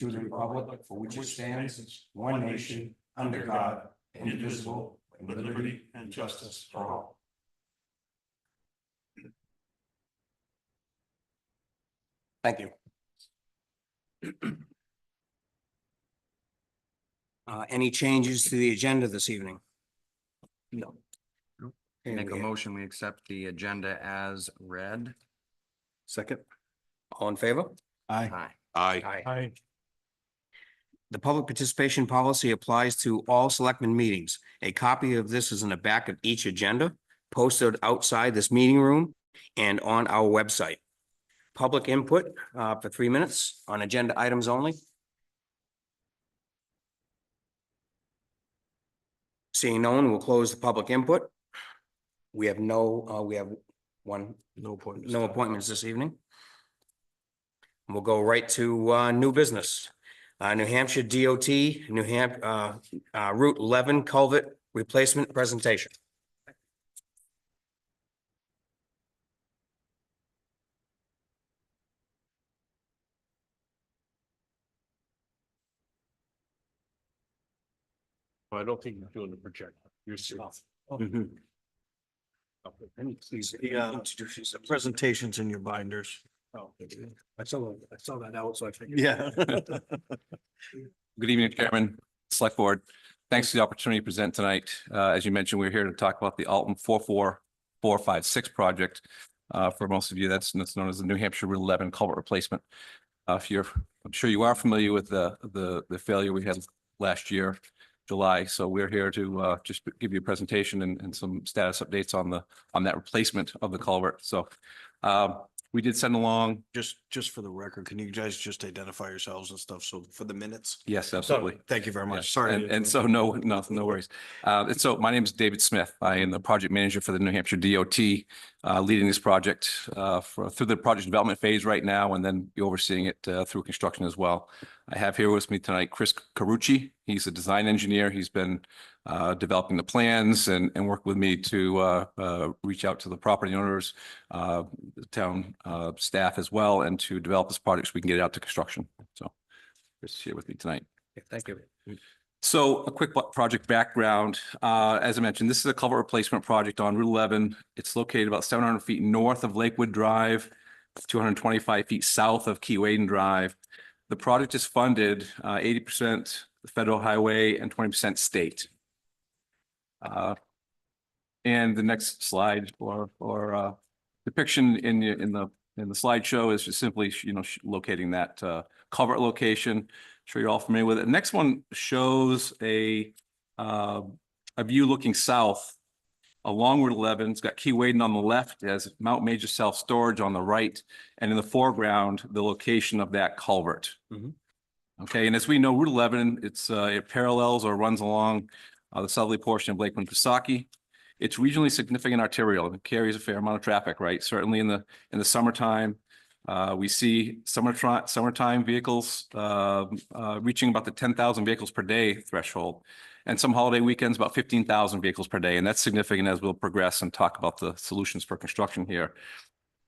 to the republic for which it stands, one nation, under God, indivisible, with liberty and justice for all. Thank you. Any changes to the agenda this evening? No. Okay, Make a we- motion, we accept the agenda as read. Second. All in favor? Aye. Aye. Aye. The public participation policy applies to all selectmen meetings. A copy of this is in the back of each agenda, posted outside this meeting room and on our website. Public input for 3 minutes on agenda items only. Seeing no one, we'll close the public input. We have we have No appointments. no appointments this evening. We'll go right to new business. New Hampshire DOT, Route 11 culvert replacement presentation. I don't think you're doing the projector yourself. Mm-hmm. Please, the presentations in your binders. Oh, I saw that out, so I figured. Yeah. Good evening, Chairman, Select Board. Thanks for the opportunity to present tonight. As you mentioned, we're here to talk about the Alton 44456 project. For most of you, that's known as the New Hampshire Route 11 culvert replacement. I'm sure you are familiar with the failure we had last year, July. So we're here to just give you a presentation and some status updates on that replacement of the culvert. So we did send along. Just for the record, can you guys just identify yourselves and stuff? So for the minutes. Yes, absolutely. Thank you very much. Yes. Sorry. And so no worries. And so my name is David Smith. I am the project manager for the New Hampshire DOT, leading this project through the project development phase right now, and then be overseeing it through construction as well. I have here with me tonight Chris Carucci. He's a design engineer. He's been developing the plans and work with me to reach out to the property owners, the town staff as well, and to develop this project so we can get it out to construction. So Chris is here with me tonight. Thank you. So a quick project background. As I mentioned, this is a culvert replacement project on Route 11. It's located about 700 feet north of Lakewood Drive, 225 feet south of Key Waden Drive. The project is funded 80% federal highway and 20% state. And the next slide or depiction in the slideshow is just simply, locating that culvert location. I'm sure you're all familiar with it. The next one shows a view looking south along Route 11. It's got Key Waden on the left, it has Mount Major Self-Storage on the right, and in the foreground, the location of that culvert. Mhm. Okay, and as we know, Route 11, it parallels or runs along the southerly portion of Lake Winnipesaukee. It's regionally significant arterial. It carries a fair amount of traffic, right? Certainly in the summertime, we see summertime vehicles reaching about the 10,000 vehicles per day threshold. And some holiday weekends, about 15,000 vehicles per day. And that's significant as we'll progress and talk about the solutions for construction here.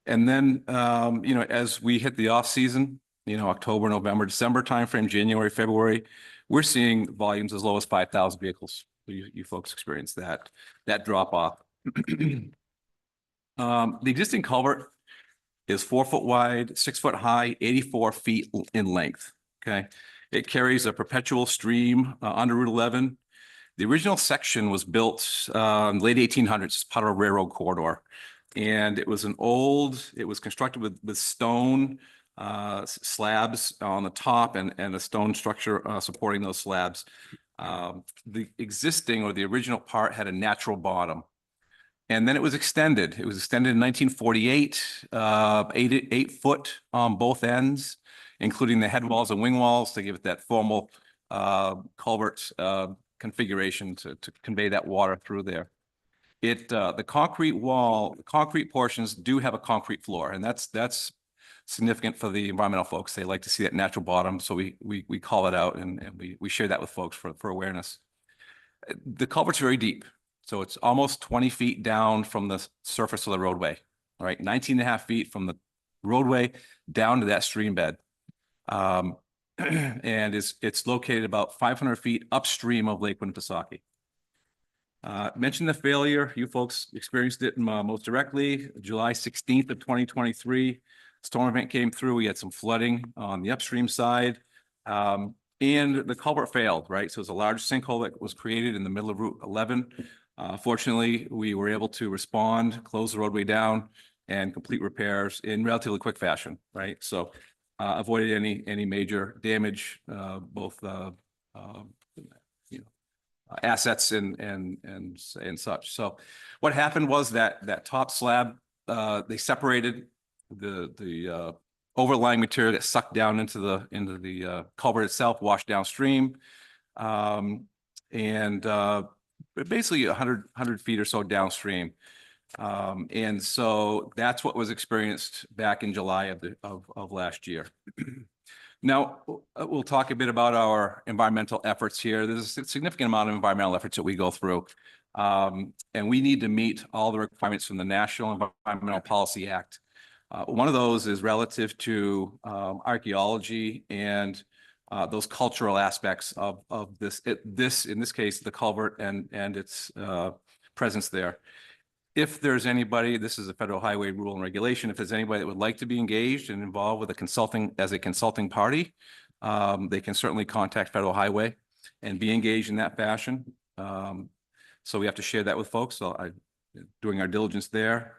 And then, as we hit the off season, October, November, December timeframe, January, February, we're seeing volumes as low as 5,000 vehicles. You folks experience that drop off. The existing culvert is 4 foot wide, 6 foot high, 84 feet in length. Okay. It carries a perpetual stream under Route 11. The original section was built late 1800s, part of a railroad corridor. And it was constructed with stone slabs on the top and a stone structure supporting those slabs. The existing or the original part had a natural bottom. And then it was extended. It was extended in 1948, 8 foot on both ends, including the head walls and wing walls to give it that formal culvert configuration to convey that water through there. The concrete portions do have a concrete floor, and that's significant for the environmental folks. They like to see that natural bottom, so we call it out and we share that with folks for awareness. The culvert's very deep. So it's almost 20 feet down from the surface of the roadway, all right? 19 and a half feet from the roadway down to that stream bed. And it's located about 500 feet upstream of Lake Winnipesaukee. Mentioned the failure, you folks experienced it most directly, July 16th of 2023. Storm event came through, we had some flooding on the upstream side. And the culvert failed, right? So it was a large sinkhole that was created in the middle of Route 11. Fortunately, we were able to respond, close the roadway down, and complete repairs in relatively quick fashion, right? So avoided any major damage, both assets and such. So what happened was that top slab, they separated the overlying material that sucked down into the culvert itself, washed downstream. Basically 100 feet or so downstream. And so that's what was experienced back in July of last year. Now, we'll talk a bit about our environmental efforts here. There's a significant amount of environmental efforts that we go through. And we need to meet all the requirements from the National Environmental Policy Act. One of those is relative to archaeology and those cultural aspects of this, in this case, the culvert and its presence there. If there's anybody, this is a federal highway rule and regulation, if there's anybody that would like to be engaged and involved with a consulting party, they can certainly contact Federal Highway and be engaged in that fashion. So we have to share that with folks. So doing our diligence there.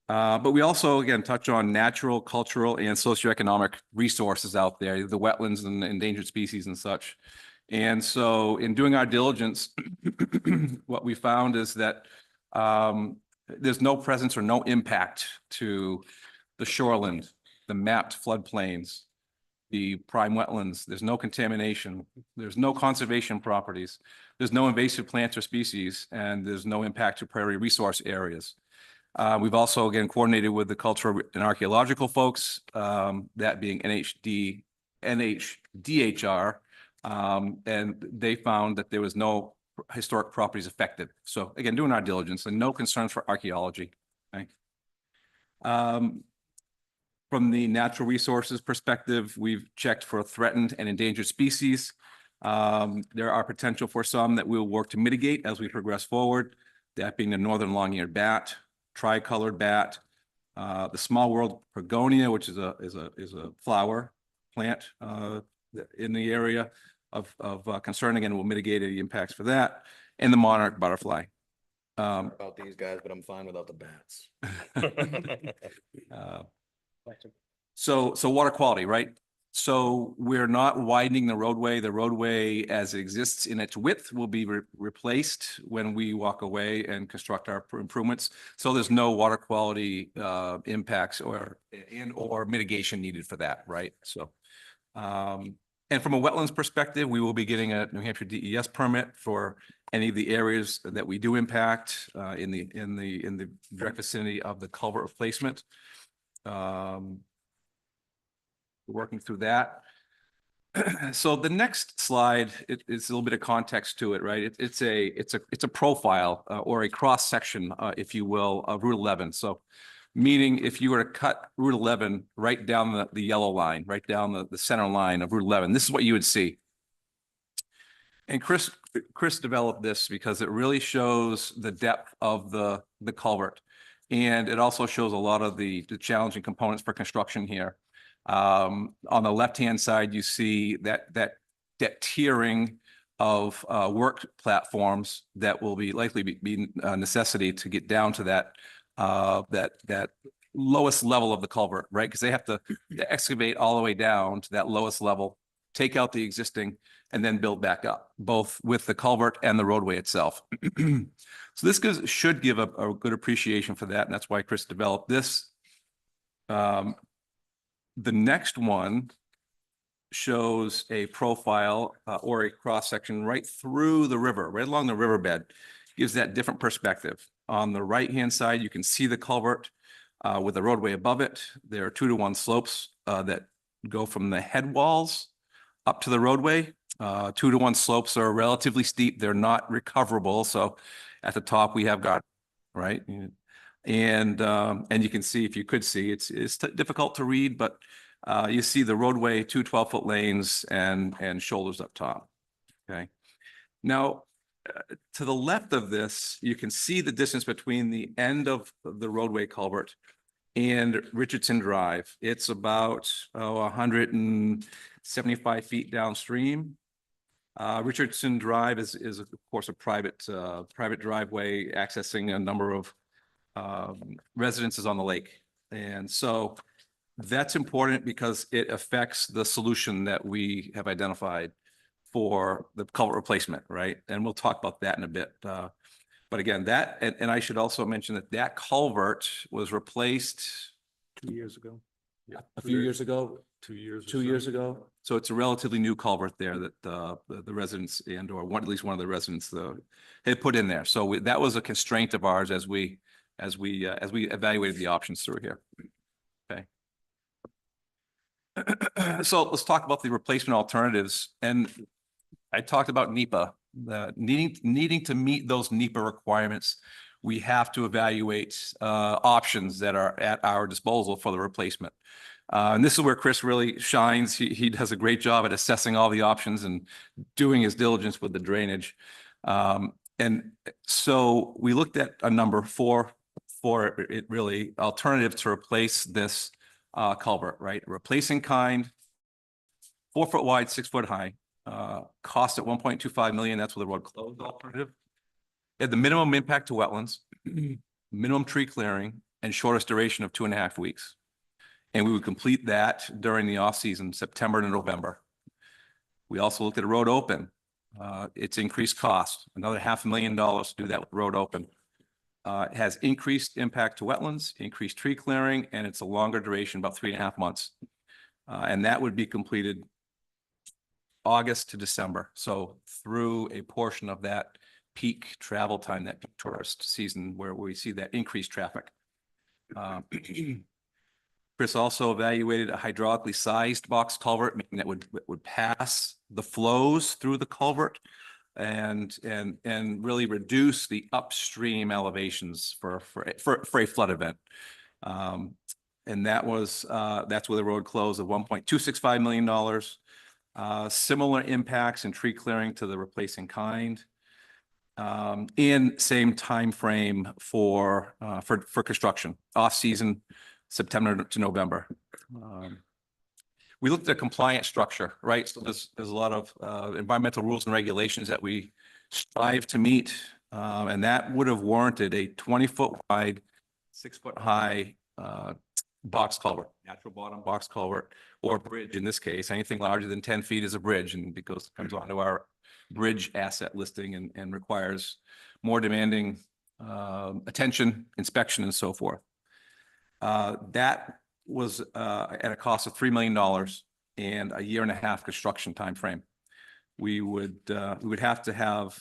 But we also, again, touch on natural, cultural, and socioeconomic resources out there, the wetlands and endangered species and such. And so in doing our diligence, what we found is that there's no presence or no impact to the shoreland, the mapped floodplains, the prime wetlands. There's no contamination. There's no conservation properties. There's no invasive plants or species, and there's no impact to prairie resource areas. We've also, again, coordinated with the cultural and archaeological folks, that being NHDHR, and they found that there was no historic properties affected. So again, doing our diligence and no concerns for archaeology. Okay. From the natural resources perspective, we've checked for threatened and endangered species. There are potential for some that we'll work to mitigate as we progress forward. That being the northern long-eared bat, tricolored bat, the small world Pergonia, which is a flower plant in the area of concern. Again, we'll mitigate any impacts for that, and the monarch butterfly. About these guys, but I'm fine without the bats. So water quality, right? So we're not widening the roadway. The roadway as it exists in its width will be replaced when we walk away and construct our improvements. So there's no water quality impacts or mitigation needed for that, right? So, and from a wetlands perspective, we will be getting a New Hampshire DES permit for any of the areas that we do impact in the direct vicinity of the culvert replacement. Working through that. So the next slide, it's a little bit of context to it, right? It's a profile or a cross section, if you will, of Route 11. So meaning if you were to cut Route 11 right down the yellow line, right down the center line of Route 11, this is what you would see. And Chris developed this because it really shows the depth of the culvert. And it also shows a lot of the challenging components for construction here. On the left-hand side, you see that tiering of work platforms that will likely be a necessity to get down to that lowest level of the culvert, right? Because they have to excavate all the way down to that lowest level, take out the existing, and then build back up, both with the culvert and the roadway itself. So this should give a good appreciation for that, and that's why Chris developed this. The next one shows a profile or a cross-section right through the river, right along the riverbed. Gives that different perspective. On the right-hand side, you can see the culvert with the roadway above it. There are 2-to-1 slopes that go from the head walls up to the roadway. 2-to-1 slopes are relatively steep. They're not recoverable. So at the top, we have got, right? And you can see, if you could see, it's difficult to read, but You see the roadway, two 12-foot lanes and shoulders up top. Okay. Now, to the left of this, you can see the distance between the end of the roadway culvert and Richardson Drive. It's about 175 feet downstream. Richardson Drive is of course a private driveway accessing a number of residences on the lake. And so that's important because it affects the solution that we have identified for the culvert replacement, right? And we'll talk about that in a bit. But again, that, and I should also mention that that culvert was replaced 2 years ago. Yeah. a few years ago. 2 years. 2 years ago. So it's a relatively new culvert there that the residents and or one, at least one of the residents had put in there. So that was a constraint of ours as we evaluated the options through here. Okay. So let's talk about the replacement alternatives. And I talked about NEPA, needing to meet those NEPA requirements. We have to evaluate options that are at our disposal for the replacement. And this is where Chris really shines. He does a great job at assessing all the options and doing his diligence with the drainage. And so we looked at a number for it really alternative to replace this culvert, right? Replacing kind, 4 foot wide, 6 foot high, cost at 1.25 million. That's with the road closed alternative. At the minimum impact to wetlands, minimum tree clearing, and shortest duration of 2.5 weeks. And we would complete that during the off season, September to November. We also looked at a road open. It's increased cost, another $500,000 to do that with road open. It has increased impact to wetlands, increased tree clearing, and it's a longer duration, about 3.5 months. And that would be completed August to December. So through a portion of that peak travel time, that peak tourist season where we see that increased traffic. Chris also evaluated a hydraulically sized box culvert, meaning that would pass the flows through the culvert and really reduce the upstream elevations for a flood event. And that's with a road close of $1.265 million. Similar impacts in tree clearing to the replacing kind. And same time frame for construction, off season, September to November. We looked at compliant structure, right? So there's a lot of environmental rules and regulations that we strive to meet, and that would have warranted a 20-foot wide, 6 foot high box culvert, natural bottom box culvert, or bridge in this case. Anything larger than 10 feet is a bridge, and because it comes onto our bridge asset listing and requires more demanding attention, inspection, and so forth. That was at a cost of $3 million and a 1.5 year construction time frame. We would have to have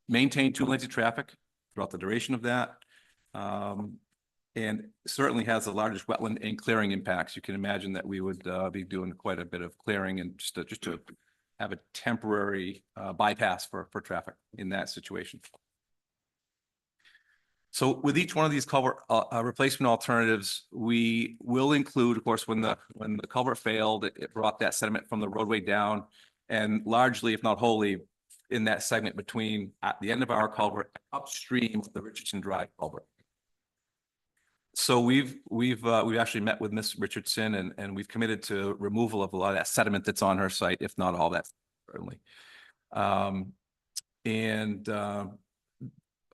maintained 2 lanes of traffic throughout the duration of that, and certainly has the largest wetland and clearing impacts. You can imagine that we would be doing quite a bit of clearing and just to have a temporary bypass for traffic in that situation. So with each one of these culvert replacement alternatives, we will include, of course, when the culvert failed, it brought that sediment from the roadway down, and largely, if not wholly, in that segment between at the end of our culvert upstream of the Richardson Drive culvert. So we've actually met with Miss Richardson and we've committed to removal of a lot of that sediment that's on her site, if not all that, certainly.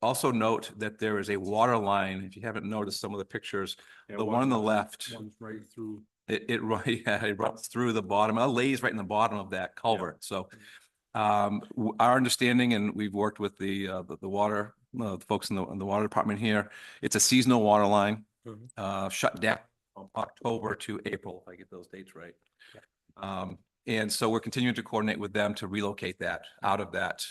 Also note that there is a water line. If you haven't noticed some of the pictures, Yeah, the one on the left, One's right through. it runs through the bottom. It lays right in the bottom of that culvert. So our understanding, and we've worked with the water, the folks in the water department here, it's a seasonal water line, shut down from October to April, if I get those dates right. And so we're continuing to coordinate with them to relocate that out of that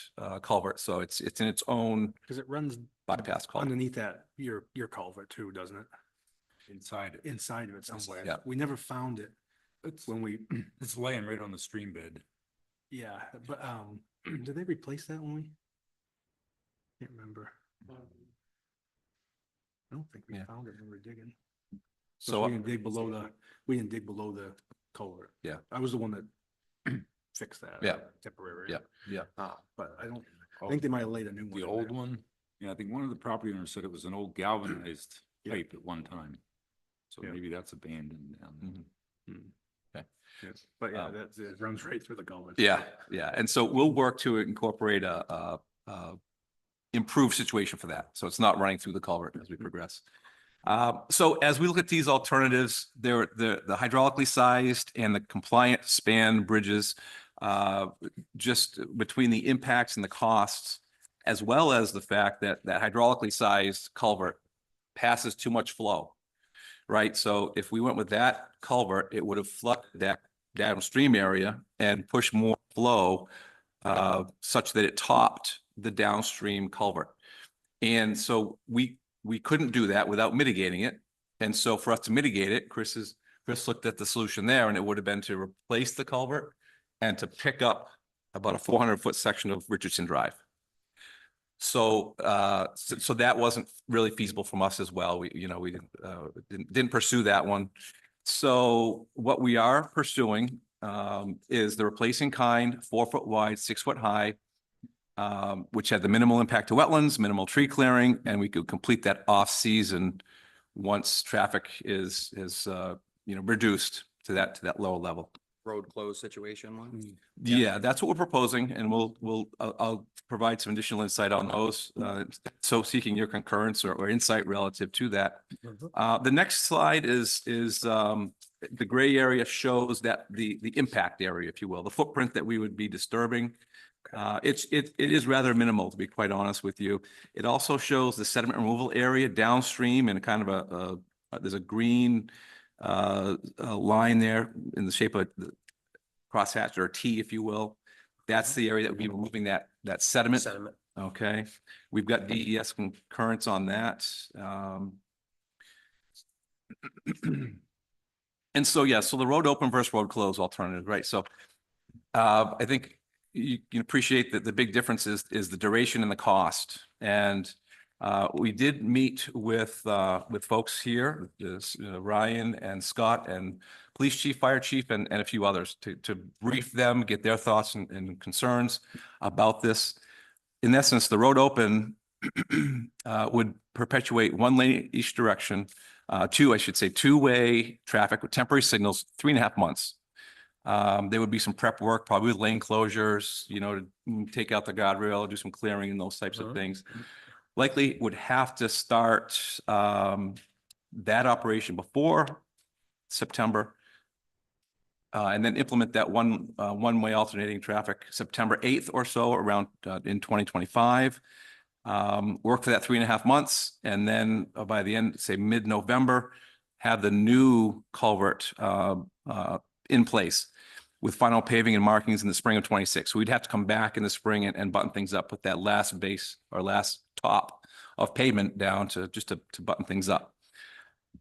culvert. So it's in its own Because it runs bypass culvert. underneath that, your culvert too, doesn't it? Inside it. Inside of it somewhere. Yeah. We never found it It's, when we, it's laying right on the stream bed. yeah, but, did they replace that when we? Can't remember. I don't think we Yeah. found it when we were digging. So, we didn't dig below the culvert. Yeah. I was the one that fixed that. Yeah. Temporary. yeah. But I think they might have laid a new one. The in old there. one? Yeah, I think one of the property owners said it was an old galvanized Yeah. pipe at one time. So Yeah. maybe that's abandoned now. Yes. But yeah, Um, it runs right through the culvert. Yeah, yeah. And so we'll work to incorporate a improved situation for that. So it's not running through the culvert as we progress. So as we look at these alternatives, they're the hydraulically sized and the compliant span bridges, just between the impacts and the costs, as well as the fact that that hydraulically sized culvert passes too much flow, right? So if we went with that culvert, it would have flooded that downstream area and pushed more flow, such that it topped the downstream culvert. And so we couldn't do that without mitigating it. And so for us to mitigate it, Chris looked at the solution there, and it would have been to replace the culvert and to pick up about a 400-foot section of Richardson Drive. So, so that wasn't really feasible from us as well. We didn't pursue that one. So what we are pursuing, is the replacing kind, 4-foot wide, 6-foot high, which had the minimal impact to wetlands, minimal tree clearing, and we could complete that off season once traffic is reduced to that lower level. Road closed situation one? Yeah, that's what we're proposing, and I'll provide some additional insight on those. So seeking your concurrence or insight relative to that. The next slide is the gray area shows that the impact area, if you will, the footprint that we would be disturbing. It is rather minimal, to be quite honest with you. It also shows the sediment removal area downstream and kind of there's a green line there in the shape of the crosshatch or a T, if you will. That's the area that would be removing that sediment. Sediment. Okay, we've got DES concurrence on that. And so, yeah, so the road open versus road closed alternative, right? So I think you can appreciate that the big difference is the duration and the cost. And we did meet with folks here, Ryan and Scott and police chief, fire chief, and a few others to brief them, get their thoughts and concerns about this. In essence, the road open would perpetuate one lane each direction, two-way traffic with temporary signals, 3.5 months. There would be some prep work, probably with lane closures, to take out the guardrail, do some clearing and those types of things. Likely would have to start that operation before September, and then implement that one-way alternating traffic September 8th or so around in 2025. Work for that 3.5 months, and then by the end, say mid-November, have the new culvert in place with final paving and markings in the spring of 26. So we'd have to come back in the spring and button things up, put that last base or last top of pavement down to button things up.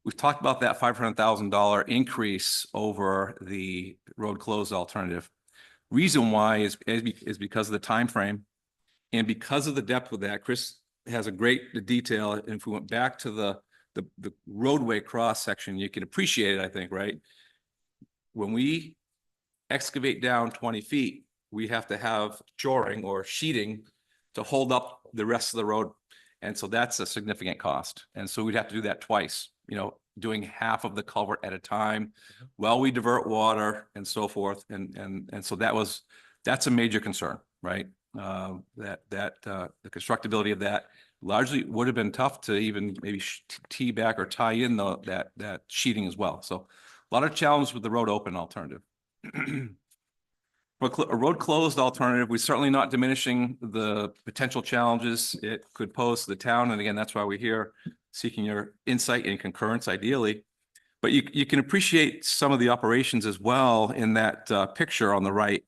We've talked about that $500,000 increase over the road closed alternative. Reason why is because of the time frame and because of the depth of that. Chris has a great detail. And if we went back to the roadway cross section, you can appreciate it, I think, right? When we excavate down 20 feet, we have to have shoring or sheeting to hold up the rest of the road. And so that's a significant cost. And so we'd have to do that twice, doing half of the culvert at a time while we divert water and so forth. And so that's a major concern, right? The constructability of that largely would have been tough to even maybe tee back or tie in that sheeting as well. So a lot of challenges with the road open alternative. A road closed alternative, we're certainly not diminishing the potential challenges it could pose to the town. And again, that's why we're here seeking your insight and concurrence ideally. But you can appreciate some of the operations as well in that picture on the right.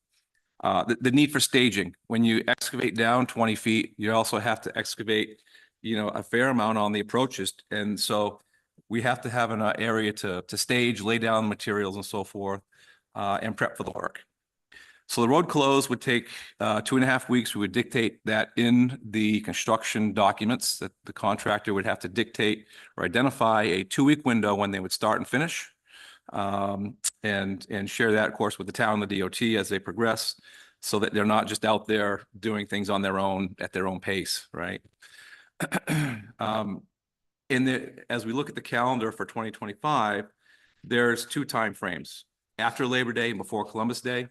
The need for staging. When you excavate down 20 feet, you also have to excavate, a fair amount on the approaches. And so we have to have an area to stage, lay down materials and so forth, and prep for the work. So the road close would take 2.5 weeks. We would dictate that in the construction documents that the contractor would have to dictate or identify a 2-week window when they would start and finish. And share that, of course, with the town, the DOT as they progress, so that they're not just out there doing things on their own at their own pace, right? As we look at the calendar for 2025, there's 2 timeframes: after Labor Day and before Columbus Day,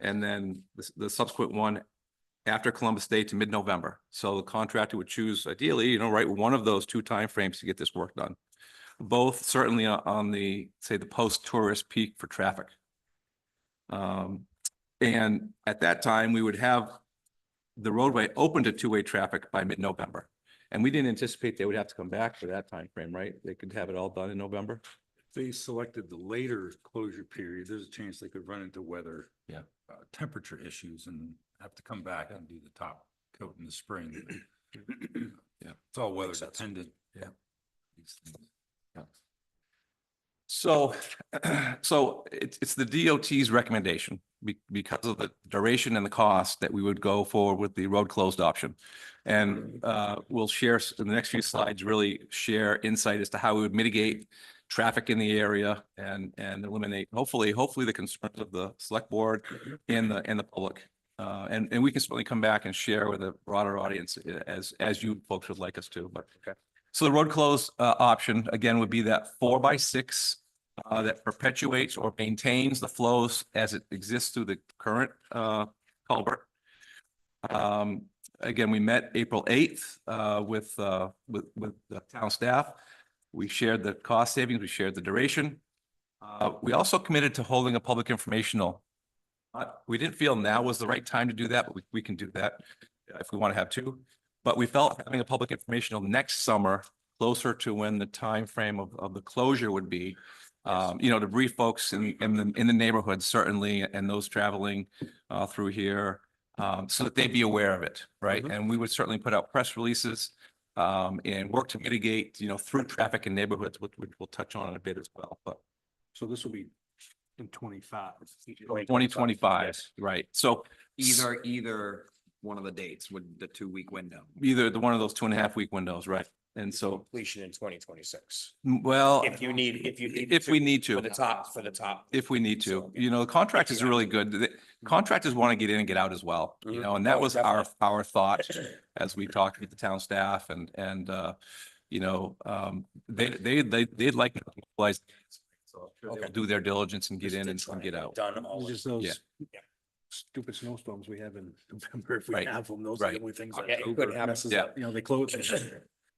and then the subsequent one after Columbus Day to mid-November. So the contractor would choose, ideally, right, one of those 2 timeframes to get this work done. Both certainly on the, say, the post-tourist peak for traffic. And at that time, we would have the roadway open to 2-way traffic by mid-November. And we didn't anticipate they would have to come back for that time frame, right? They could have it all done in November. If they selected the later closure period, there's a chance they could run into weather. Yeah. Temperature issues and have to come back and do the top coat in the spring. Yeah. It's all weather Makes sense. dependent. Yeah. These things. So, so it's the DOT's recommendation because of the duration and the cost that we would go forward with the road closed option. And we'll share in the next few slides, really share insight as to how we would mitigate traffic in the area and eliminate, hopefully the concerns of the select board and the public. And we can certainly come back and share with a broader audience as you folks would like us to, but. Okay. So the road close option, again, would be that 4x6 that perpetuates or maintains the flows as it exists through the current culvert. Again, we met April 8th with the town staff. We shared the cost savings, we shared the duration. We also committed to holding a public informational. We didn't feel now was the right time to do that, but we can do that if we want to have 2. But we felt having a public informational next summer, closer to when the time frame of the closure would be, to brief folks in the neighborhood, certainly, and those traveling through here, so that they'd be aware of it, right? Mhm. And we would certainly put out press releases and work to mitigate, through traffic in neighborhoods, which we'll touch on in a bit as well. But So this will be in 25. 2025, Yes. right? So Either one of the dates with the 2-week window. either one of those 2.5-week windows, right? And so, Completion in 2026. well, If you need if we need For to, the top. if we need So, to, the contractors are really good. The contractors want to get in and get out as well, Mhm. and that Oh, was our thought as we talked with the town staff and they'd like to mobilize. So they'll Okay. do their diligence and get in and get out. Done all. Just of it. those Yeah. stupid snowstorms we have in November, if we Right. have them, those are Right. the only things that Yeah, it could happen. messes Yeah. up. They close,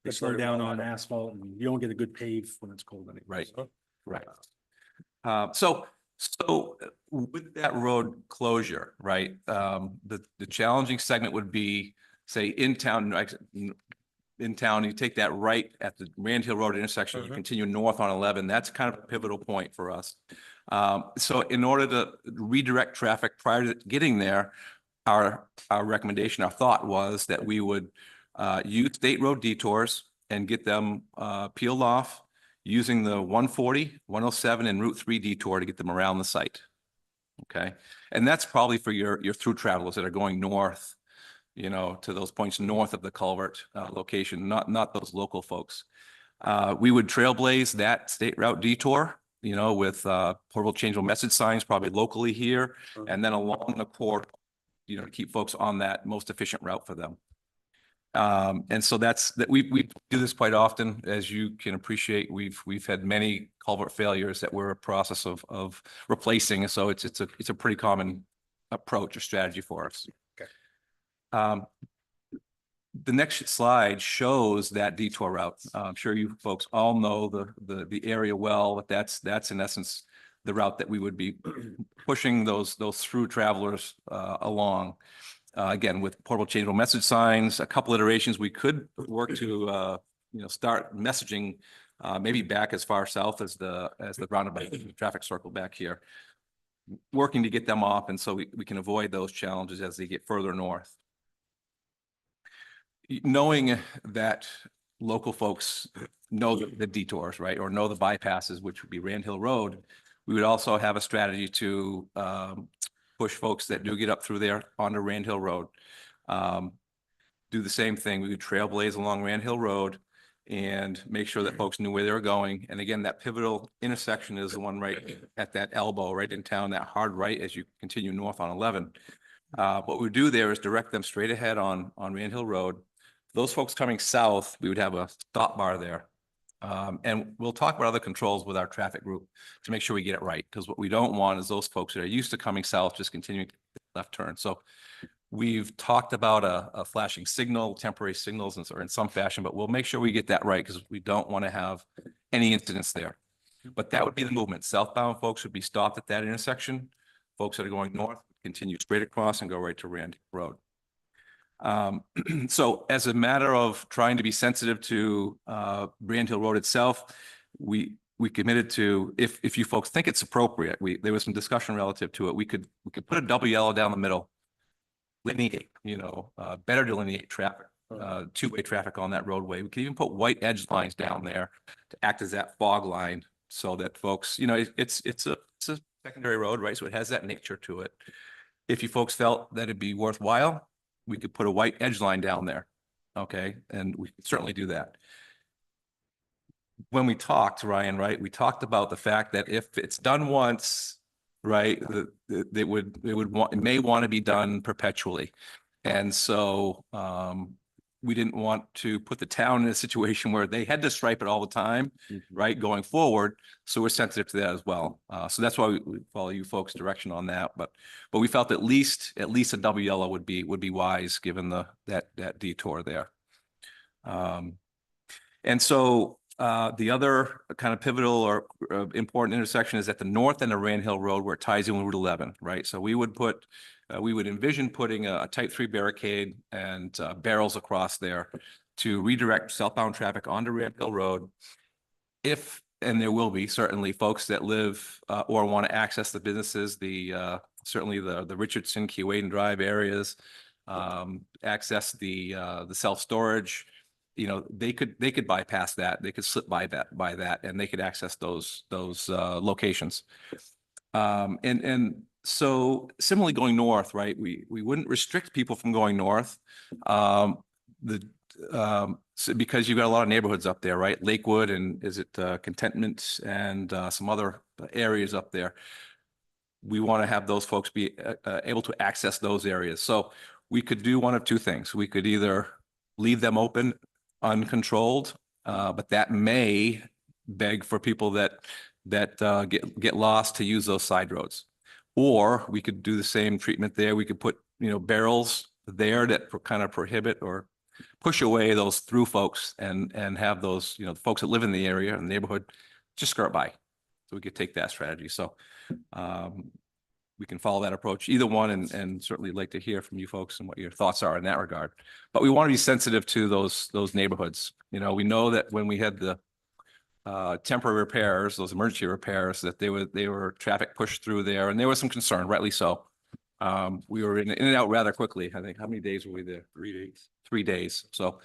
they slow down on asphalt and you don't get a good pave when it's cold anyway. Right. So, Right. So with that road closure, right, the challenging segment would be, say, in town, you take that right at the Rand Hill Road intersection, you Mhm. continue north on 11, that's kind of a pivotal point for us. So in order to redirect traffic prior to getting there, our recommendation, our thought was that we would use state road detours and get them peeled off using the 140, 107 and Route 3 detour to get them around the site. Okay, and that's probably for your through travelers that are going north, to those points north of the culvert location, not those local folks. We would trailblaze that state route detour, with portable changeable message signs, probably locally here, and then along the corridor, to keep folks on that most efficient route for them. And so that's that we do this quite often, as you can appreciate. We've had many culvert failures that we're a process of replacing. So it's a pretty common approach or strategy for us. Okay. The next slide shows that detour route. I'm sure you folks all know the area well, but that's in essence the route that we would be pushing those through travelers along. Again, with portable changeable message signs, a couple iterations, we could work to start messaging maybe back as far south as the roundabout traffic circle back here, working to get them off, and so we can avoid those challenges as they get further north. Knowing that local folks know the detours, right, or know the bypasses, which would be Rand Hill Road, we would also have a strategy to push folks that do get up through there onto Rand Hill Road. Do the same thing. We would trailblaze along Rand Hill Road and make sure that folks knew where they were going. And again, that pivotal intersection is the one right at that elbow, right in town, that hard right as you continue north on 11. What we do there is direct them straight ahead on Rand Hill Road. Those folks coming south, we would have a stop bar there. And we'll talk about other controls with our traffic group to make sure we get it right. Because what we don't want is those folks that are used to coming south just continuing to left turn. So we've talked about a flashing signal, temporary signals or in some fashion, but we'll make sure we get that right because we don't want to have any incidents there. But that would be the movement. Southbound folks would be stopped at that intersection. Folks that are going north continue straight across and go right to Rand Road. So as a matter of trying to be sensitive to Rand Hill Road itself, we committed to, if you folks think it's appropriate, there was some discussion relative to it. We could put a double yellow down the middle, delineate, better delineate traffic, two-way traffic on that roadway. We could even put white edge lines down there to act as that fog line so that folks, it's a secondary road, right? So it has that nature to it. If you folks felt that it'd be worthwhile, we could put a white edge line down there. Okay. And we could certainly do that. When we talked, Ryan, right, we talked about the fact that if it's done once, right, it may want to be done perpetually. And so we didn't want to put the town in a situation where they had to stripe it all the time, right, going forward. So we're sensitive to that as well. So that's why we follow you folks' direction on that. But we felt at least a double yellow would be wise given that detour there. And so the other kind of pivotal or important intersection is at the north end of Rand Hill Road where it ties in with Route 11, right? So we would envision putting a type 3 barricade and barrels across there to redirect southbound traffic onto Rand Hill Road. And there will be certainly folks that live or want to access the businesses, certainly the Richardson, Keewaydin Drive areas, access the self-storage. They could bypass that. They could slip by that, and they could access those locations. And so similarly going north, right? We wouldn't restrict people from going north, because you've got a lot of neighborhoods up there, right? Lakewood and Contentment and some other areas up there. We want to have those folks be able to access those areas. So we could do one of two things. We could either leave them open uncontrolled, but that may beg for people that get lost to use those side roads. Or we could do the same treatment there. We could put barrels there that kind of prohibit or push away those through folks and have those the folks that live in the area and the neighborhood just skirt by. So we could take that strategy. So we can follow that approach, either one, and certainly like to hear from you folks and what your thoughts are in that regard. But we want to be sensitive to those neighborhoods. We know that when we had the temporary repairs, those emergency repairs, that they were traffic pushed through there, and there was some concern, rightly so. We were in and out rather quickly. I think, how many days were we there? 3 days. 3 days. So,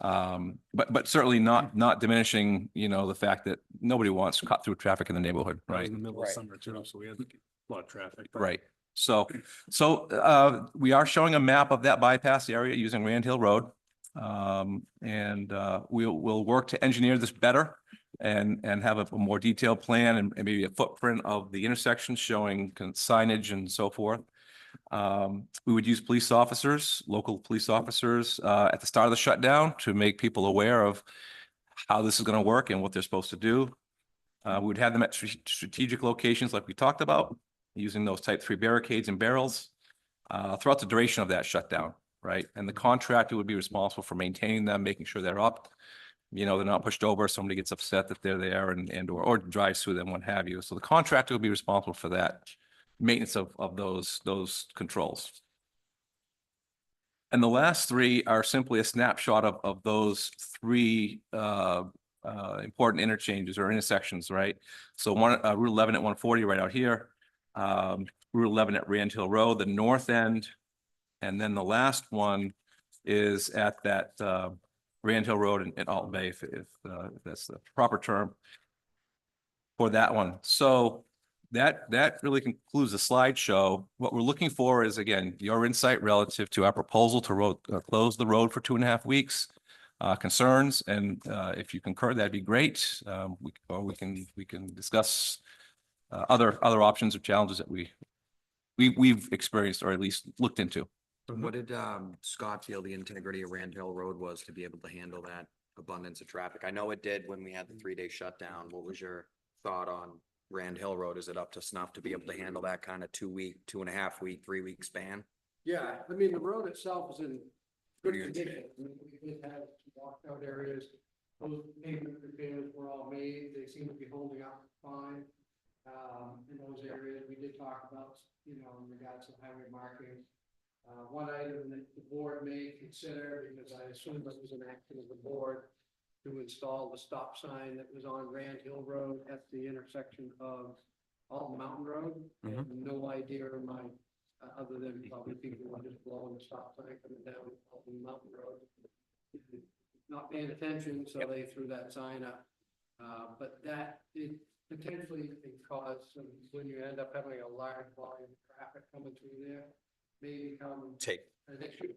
but certainly not diminishing, the fact that nobody wants to cut through traffic in the neighborhood, right? In the middle of summer too, so we had a lot of traffic. Right. So we are showing a map of that bypass area using Rand Hill Road. And we'll work to engineer this better and have a more detailed plan and maybe a footprint of the intersection showing signage and so forth. We would use police officers, local police officers, at the start of the shutdown to make people aware of how this is going to work and what they're supposed to do. We would have them at strategic locations like we talked about, using those type 3 barricades and barrels throughout the duration of that shutdown, right? And the contractor would be responsible for maintaining them, making sure they're up. They're not pushed over. Somebody gets upset that they're there or drives through them, what have you. So the contractor will be responsible for that maintenance of those controls. And the last 3 are simply a snapshot of those 3 important interchanges or intersections, right? So Route 11 at 140 right out here, Route 11 at Rand Hill Road, the north end, and then the last one is at that Rand Hill Road in Alton Bay, if that's the proper term for that one. So that really concludes the slideshow. What we're looking for is, again, your insight relative to our proposal to close the road for 2.5 weeks. Concerns, and if you concur, that'd be great. We can discuss other options or challenges that we've experienced or at least looked into. What did Scott feel the integrity of Rand Hill Road was to be able to handle that abundance of traffic? I know it did when we had the 3-day shutdown. What was your thought on Rand Hill Road? Is it up to snuff to be able to handle that kind of 2-week, 2.5-week, 3-week span? Yeah, I mean, the road itself is in good condition. I mean, we did have some washout areas. Those pavement repairs were all made. They seem to be holding up fine. In those areas, we did talk about, in regards to highway markings. One item that the board may consider, because I assume this was an action of the board, to install the stop sign that was on Rand Hill Road at the intersection of Alton Mountain Road. I have no idea in my, other than probably people who are just blowing the stop sign coming down Alton Mountain Road. Not paying attention, so they threw that sign up. But that it potentially can cause some, when you end up having a large volume of traffic coming through there, may become an issue.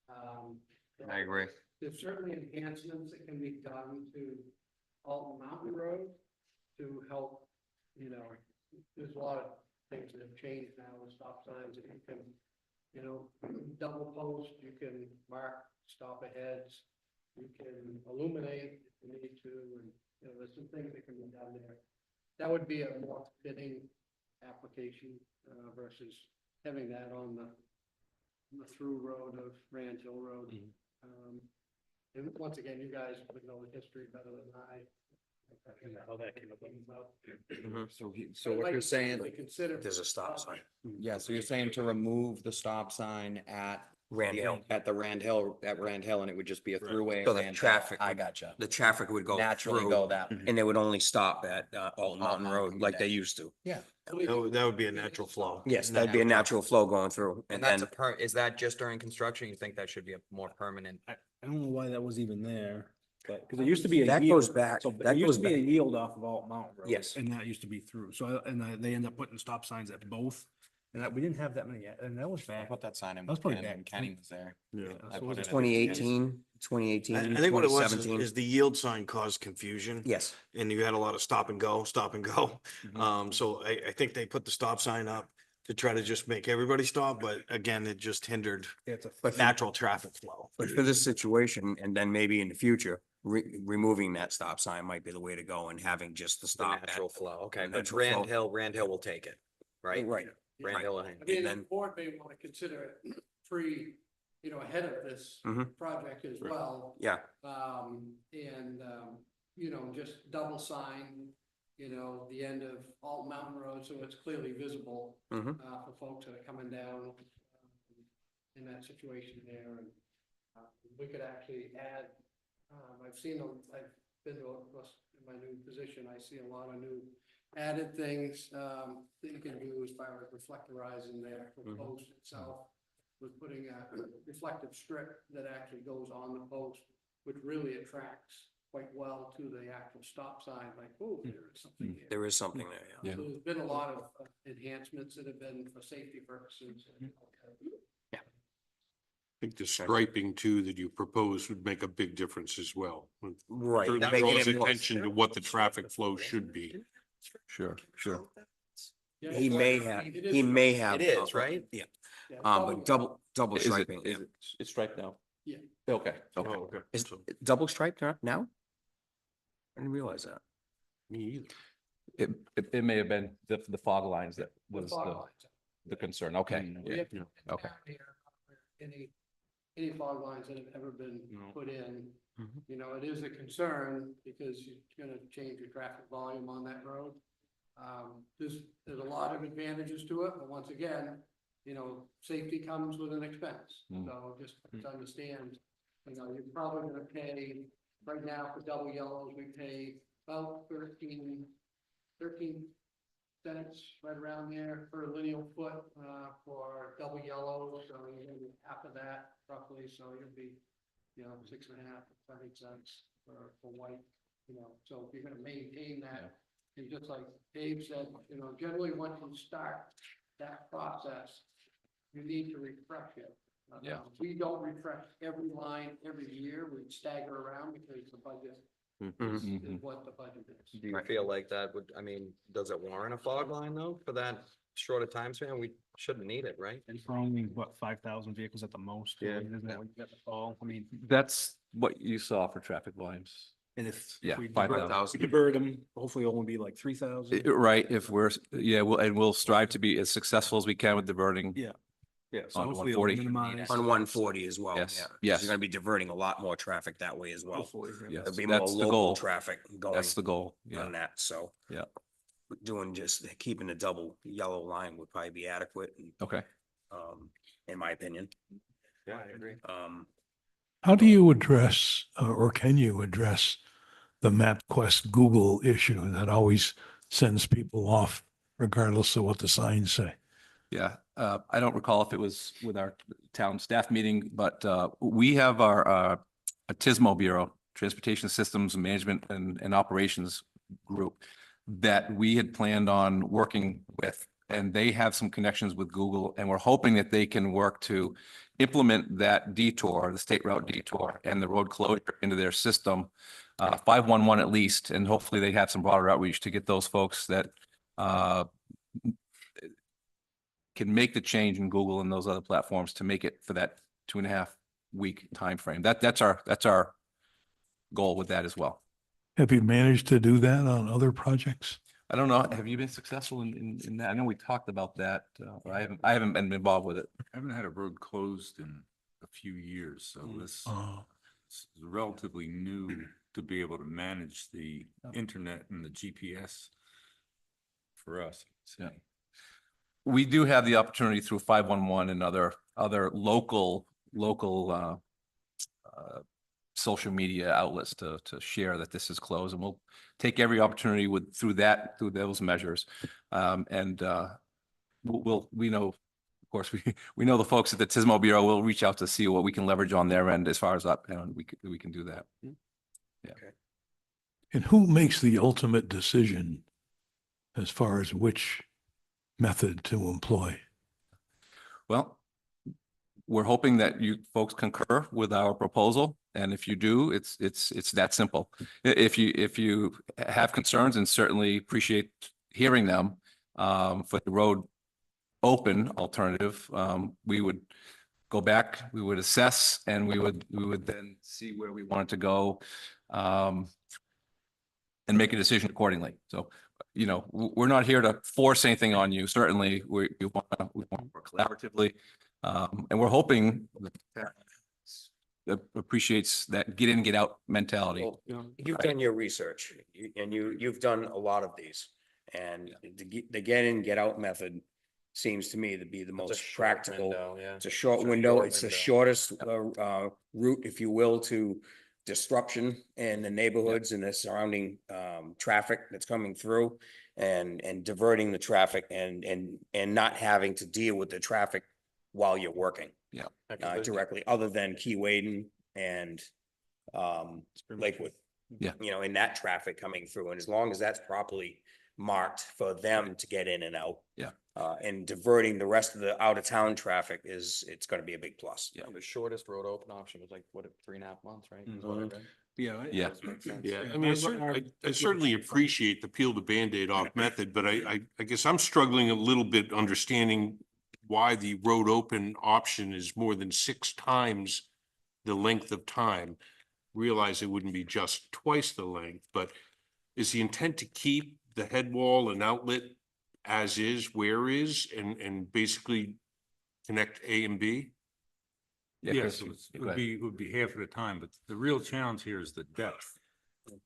I agree. There's certainly enhancements that can be done to Alton Mountain Road to help, there's a lot of things that have changed now with stop signs that you can, double post, you can mark stop aheads, you can illuminate if you need to, and, there's some things that can be done there. That would be a more fitting application versus having that on the through road of Rand Hill Road. And once again, you guys would know the history better than I. How that came about. So what you're saying, Consider. There's a stop sign. yeah, so you're saying to remove the stop sign at Rand Hill. at Rand Hill, and it would just be a throughway. So at the Rand Hill. traffic I would- gotcha. The traffic would go Naturally through, go that way. and they would only stop at Alton Mountain Road like they used to. Yeah. That would be a natural flow. Yes, that'd be a natural flow going through. And And that's then, is that just during construction? You think that should be a more permanent? I don't know why that was even there, but, because it used to be a That yield. goes back- So that it used goes to be a back. yield off of Alt Mountain Road. Yes. And that used to be through. So, they end up putting stop signs at both. And we didn't have that many yet. And that was I back. put that sign in. That was probably when back. Kenny was there. Yeah. I So put was it it in. 2018, I think what it was 2017. is the yield sign caused confusion. Yes. And you had a lot of stop and go. Mm-hmm. So I think they put the stop sign up to try to just make everybody stop, but again, it just hindered But- natural traffic flow. But for this situation, and then maybe in the future, removing that stop sign might be the way to go and having just the The stop. at- natural flow. Okay, the but natural Rand Hill will take it, right? Right. Rand Hill. I mean, And the then- board may want to consider it ahead of this Mhm. project as well. Yeah, Just double sign, the end of Alton Mountain Road, so it's clearly visible Mhm. for folks that are coming down in that situation there. And we could actually add, I've been to, in my new position, I see a lot of new added things that you can do as far as reflectorizing the actual Mhm. post itself. With putting a reflective strip that actually goes on the post, which really attracts quite well to the actual stop sign, like, oh, there is something here. there is something there. Yeah. So there's been a lot of enhancements that have been for safety purposes. I think the striping too that you propose would make a big difference as well. Right. Certainly making draws it more- attention to what the traffic flow should be. Sure. Yeah, He may have, it is- he may have. It is, right? Yeah, yeah, but double Is it, striping. is Yeah. it, it's striped now? Yeah. Okay, okay. Oh, okay. Is So, it double striped now? I didn't realize that. Me either. It may have been the fog lines that the was fog the lines. concern. Okay. We have- Okay. Any fog lines that have ever been No. put in, Mhm. it is a concern because you're gonna change your traffic volume on that road. There's a lot of advantages to it, but once again, safety comes with an expense. Mm. So just to understand, you're probably gonna pay, right now for double yellows, we pay about 13 cents, right around there per lineal foot, for double yellows, so you're gonna be half of that roughly, so you'll be, 6.5 to 7 cents for white, so if you're gonna maintain that And just like Dave said, generally once you start that process, you need to refresh it. Yeah. We don't refresh every line every year. We stagger around because the budget Mhm. is what the budget is. Do you feel like that would, I mean, does it warrant a fog line though, for that shorter time span? We shouldn't need it, right? And for only, what, 5,000 vehicles at the most? Yeah. Isn't it when you get the fall? I mean, That's what you saw for traffic volumes. and if Yeah, we 5,000. divert them, hopefully it'll only be like 3,000. Right, if we're, yeah, we'll strive to be as successful as we can with diverting. Yeah. Yeah, so On hopefully it'll 140. minimize. On 140 as well. Yes, Yeah. 'Cause yes. You're gonna be diverting a lot more traffic that way as well. Hopefully, yeah. Yes, There'll be more that's the local goal. traffic going That's the goal, yeah. on that, so. Yeah. Doing just keeping the double yellow line would probably be adequate, Okay. in my opinion. Yeah, I agree. How do you address, or can you address the MapQuest Google issue that always sends people off regardless of what the signs say? Yeah, I don't recall if it was with our town staff meeting, but we have our a TISMO Bureau, Transportation Systems Management and Operations Group that we had planned on working with, and they have some connections with Google, and we're hoping that they can work to implement that detour, the state route detour, and the road closure into their system, 511 at least, and hopefully they have some broader outreach to get those folks that can make the change in Google and those other platforms to make it for that 2.5 week timeframe. That's our goal with that as well. Have you managed to do that on other projects? I don't know, have you been successful in that? I know we talked about that, but I haven't been involved with it. I haven't had a road closed in a few years, so this Oh, is relatively new to be able to manage the internet and the GPS for us. Yeah. We do have the opportunity through 511 and other local social media outlets to share that this is closed, and we'll take every opportunity through those measures. We know, of course, we know the folks at the TISMO Bureau will reach out to see what we can leverage on their end as far as that, and we can do that. and who makes the ultimate decision as far as which method to employ? Well, we're hoping that you folks concur with our proposal, and if you do, it's that simple. If you have concerns, and certainly appreciate hearing them, for the road open alternative, we would go back, we would assess, and we would then see where we wanted to go, and make a decision accordingly. So, we're not here to force anything on you. Certainly, we want to work collaboratively. And we're hoping that appreciates that get in, get out mentality. Well, you've done your research and you've done a lot of these. And the get in, get out method seems to me to be the most practical. It's a short window. It's the shortest route, if you will, to disruption in the neighborhoods and the surrounding traffic that's coming through, and diverting the traffic and not having to deal with the traffic while you're working. Yeah. Directly, other than Keywaden and Lakewood. Yeah. In that traffic coming through, and as long as that's properly marked for them to get in and out. Yeah. And diverting the rest of the out of town traffic it's gonna be a big plus. Yeah. The shortest road open option was like, what, 3.5 months, right? Is what I read. Yeah. Yeah. Yeah, I mean, I certainly appreciate the peel the Band-Aid off method, but I guess I'm struggling a little bit understanding why the road open option is more than 6 times the length of time. Realize it wouldn't be just twice the length, but is the intent to keep the head wall and outlet as is, where is, and basically connect A and B? Yeah, Yes, Chris, it go ahead. would be half of the time, but the real challenge here is the depth.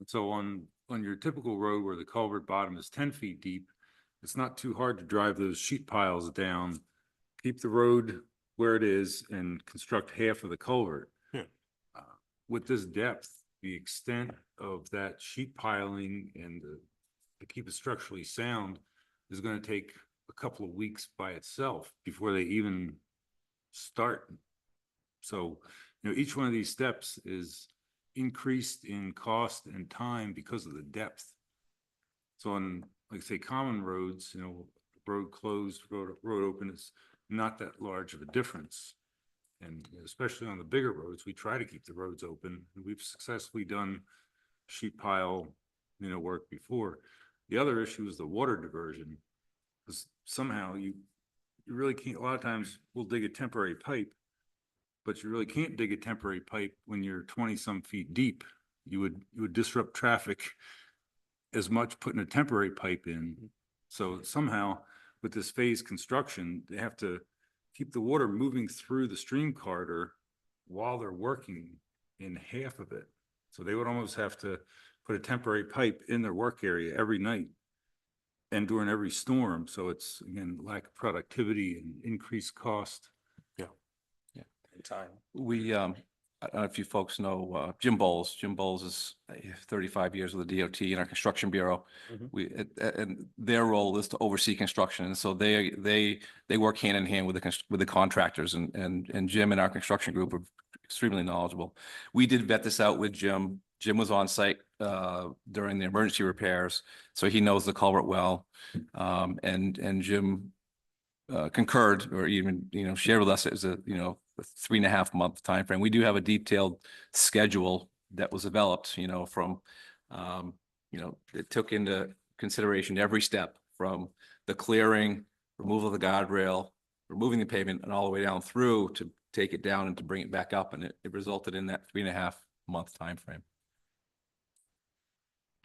So on your typical road where the culvert bottom is 10 feet deep, it's not too hard to drive those sheet piles down, keep the road where it is, and construct half of the culvert. Yeah. With this depth, the extent of that sheet piling and to keep it structurally sound is going to take a couple of weeks by itself before they even start. So, each one of these steps is increased in cost and time because of the depth. So on, like say, common roads, you know, road closed, road open is not that large of a difference. And especially on the bigger roads, we try to keep the roads open. We've successfully done sheet pile, you know, work before. The other issue is the water diversion. Because somehow you really can't, a lot of times we'll dig a temporary pipe, but you really can't dig a temporary pipe when you're 20-some feet deep. You would disrupt traffic as much putting a temporary pipe in. So somehow with this phase construction, they have to keep the water moving through the stream corridor while they're working in half of it. So they would almost have to put a temporary pipe in their work area every night and during every storm. So it's, again, lack of productivity and increased cost. In time. We, I don't know if you folks know, Jim Bowles. Jim Bowles is 35 years with the DOT in our construction bureau. Mhm. And their role is to oversee construction. And so they work hand in hand with the contractors, and Jim and our construction group are extremely knowledgeable. We did vet this out with Jim. Jim was on site during the emergency repairs, so he knows the culvert well. And Jim concurred, or even, shared with us as a 3.5 month timeframe. We do have a detailed schedule that was developed, from, it took into consideration every step from the clearing, removal of the guardrail, removing the pavement, and all the way down through to take it down and to bring it back up. And it resulted in that 3.5 month timeframe.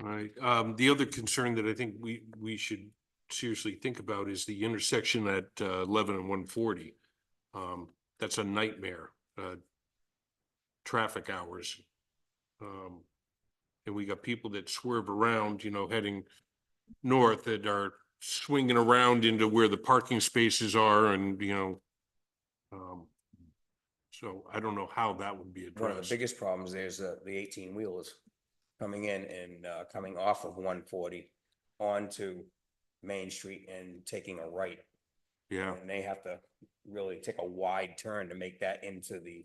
Right. The other concern that I think we should seriously think about is the intersection at 11 and 140. That's a nightmare, traffic hours. And we got people that swerve around, heading north, that are swinging around into where the parking spaces are, and, so I don't know how that would be One of the addressed. biggest problems there is the 18-wheelers coming in and coming off of 140 onto Main Street and taking a right. Yeah. And they have to really take a wide turn to make that into the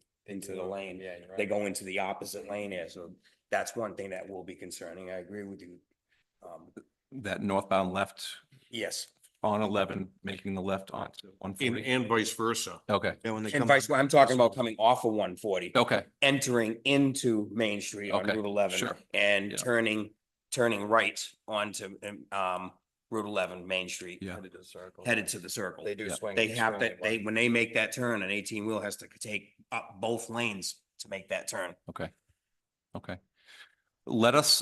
lane. Yeah, you're right. They go into the opposite lane there, so that's one thing that will be concerning. I agree with you. That northbound left Yes, on 11, making the left onto 140. And vice versa. Okay, Yeah, when they and come. vice, I'm talking about coming off of 140. okay, Entering into Main Street on Okay, Route 11 sure. and Yeah. turning right onto Route 11 Main Street, yeah, Headed to the circle. headed to the circle. They do Yeah. swing. They have to, extremely well. when they make that turn, an 18-wheel has to take up both lanes to make that turn. okay. Let us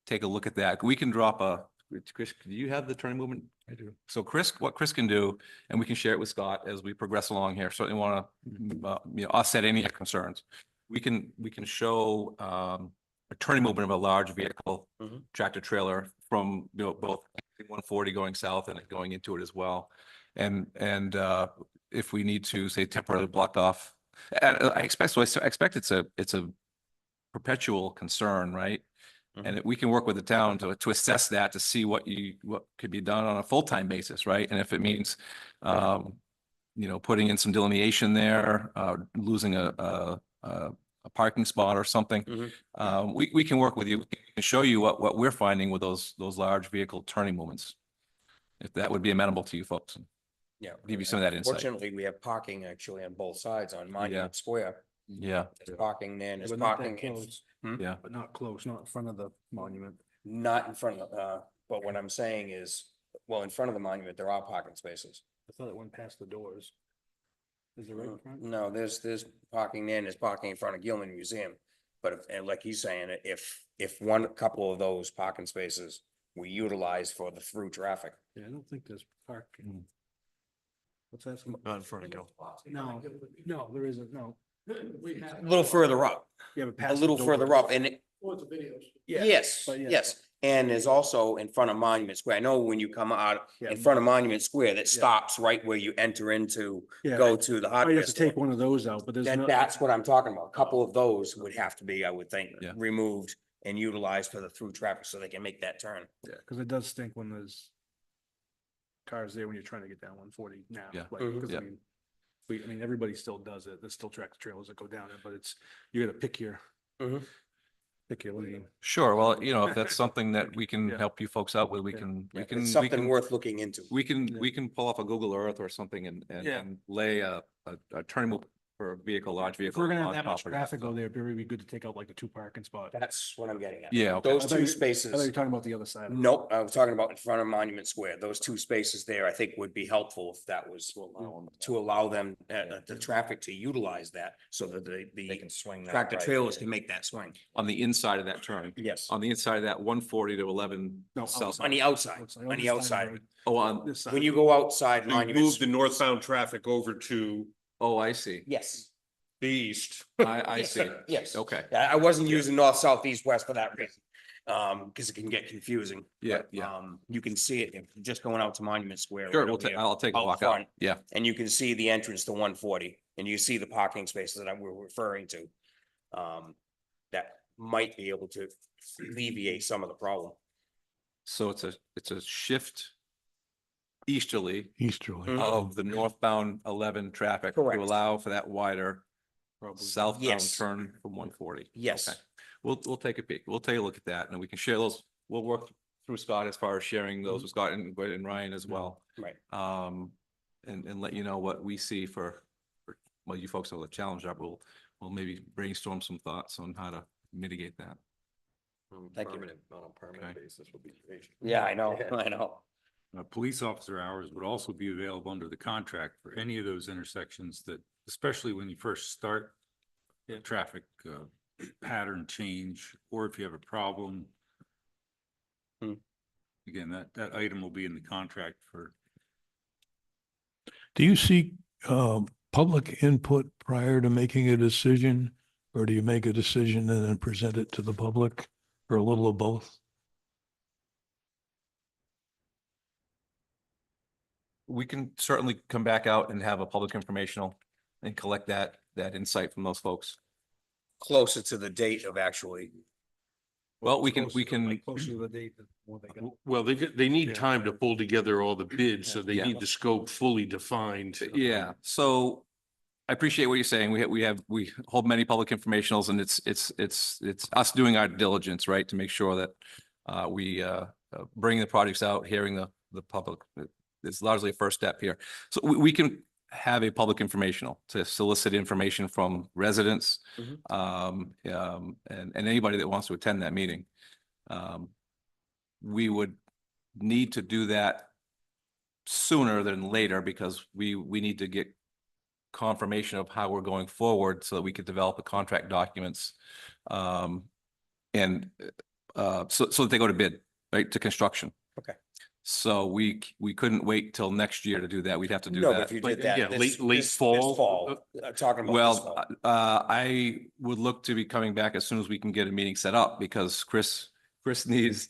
take a look at that. We can drop Chris, do you have the turn movement? I do. So what Chris can do, and we can share it with Scott as we progress along here. Certainly want to, offset any concerns. We can show a turning movement of a large vehicle, Mhm. tractor trailer from, both 140 going south and going into it as well. And if we need to, say, temporarily block off, and I expect it's a perpetual concern, right? And we can work with the town to assess that, to see what could be done on a full-time basis, right? And if it means, putting in some delineation there, losing a parking spot or something, we can work with you. We can show you what we're finding with those large vehicle turning movements, if that would be amenable to you folks. Yeah. Give you some of that insight. Fortunately, we have parking actually on both sides on Monument Square. Yeah, There's parking there and there's But not that parking close. yeah. But not close, not in front of the monument. not in front of, but what I'm saying is, well, in front of the monument, there are parking spaces. I thought it went past the doors. Is it right in front? No, there's parking there and there's parking in front of Gilman Museum. But and like he's saying, if couple of those parking spaces were utilized for the through traffic. Yeah, I don't think there's parking. What's that? Not in front of Gil. No, there isn't, no. We have. A little further up, Yeah, but a past the little further doors. up, and it, Towards the videos. Yeah, yes, but yeah. yes. And there's also in front of Monument Square. I know when you come out Yeah. in front of Monument Square, that stops right where you enter into, Yeah. go to the Oh, you hardware have to take store. one of those out, but there's no. That's what I'm talking about. A couple of those would have to be, I would think, Yeah. removed and utilized for the through traffic so they can make that turn. Yeah, because it does stink when there's cars there when you're trying to get down 140 now. Yeah. Like, Mhm. 'cause Yeah. I mean, everybody still does it. There's still tractor trailers that go down it, but you gotta pick your. Mhm. Pick your lane. Sure, well, you know, if that's something that we can Yeah. help you folks out with, we Yeah. can, Yeah, we can, it's we something can, worth looking into. we can pull off a Google Earth or something Yeah. and lay a turning move for a vehicle, large If vehicle. we're gonna have on that much property. traffic go there, it'd be good to take out like the 2 parking spots. That's what I'm getting at. Yeah, okay. Those I thought two you- I thought you spaces. were talking about the other side. of it. Nope, I was talking about in front of Monument Square. Those 2 spaces there, I think would be helpful if that was to allow them, the traffic to utilize that so that They can swing that. tractor right. trailers can make that swing. On the inside of that turn, Yes, on the inside of that 140 to 11 No, south. on the outside, Outside, on the this side of outside. road. Oh, on, This side. When you go outside You Monument. move the northbound traffic over to oh, I see. Yes. the east. I Yes, see. Yes. Okay. I wasn't using north, south, east, west for that reason. Because it can get confusing. Yeah, But, yeah. You can see it if you're just going out to Monument Square. Sure, right we'll out take, here, I'll take a out walk out. front, Yeah, And you can see the entrance to 140 and you see the parking spaces that we're referring to. That might be able to alleviate some of the problem. so it's a shift easterly Easterly. Mhm. of the northbound 11 traffic to Correct. allow for that wider Probably. southbound Yes. turn from 140. Yes. Okay. We'll take a peek. We'll take a look at that and we can share those. We'll work through Scott as far as sharing those with Scott and Ryan as well. Right. And let you know what we see for, well, you folks will challenge that. We'll maybe brainstorm some thoughts on how to mitigate that. Thank you. Permanent, on a permanent Okay. basis would be great. Yeah, I know, I know. Police officer hours would also be available under the contract for any of those intersections that, especially when you first start a traffic pattern change, or if you have a problem. Hmm. Again, that item will be in the contract for, Do you seek public input prior to making a decision? Or do you make a decision and then present it to the public, or a little of both? We can certainly come back out and have a public informational and collect that insight from those folks. Closer to the date of actually. Well, we can, Closer to the date. The more they got. Well, they need Yeah. time to pull together all the bids, so they Yeah. need the scope fully defined. yeah, so I appreciate what you're saying. We hold many public informationals and it's us doing our diligence, right? To make sure that we bring the projects out, hearing the public. It's largely a first step here. So we can have a public informational to solicit information from residents and anybody that wants to attend that meeting. We would need to do that sooner than later because we need to get confirmation of how we're going forward so that we could develop the contract documents. So that they go to bid, right, to construction. Okay. So we couldn't wait till next year to do that. We'd have to do No, but that. if you Like, did that. yeah, this- late this fall. fall, talking about this Well, fall. I would look to be coming back as soon as we can get a meeting set up because Chris needs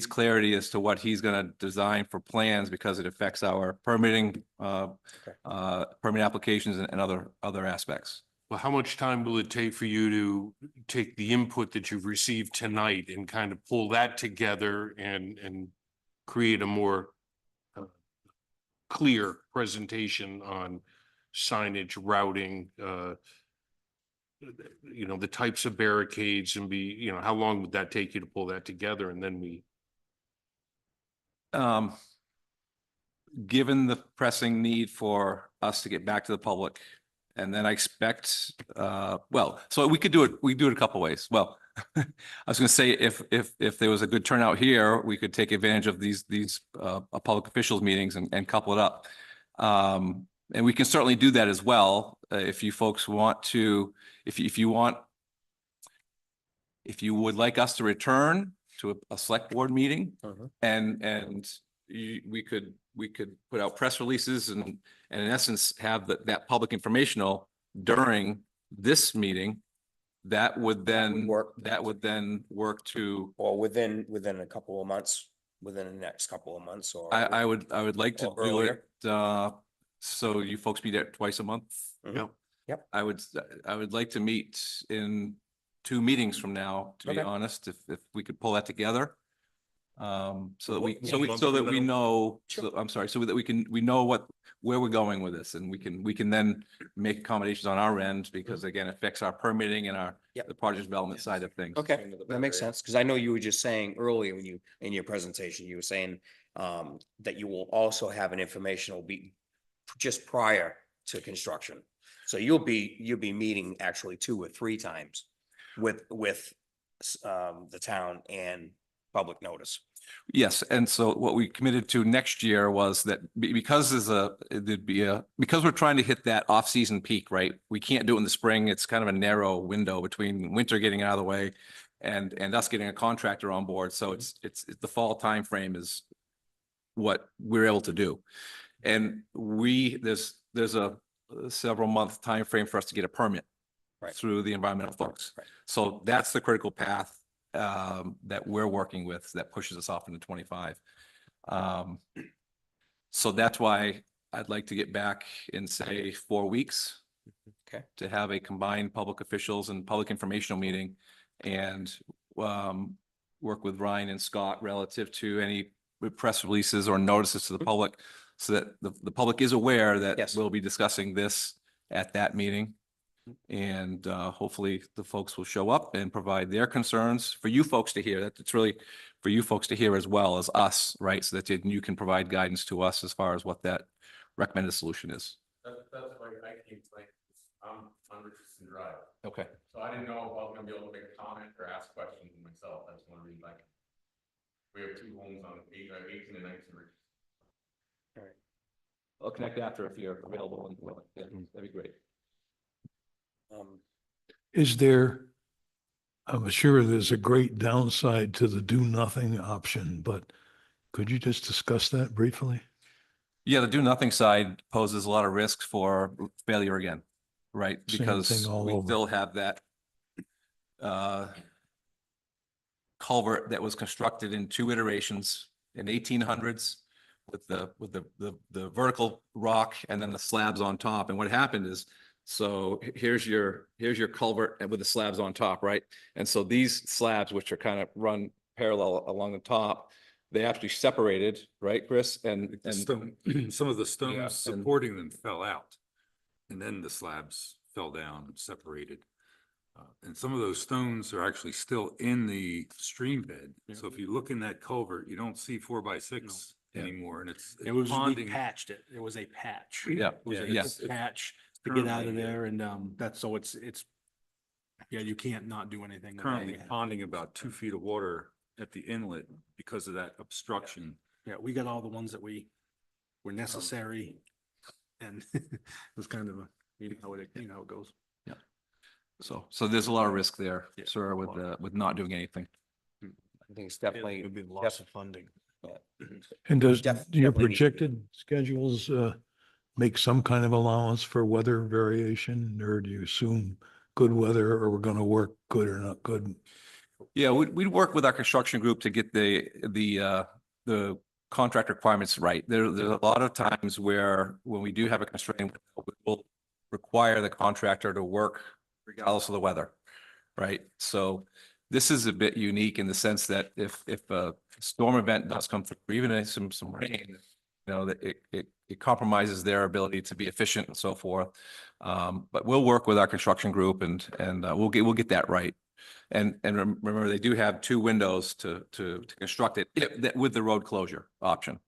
clarity as to what he's gonna design for plans because it affects our permitting, permit applications and other aspects. Well, how much time will it take for you to take the input that you've received tonight and kind of pull that together and create a more clear presentation on signage, routing, the types of barricades and how long would that take you to pull that together? And then Given the pressing need for us to get back to the public, and then I expect, so we could do it, we do it a couple ways. Well, I was gonna say, if there was a good turnout here, we could take advantage of these public officials meetings and couple it up. And we can certainly do that as well, if you folks want to, if you would like us to return to a select board meeting and we could put out press releases and in essence have that public informational during this meeting. That would then work to, Or within a couple of months, within the next couple of months or. I would like to Or do it, earlier. so you folks be there twice a month. Mhm. Yep. I would like to meet in 2 meetings from now, to be Okay. honest, if we could pull that together. So that we, What- so we, lump so in the that we middle? know, so, I'm sorry, so that we know where we're going with this, and we can then make accommodations on our end, because again, it affects our permitting and our, Yep. the project development side of things. Okay, that makes sense, because I know you were just saying earlier when you, in your presentation, you were saying that you will also have an informational be just prior to construction. So you'll be meeting actually 2 or 3 times with the town and public notice. Yes, and so what we committed to next year was that because because we're trying to hit that off-season peak, right? We can't do it in the spring. It's kind of a narrow window between winter getting out of the way and us getting a contractor on board. So it's the fall time frame is what we're able to do. And there's a several month time frame for us to get a permit Right. through the environmental folks. Right. So that's the critical path that we're working with that pushes us off into 25. So that's why I'd like to get back in, say, 4 weeks. Okay. To have a combined public officials and public informational meeting and work with Ryan and Scott relative to any press releases or notices to the public so that the public is aware that Yes. we'll be discussing this at that meeting. And hopefully the folks will show up and provide their concerns for you folks to hear. That it's really for you folks to hear as well as us, right? So that you can provide guidance to us as far as what that recommended solution is. That's why I came tonight. I'm Richardson Drive, Okay. so I didn't know if I was gonna be able to make a comment or ask questions myself. That's one reason we have 2 homes on 18 and 19. I'll connect after if you're available and willing. Yeah, that'd be great. Is there, I'm sure there's a great downside to the do nothing option, but could you just discuss that briefly? Yeah, the do nothing side poses a lot of risks for failure again, right? Same Because thing all we over. still have that culvert that was constructed in 2 iterations in 1800s with the vertical rock and then the slabs on top. And what happened is, so here's your culvert and with the slabs on top, right? And so these slabs, which are kind of run parallel along the top, they actually separated, right, Chris? And Some of the Yeah, stones and- supporting them fell out. And then the slabs fell down and separated. And some of those stones are actually still in the stream bed. So if you look in that culvert, you don't see 4x6 Yeah. anymore, and it's It was, we ponding. patched it. It was a patch. Yeah, It was a yes. patch to get out of currently, there and that's, so it's, yeah, you can't not do anything. with that. Currently ponding about 2 feet of water at the inlet because of that obstruction. Yeah, we got all the ones that were necessary and it was kind of a, you know how it goes. So there's a lot of risk there, Yeah, sir, a lot. with not doing anything. I think it's definitely, It'd be loss of funding. And does Definitely your need to do projected schedules make some kind of allowance for weather variation? Or do you assume good weather or we're going to work good or not good? Yeah, we'd work with our construction group to get the contract requirements right. There's a lot of times where when we do have a constraint, we'll require the contractor to work regardless of the weather, right? So this is a bit unique in the sense that if a storm event does come through, even some rain, you know, that it compromises their ability to be efficient and so forth. But we'll work with our construction group and we'll get that right. And remember, they do have 2 windows to construct it with the road closure option.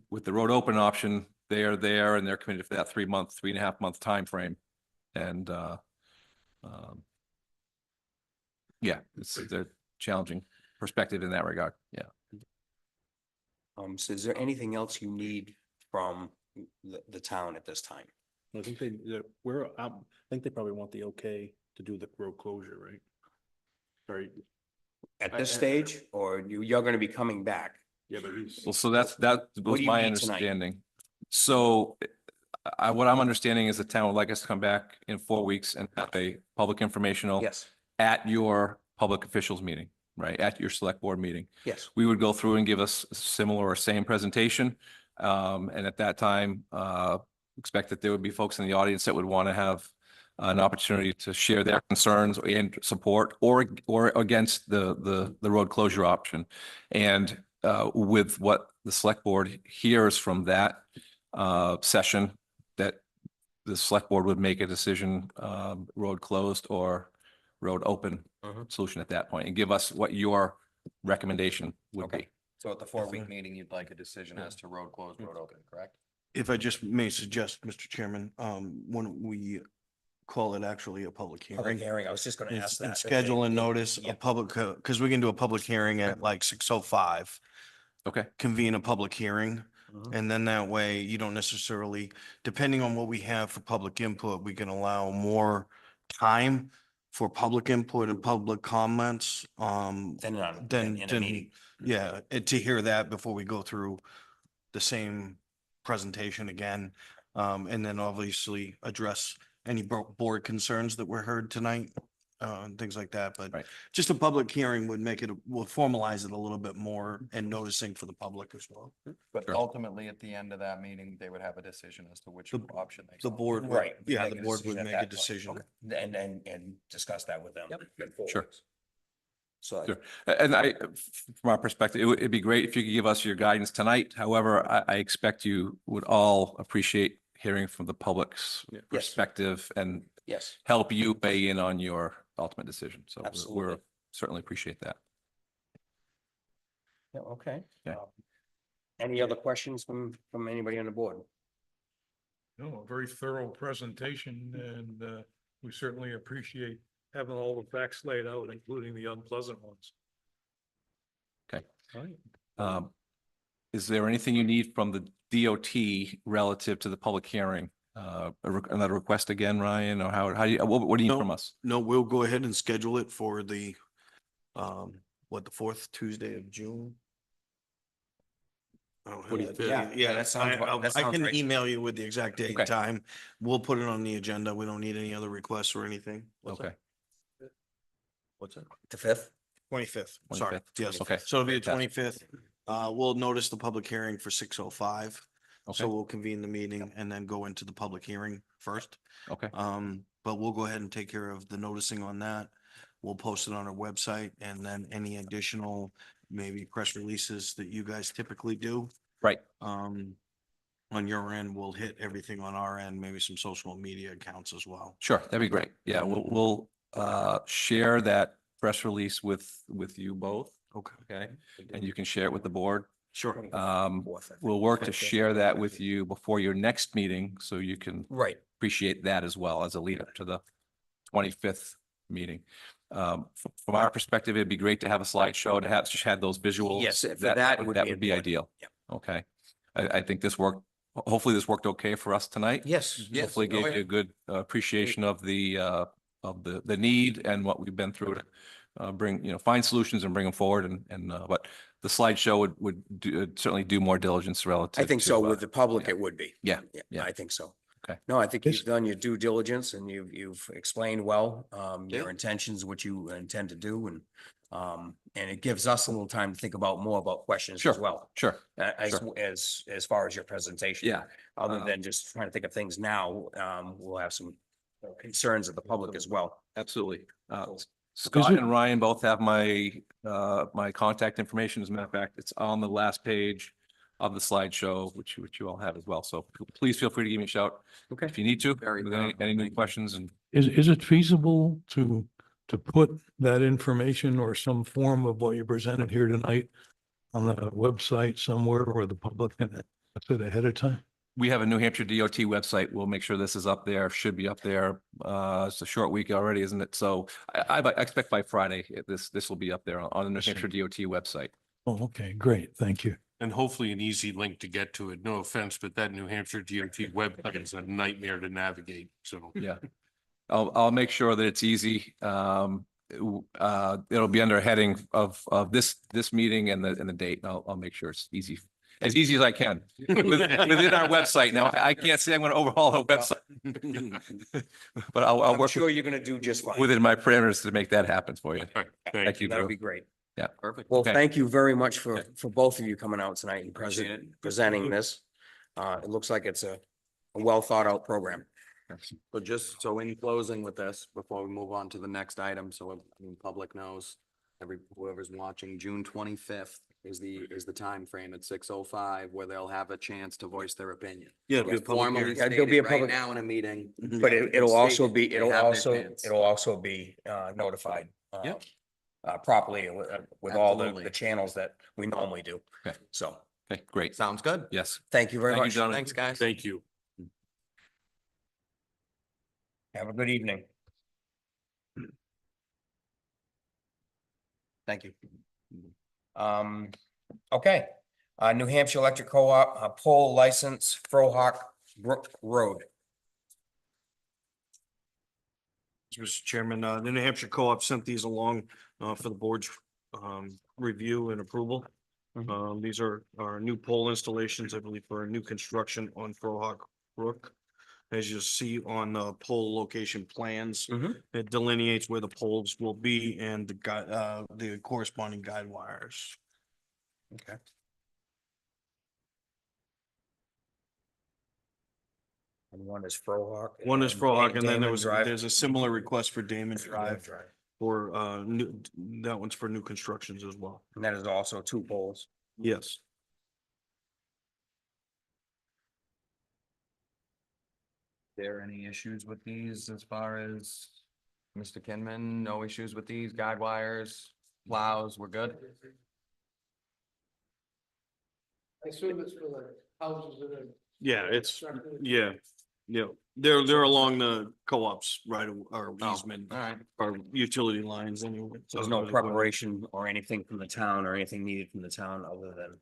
With the road open option, they are there and they're committed for that 3.5 month time frame. And yeah, it's a challenging perspective in that regard. Yeah. so is there anything else you need from the town at this time? I think I think they probably want the okay to do the road closure, right? Sorry, At this stage, or you're gonna be coming back? yeah, but he's. Well, so that What was do you my need tonight? understanding. So what I'm understanding is the town would like us to come back in 4 weeks and have a public informational Yes, at your public officials meeting, right? At your select board meeting. yes. We would go through and give us a similar or same presentation. And at that time, expect that there would be folks in the audience that would want to have an opportunity to share their concerns and support or against the road closure option. And with what the select board hears from that session, that the select board would make a decision, road closed or road open Mhm. solution at that point, and give us what your recommendation would Okay. be. So at the 4-week meeting, you'd like a decision as to road closed, road open, correct? If I just may suggest, Mr. Chairman, when we call it actually a public Public hearing. hearing, I was just gonna ask And that. schedule and notice Yeah. a public, because we can do a public hearing at like 6:05. Okay, Convene a public hearing. Mhm. And then that way you don't necessarily, depending on what we have for public input, we can allow more time for public input and public comments. Then on, Then, in a meeting. yeah, to hear that before we go through the same presentation again. And then obviously address any board concerns that were heard tonight, and things like that. But Right. just a public hearing would make it, will formalize it a little bit more and noticing for the public as well. But Sure. ultimately, at the end of that meeting, they would have a decision as to which The- option they. The select. board, would- Right. yeah, Make the a board decision would at make that a point. decision. Okay. And discuss that with them. in 4 Sure. weeks. So. sure. And from our perspective, it'd be great if you could give us your guidance tonight. However, I expect you would all appreciate hearing from the public's perspective and Yes, help you weigh in on your ultimate decision. So we're Absolutely. certainly appreciate that. yeah, okay. Yeah. Any other questions from anybody on the board? No, a very thorough presentation, and we certainly appreciate having all the facts laid out, including the unpleasant ones. Okay. All right. Is there anything you need from the DOT relative to the public hearing? Another request again, Ryan, or how do you, what do you need No. from us? No, we'll go ahead and schedule it for the, the fourth Tuesday of June. I don't have that 25th. date. Yeah, Yeah, that sounds I that I sounds can right. email you with the exact date Okay. and time. We'll put it on the agenda. We don't need any other requests or anything. Okay, What's that? The 5th? 25th, sorry, 25th. yes. Okay. So it'll be the Fantastic. 25th. We'll notice the public hearing for 6:05. So okay, we'll convene the meeting and then go into the public hearing first. okay, But we'll go ahead and take care of the noticing on that. We'll post it on our website, and then any additional maybe press releases that you guys typically do. right. On your end, we'll hit everything on our end, maybe some social media accounts as well. Sure, that'd be great. Yeah, we'll share that press release with you both. Okay. Okay, and you can share it with the board. Sure. We'll work to share that with you before your next meeting, so you can Right. appreciate that as well as a lead up to the 25th meeting. From our perspective, it'd be great to have a slideshow to have, just had those visuals. Yes, for that would That be would be important. ideal. Yep. Okay. I think this worked, hopefully this worked okay for us tonight. Yes. Yes. Hopefully Oh, gave yeah. you a good appreciation of the need and what we've been through to bring, find solutions and bring them forward but the slideshow would certainly do more diligence relative. I think so. to, With the public, yeah. it would be. Yeah, yeah. I think so. Okay. No, I think Is- you've done your due diligence and you've explained well, your Yeah. intentions, what you intend to do and it gives us a little time to think about more about questions as Sure. well. Sure. As far as your presentation. Yeah. Other than just trying to think of things now, we'll have some concerns of the public as well. Absolutely. Scott it- and Ryan both have my contact information. As a matter of fact, it's on the last page of the slideshow, which you all have as well. So please feel free to give me a shout Okay. if you need to, Very with any thorough. new Thank you. questions and Is it feasible to put that information or some form of what you presented here tonight on the website somewhere where the public can see it ahead of time? we have a New Hampshire DOT website. We'll make sure this is up there, should be up there. It's a short week already, isn't it? So I expect by Friday, this will be up there on the New Hampshire DOT website. Oh, okay, great. Thank you. And hopefully an easy link to get to it. No offense, but that New Hampshire DOT website is a nightmare to navigate, so. Yeah. I'll make sure that it's easy. It'll be under a heading of this meeting and the date. I'll make sure it's as easy as I can within our website. Now, I can't say I'm going to overhaul our website, but I'll I'm work sure you're gonna do just fine. within my parameters to make that happen for you. All right, Thank you. That'll Drew. be great. Yeah. Perfect. Well, Okay. thank you very much for both of you coming out tonight and Appreciate it. presenting this. It looks like it's a well thought out program. But just so in closing with this, before we move on to the next item, so public knows, whoever's watching, June 25th is the time frame at 6:05 where they'll have a chance to voice their opinion. Yeah, it'll be a It's public formally hearing. Yeah, there'll be a stated right public- now in a meeting. But it'll also be, They have their chance. it'll also be notified. Yep. Properly with all Absolutely. the channels that we normally do. Okay. So, Okay, great. Sounds good. Yes. thank you very Thank you, much. gentlemen. Thanks, guys. Thank you. Have a good evening. Thank you. Okay, New Hampshire Electric Co-op, pole license, Frohawk Brook Road. Mr. Chairman, the New Hampshire Co-op sent these along for the board's review and approval. These are our new pole installations, I believe, for a new construction on Frohawk Brook. As you see on the pole location plans, it delineates where the poles will be and the corresponding guide wires. Okay. And one is Frohawk. One is Frohawk, and then Damon there was, Drive. there's a similar request for Damon Drive for new, that one's for new constructions as well. And that is also two poles. Yes. There any issues with these as far as Mr. Kinman? No issues with these guide wires, plows, we're good? I assume it's for the houses that are. Yeah, it's, constructed. yeah, yeah, they're along the co-ops, right, or easement, All right. or utility lines anyway. There's no preparation or anything from the town or anything needed from the town other than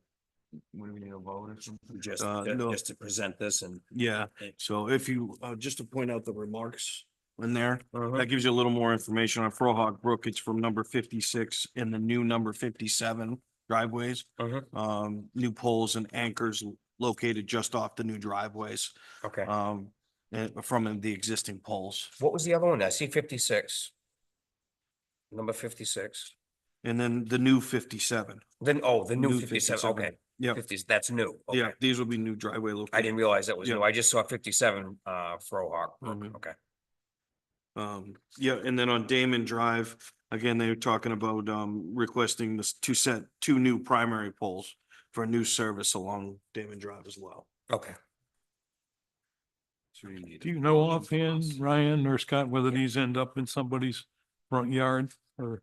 What do we need a vote or something? just, No. just to present this and. Yeah, so if you, just to point out the remarks in there, Uh-huh. that gives you a little more information on Frohawk Brook. It's from number 56 and the new number 57 driveways. New poles and anchors located just off the new driveways, Okay, and from the existing poles. what was the other one? I see 56. Number 56. And then the new 57. Then, oh, the new New 57, 57. okay. Yeah, 50s, that's new. yeah, Okay. these will be new driveway I locations. didn't realize that was Yeah. new. I just saw 57, Frohawk. Mhm. Okay. Yeah, and then on Damon Drive, again, they were talking about requesting this two new primary poles for a new service along Damon Drive as well. Okay. Do you know offhand, Ryan or Scott, whether these end up in somebody's front yard or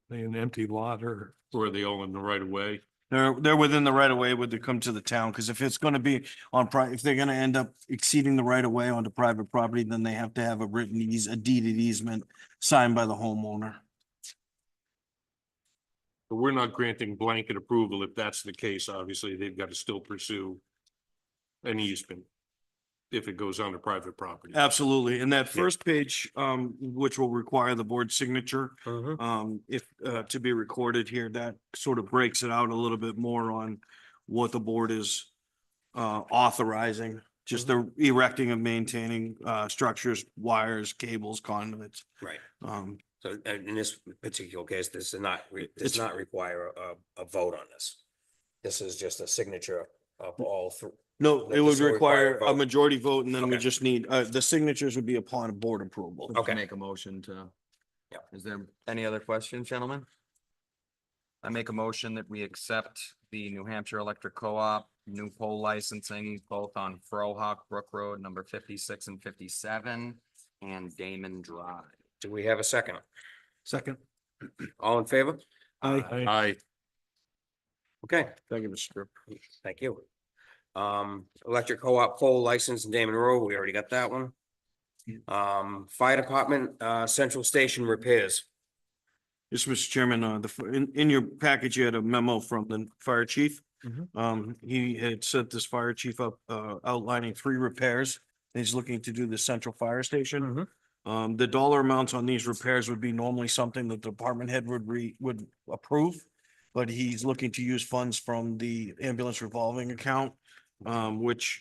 they an empty lot or? Or are they all in the right of way? They're within the right of way would they come to the town, because if it's gonna be on if they're gonna end up exceeding the right of way onto private property, then they have to have a a deeded easement signed by the homeowner. But we're not granting blanket approval. If that's the case, obviously, they've got to still pursue an easement if it goes onto private property. Absolutely. And that first page, which will require the board signature, if, to be recorded here, that sort of breaks it out a little bit more on what the board is authorizing, just the erecting and maintaining, structures, wires, cables, conduits. Right. Um, So in this particular case, this does not, It's- does not require a vote on this. This is just a signature of all three. no, That it would this will require require a a vote. majority vote, and then we Okay. just need, the signatures would be upon board approval. Okay. Make a motion to. Yeah. Is there any other questions, gentlemen? I make a motion that we accept the New Hampshire Electric Co-op new pole licensing both on Frohawk Brook Road, number 56 and 57, and Damon Drive. Do we have a second? Second. All in favor? Aye. Okay, Thank you, Mr. Strip. thank you. Electric co-op pole license in Damon Road, we already got that one. Fire department, central station repairs. Yes, Mr. Chairman, in your package, you had a memo from the fire chief. He had set this fire chief up, outlining 3 repairs. He's looking to do the central fire station. The dollar amounts on these repairs would be normally something that the department head would approve. But he's looking to use funds from the ambulance revolving account, which,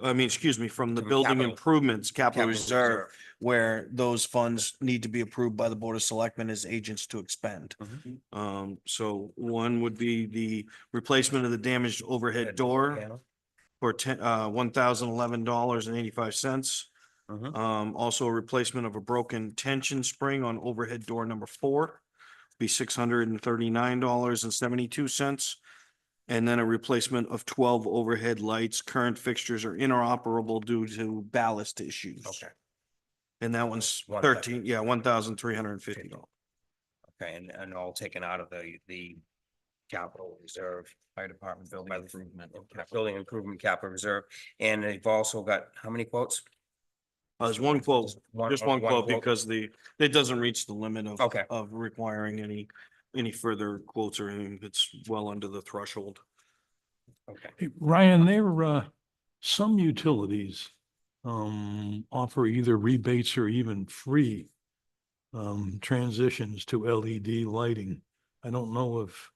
I mean, excuse me, from the From building capital. improvements, capital Capital reserve, reserve. where those funds need to be approved by the Board of Selectmen as agents to expend. So one would be the replacement of the damaged overhead door for $1,011.85. Also a replacement of a broken tension spring on overhead door number 4, be $639.72. And then a replacement of 12 overhead lights. Current fixtures are inoperable due to ballast issues. Okay, And that one's 1,000. 13, yeah, $1,350. okay, and all taken out of the capital reserve. Fire department building improvement. Building improvement capital reserve, and they've also got, how many quotes? There's one quote, Just one- just one one quote quote? because it doesn't reach the limit Okay. of requiring any further quotes or anything. It's well under the threshold. Okay, Hey, Ryan, some utilities offer either rebates or even free transitions to LED lighting. I don't know if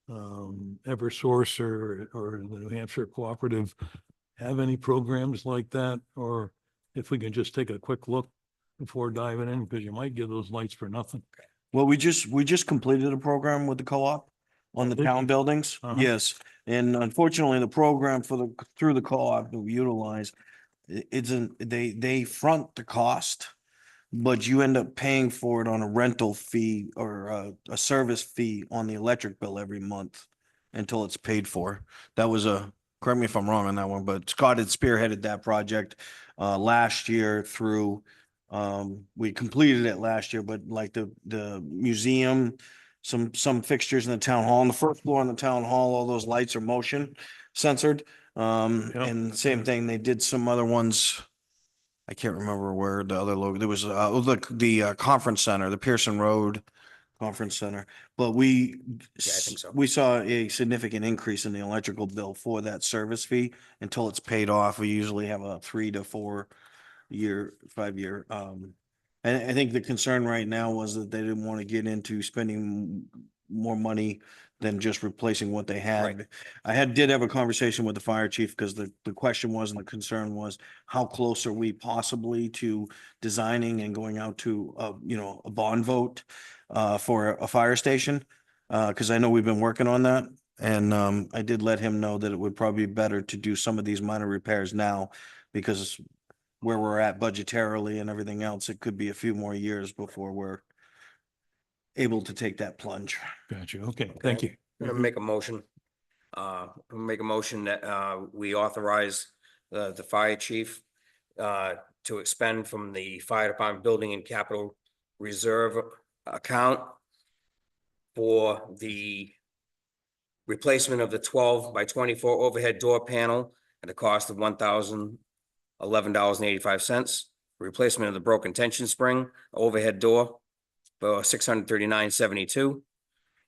Eversource or the New Hampshire Cooperative have any programs like that, or if we can just take a quick look before diving in, because you might get those lights for nothing. Well, we just completed a program with the co-op on the Did town you? buildings. Uh-huh. Yes. And unfortunately, the program through the co-op that we utilize, they front the cost, but you end up paying for it on a rental fee or a service fee on the electric bill every month until it's paid for. That was correct me if I'm wrong on that one, but Scott had spearheaded that project last year through, we completed it last year, but like the museum, some fixtures in the town hall, on the first floor in the town hall, all those lights are motion censored. Yep. And same thing, they did some other ones. I can't remember where the other logo, there was, the conference center, the Pearson Road Conference Center. But Yeah, I think so. we saw a significant increase in the electrical bill for that service fee until it's paid off. We usually have a 3 to 4 year, 5 year. And I think the concern right now was that they didn't want to get into spending more money than just replacing what they had. Right. I did have a conversation with the fire chief because the question was, and the concern was, how close are we possibly to designing and going out to, a bond vote for a fire station? Because I know we've been working on that. And I did let him know that it would probably be better to do some of these minor repairs now, because where we're at budgetarily and everything else, it could be a few more years before we're able to take that plunge. Gotcha. Okay, thank you. I'm gonna make a motion. That we authorize the fire chief to expend from the fire department building and capital reserve account for the replacement of the 12 by 24 overhead door panel at a cost of $1,011.85. Replacement of the broken tension spring overhead door for $639.72.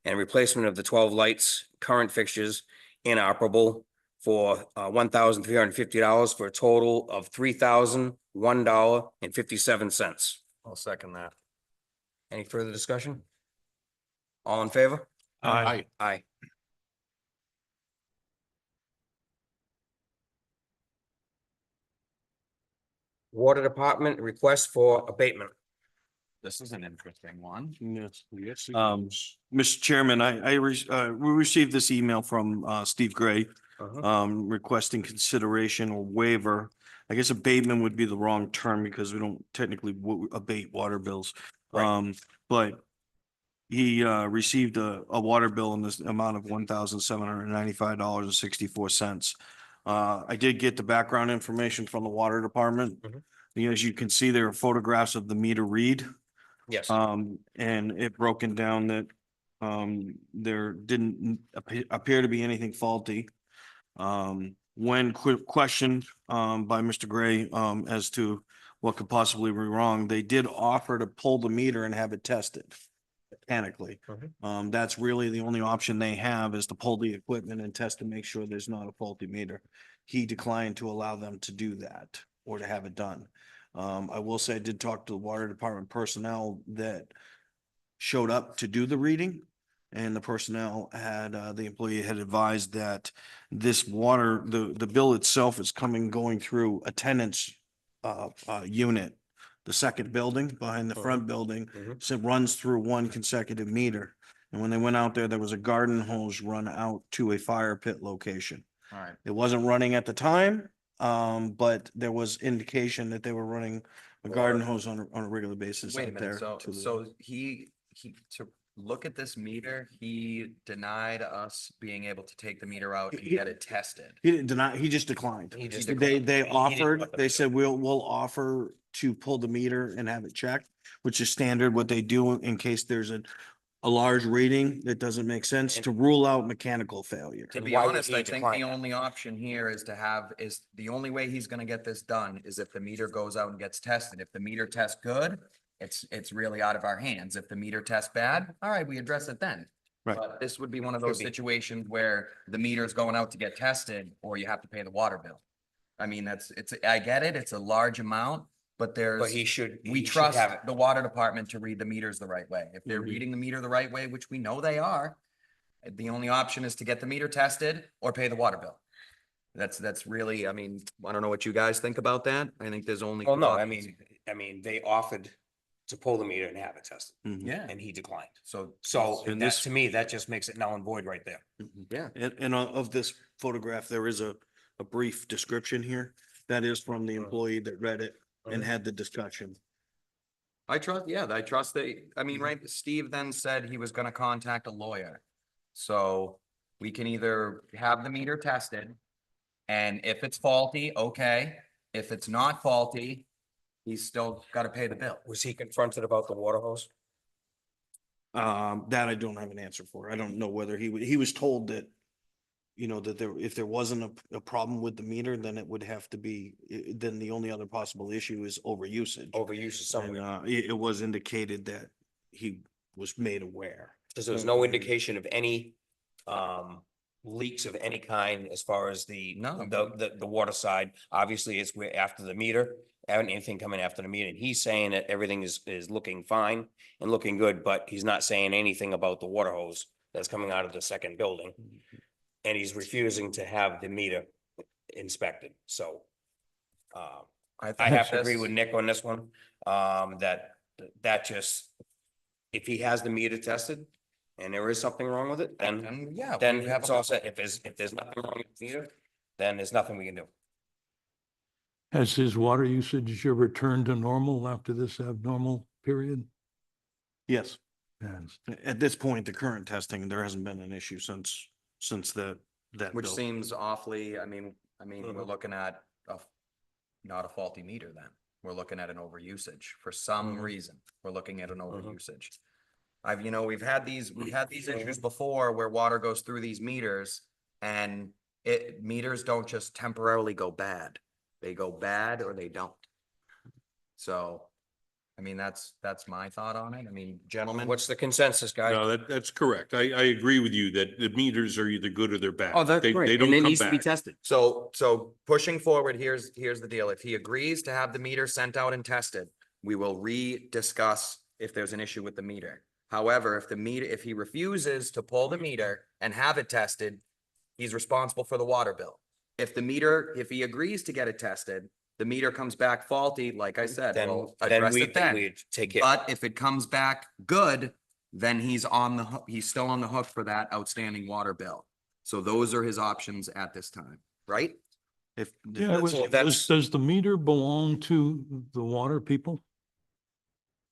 And replacement of the 12 lights, current fixtures inoperable for $1,350 for a total of $3,001.57. I'll second that. Any further discussion? All in favor? Aye. Aye. Water Department request for abatement. This is an interesting one. Yes. Yes, it Um, is. Mr. Chairman, we received this email from Steve Gray requesting consideration or waiver. I guess abatement would be the wrong term because we don't technically abate water bills. Right. But he received a water bill in this amount of $1,795.64. I did get the background information from the water department. Mhm. As you can see, there are photographs of the meter read. Yes. And it broken down that there didn't appear to be anything faulty. When questioned by Mr. Gray as to what could possibly be wrong, they did offer to pull the meter and have it tested mechanically. That's really the only option they have, is to pull the equipment and test to make sure there's not a faulty meter. He declined to allow them to do that or to have it done. I will say I did talk to the water department personnel that showed up to do the reading. And the personnel the employee had advised that this water, the bill itself is going through a tenant's unit. The second building behind the front building, Mhm. so it runs through one consecutive meter. And when they went out there was a garden hose run out to a fire pit location. All right. It wasn't running at the time, but there was indication that they were running a garden hose on a regular basis Wait a out there. minute, to the- so he, to look at this meter. He denied us being able to take the meter out and He- get it tested. He didn't deny, he just declined. He just They declined. He didn't offered, put the they bill. said, we'll offer to pull the meter and have it checked, which is standard what they do in case there's a large reading that doesn't make sense to rule out mechanical failure. To And be why would honest, he I think decline the that? only option here is the only way he's gonna get this done is if the meter goes out and gets tested. If the meter tests good, it's really out of our hands. If the meter tests bad, all right, we address it then. Right. But this would be one of those Could be. situations where the meter's going out to get tested, or you have to pay the water bill. I mean, I get it, it's a large amount, but there's. But he should. We he should trust have it. the water department to read the meters the right way. If they're Mhm. reading the meter the right way, which we know they are, the only option is to get the meter tested or pay the water bill. That's really, I mean, I don't know what you guys think about that. I think there's only. Well, two no, I options. mean, they offered to pull the meter and have it tested, Mhm. Yeah, and he declined. so. So And that, this- to me, that just makes it null and void right there. Yeah. And of this photograph, there is a brief description here. That is from the employee that read it and had the discussion. I trust that, I mean, right, Steve then said he was gonna contact a lawyer. So we can either have the meter tested, and if it's faulty, okay. If it's not faulty, he's still gotta pay the bill. Was he confronted about the water hose? That I don't have an answer for. I don't know whether he was told that, that if there wasn't a problem with the meter, then it would have to be, then the only other possible issue is overusage. Overuse of some, And, it was indicated that he was made aware. because there was no indication of any, leaks of any kind as far as No. the water side. Obviously, it's where after the meter, anything coming after the meter. And he's saying that everything is looking fine and looking good, but he's not saying anything about the water hose that's coming out of the second building. And he's refusing to have the meter inspected, so. I have to agree with Nick on this one, that just, if he has the meter tested and there is something wrong with it, then And yeah. then we have it's a- all set. If there's nothing wrong with the meter, then there's nothing we can do. Has his water usage returned to normal after this abnormal period? Yes. Yes. At this point, the current testing, there hasn't been an issue since that Which bill. seems awfully, I mean, we're Mhm. looking at not a faulty meter then. We're looking at an overusage for some Mhm. reason. We're looking at an Mhm. overusage. We've had these issues before where water goes through these meters and meters don't just temporarily go bad. They go bad or they don't. So, I mean, that's my thought on it. I mean, gentlemen. What's the consensus, guys? No, that's correct. I agree with you that the meters are either good or they're bad. Oh, that's They great. don't And it come needs to be back. tested. So pushing forward, here's the deal. If he agrees to have the meter sent out and tested, we will re-discuss if there's an issue with the meter. However, if he refuses to pull the meter and have it tested, he's responsible for the water bill. If he agrees to get it tested, the meter comes back faulty, like I said, Then, we'll then address we, it then. we take care. But if it comes back good, then he's still on the hook for that outstanding water bill. So those are his options at this time, right? If, Yeah, does the meter belong to the water people?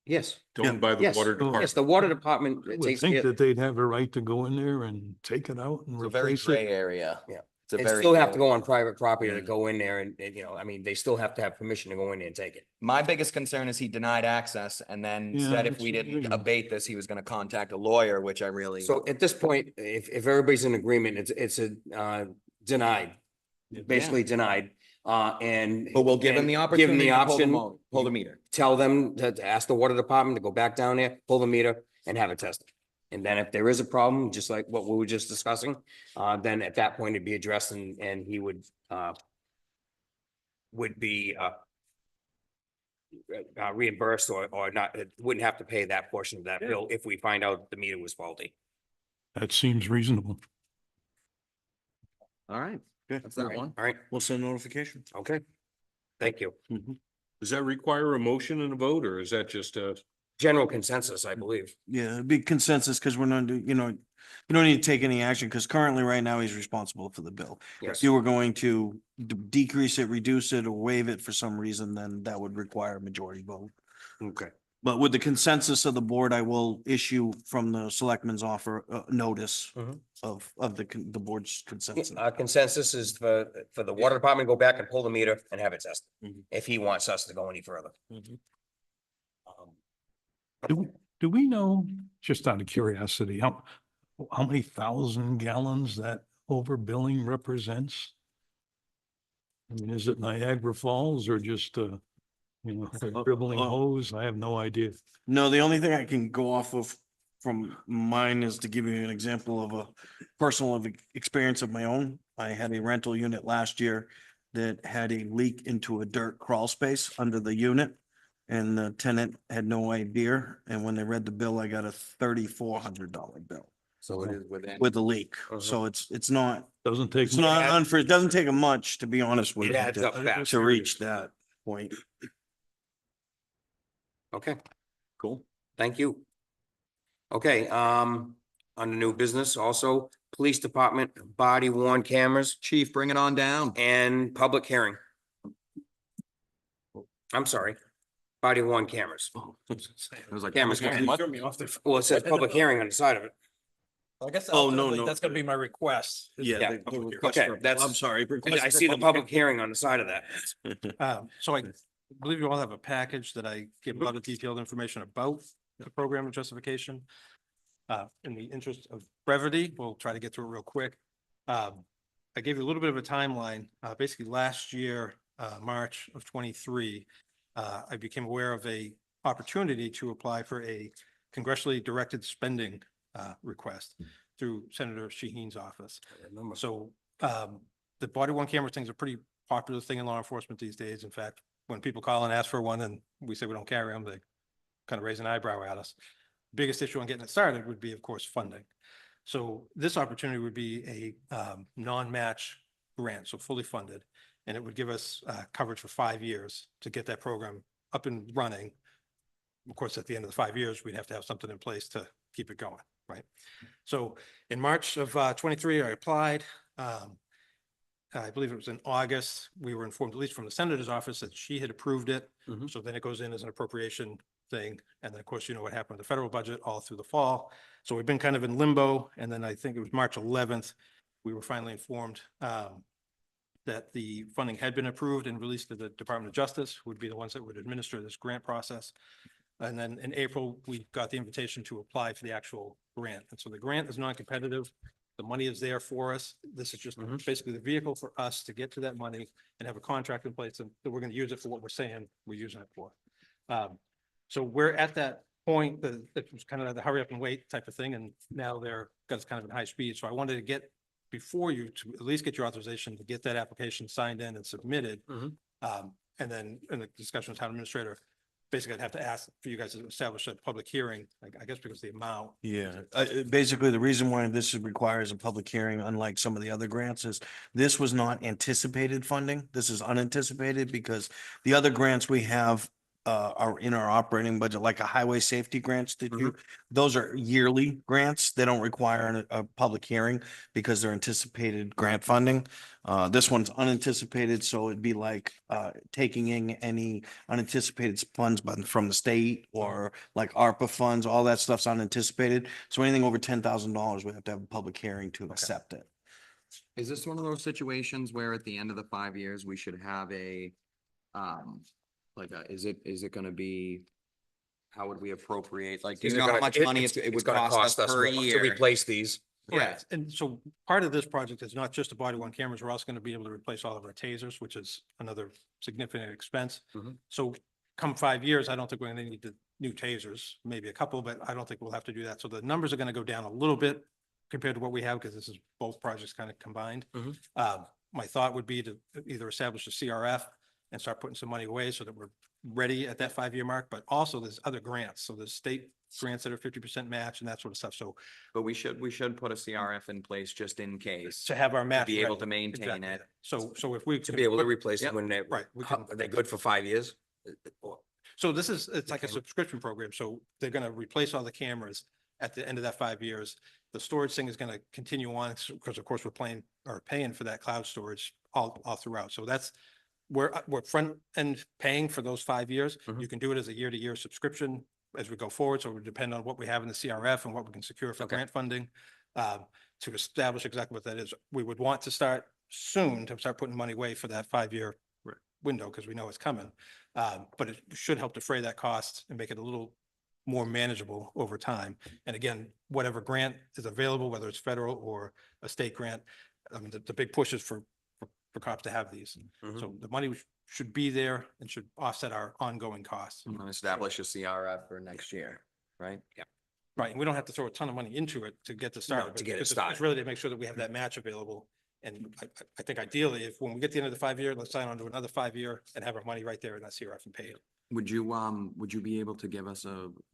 Yes, Owned by the yes, water Yes, department. yes, the water department I would takes think care. that they'd have a right to go in there and take it out and It's a very replace gray it. area. Yeah. It's a They very still have to gray- go on private property to Yeah. go in there and, I mean, they still have to have permission to go in there and take it. My biggest concern is he denied access and then Yeah, said if it's- we there didn't you go. abate this, he was gonna contact a lawyer, which I really. So at this point, if everybody's in agreement, it's a, denied, basically denied, and. But we'll give him and the Give opportunity them the to pull the option, pull the meter. tell them to ask the water department to go back down there, pull the meter and have it tested. And then if there is a problem, just like what we were just discussing, then at that point it'd be addressed and he would be reimbursed or not, wouldn't have to pay that portion of that bill if we find out the meter was faulty. That seems reasonable. All right, Okay. that's that one. All right, We'll send notification. okay. Thank you. Does that require a motion and a vote, or is that just a? General consensus, I believe. Yeah, it'd be consensus because we're not, you don't need to take any action because currently right now he's responsible for the bill. Yes. If you were going to decrease it, reduce it or waive it for some reason, then that would require a majority vote. Okay. But with the consensus of the board, I will issue from the selectmen's offer, notice Mhm. of the board's consensus. Our consensus is for the water department to go back and pull the meter and have it tested, Mhm. if he wants us to go any further. Do we know, just out of curiosity, how many thousand gallons that overbilling represents? I mean, is it Niagara Falls or just, a dribbling hose? I have no idea. No, the only thing I can go off of from mine is to give you an example of a personal experience of my own. I had a rental unit last year that had a leak into a dirt crawl space under the unit. And the tenant had no idea. And when they read the bill, I got a $3,400 bill So it is within. with a leak. Uh-huh. So it's not, Doesn't take. it's not unfair. It doesn't take a much, to be honest with It you, adds up fast. to reach that point. Okay, Cool. thank you. Okay, under new business also, police department body worn cameras Chief, bring it on down. and public hearing. I'm sorry, body worn cameras. It was like. Cameras. What? Well, it says public hearing on the side of it. I guess Oh, no, ultimately, no. that's gonna be my request. Yeah, the request okay, for- that's- I'm sorry. I see the public hearing on the side of that. So I believe you all have a package that I give a lot of detailed information about the program of justification. In the interest of brevity, we'll try to get through it real quick. I gave you a little bit of a timeline. Basically last year, March of 23, I became aware of a opportunity to apply for a congressionally directed spending request through Senator Shaheen's office. So the body worn camera thing's a pretty popular thing in law enforcement these days. In fact, when people call and ask for one and we say we don't carry them, they kind of raise an eyebrow at us. Biggest issue on getting it started would be, of course, funding. So this opportunity would be a non-match grant, so fully funded, and it would give us coverage for 5 years to get that program up and running. Of course, at the end of the 5 years, we'd have to have something in place to keep it going, right? So in March of 23, I applied. I believe it was in August, we were informed, at least from the senator's office, that she had approved it. Mhm. So then it goes in as an appropriation thing. And then, of course, you know what happened with the federal budget all through the fall. So we've been kind of in limbo. And then I think it was March 11th, we were finally informed that the funding had been approved and released to the Department of Justice, who would be the ones that would administer this grant process. And then in April, we got the invitation to apply for the actual grant. And so the grant is non-competitive. The money is there for us. This is just basically the vehicle for us to get to that money and have a contract in place and that we're going to use it for what we're saying we're using it for. So we're at that point that it was kind of the hurry up and wait type of thing. And now they're got us kind of in high speed. So I wanted to get before you to at least get your authorization to get that application signed in and submitted. And then in the discussion with town administrator, basically I'd have to ask for you guys to establish a public hearing, I guess because the amount. Yeah, basically the reason why this requires a public hearing, unlike some of the other grants, is this was not anticipated funding. This is unanticipated because the other grants we have are in our operating budget, like a highway safety grants that you, those are yearly grants. They don't require a public hearing because they're anticipated grant funding. This one's unanticipated, so it'd be like taking in any unanticipated funds from the state or like ARPA funds, all that stuff's unanticipated. So anything over $10,000, we have to have a public hearing to accept it. Is this one of those situations where at the end of the 5 years, we should have a, is it gonna be, how would we appropriate, like, do you know how much money it would gonna cost us per to year? replace these. Correct. And so part of this project is not just the body worn cameras. We're also going to be able to replace all of our tasers, which is another significant expense. So come 5 years, I don't think we're going to need the new tasers, maybe a couple, but I don't think we'll have to do that. So the numbers are going to go down a little bit compared to what we have because this is both projects kind of combined. My thought would be to either establish a CRF and start putting some money away so that we're ready at that 5 year mark, but also there's other grants. So there's state grants that are 50% match and that sort of stuff. So But we should put a CRF in place just in case, to have our to match. be able ready. to maintain Exactly. it. So if we. To be able to replace Yep. them when they, Right, we how- can- are they good for 5 years? So this is, it's like a Okay. subscription program. So they're gonna replace all the cameras at the end of that 5 years. The storage thing is gonna continue on because of course we're paying for that cloud storage all throughout. So that's we're front end paying for those 5 years. Mhm. You can do it as a year-to-year subscription as we go forward. So it would depend on what we have in the CRF and what we can secure for Okay. grant funding. To establish exactly what that is, we would want to start soon to start putting money away for that 5 year window, because we know it's coming. But it should help defray that cost and make it a little more manageable over time. And again, whatever grant is available, whether it's federal or a state grant, I mean, the big push is for cops to have these. Mhm. So the money should be there and should offset our ongoing costs. And establish a CRF for next year, right? Yeah. Right, and we don't have to throw a ton of money into it to get this started. to get it It's started. really to make sure that we have that match available. And I think ideally, if when we get to the end of the 5 year, let's sign on to another 5 year and have our money right there in that CRF and pay it. Would you be able to give us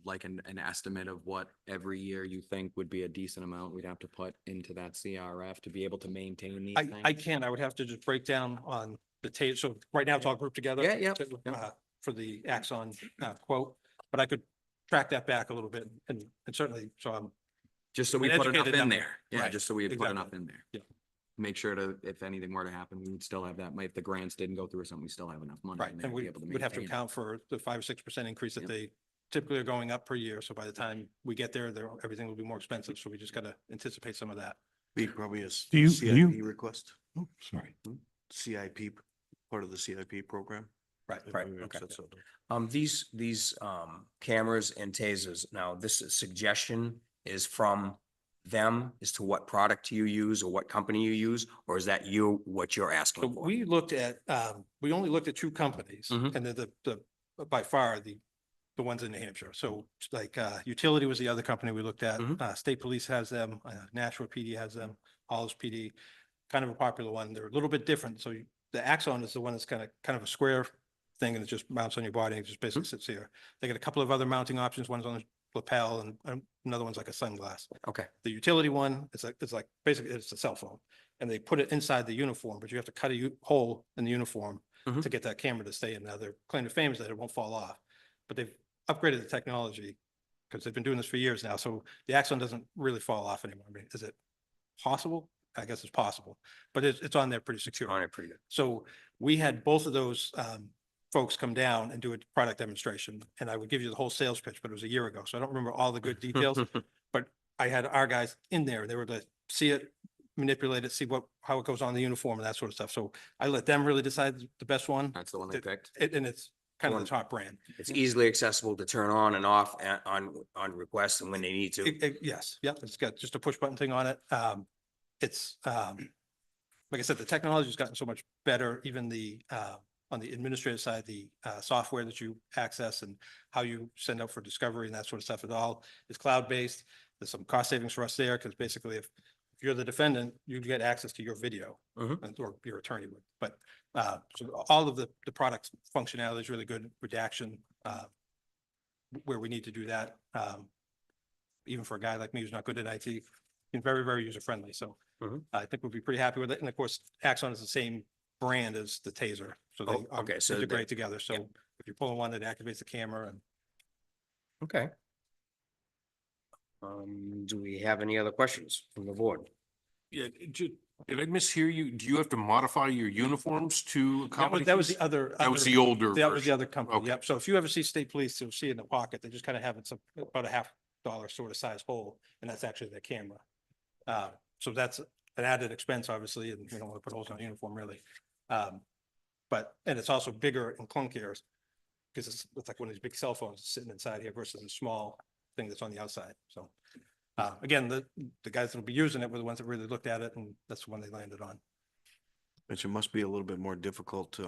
like an estimate of what every year you think would be a decent amount we'd have to put into that CRF to be able to maintain these things? I can't, I would have to just break down on the tape. So right now it's all grouped together. Yeah, yeah, to, yeah. For the Axon quote, but I could track that back a little bit and certainly, so I'm Just so we An put enough educated in number. there. Yeah, Right, just so we put exactly. enough in there. Yeah. Make sure to, if anything were to happen, we would still have that. If the grants didn't go through or something, we still have enough money. right. in there And to be we able to would have to maintain it. account for the 5 or 6% increase that Yep. they typically are going up per year. So by the time we get there, everything will be more expensive. So we just got to anticipate some of that. Be probably a Do you- CIP request, Oh, sorry. CIP, part of the CIP program. Right. Right, Maybe okay. that's it. These cameras and tasers, now this suggestion is from them as to what product you use or what company you use, or is that what you're So asking for? we looked at, we only looked at 2 companies Mhm. and the, by far, the ones in New Hampshire. So like, Utility was the other company we looked at. Mhm. State Police has them, Nashua PD has them, Hollis PD, kind of a popular one. They're a little bit different. So the Axon is the one that's kind of a square thing and it just mounts on your body and it just basically sits here. They got a couple of other mounting options. One's on the lapel and another one's like a sunglass. Okay, The Utility one, it's like basically it's a cell phone and they put it inside the uniform, but you have to cut a hole in the uniform Mhm. to get that camera to stay in. Now their claim to fame is that it won't fall off, but they've upgraded the technology because they've been doing this for years now. So the Axon doesn't really fall off anymore. I mean, is it possible? I guess it's possible, but it's on there pretty secure. on it pretty good. So we had both of those folks come down and do a product demonstration, and I would give you the whole sales pitch, but it was a year ago, so I don't remember all the good details. But I had our guys in there, they were to see it, manipulate it, see how it goes on the uniform and that sort of stuff. So I let them really decide the best one, That's the one they picked. and it's kind of the top brand. It's easily accessible to turn on and off on request and when they need to. Yes, yeah, it's got just a push button thing on it. It's, like I said, the technology's gotten so much better, even on the administrative side, the software that you access and how you send out for discovery and that sort of stuff, it all is cloud-based. There's some cost savings for us there, because basically if you're the defendant, you get access to your video, Mhm. or your attorney would, but, so all of the product functionality is really good, redaction, where we need to do that. Even for a guy like me who's not good at IT, and very, very user-friendly, so Mhm. I think we'll be pretty happy with it. And of course, Axon is the same brand as the taser, so they Oh, okay, so integrate they- together. So if you're pulling one, it activates the camera and Okay. Do we have any other questions from the board? Yeah, did I mishear you? Do you have to modify your uniforms to accommodate that was these? the other. That was the older That was the version. other company, Okay. yep. So if you ever see state police, you'll see in the pocket, they just kind of have it about a $50 sort of size hole, and that's actually their camera. So that's an added expense, obviously, and we don't want to put holes in our uniform really. But, and it's also bigger and clunkier, because it's like one of these big cell phones sitting inside here versus a small thing that's on the outside, so. Again, the guys that'll be using it were the ones that really looked at it, and that's the one they landed on. Which it must be a little bit more difficult,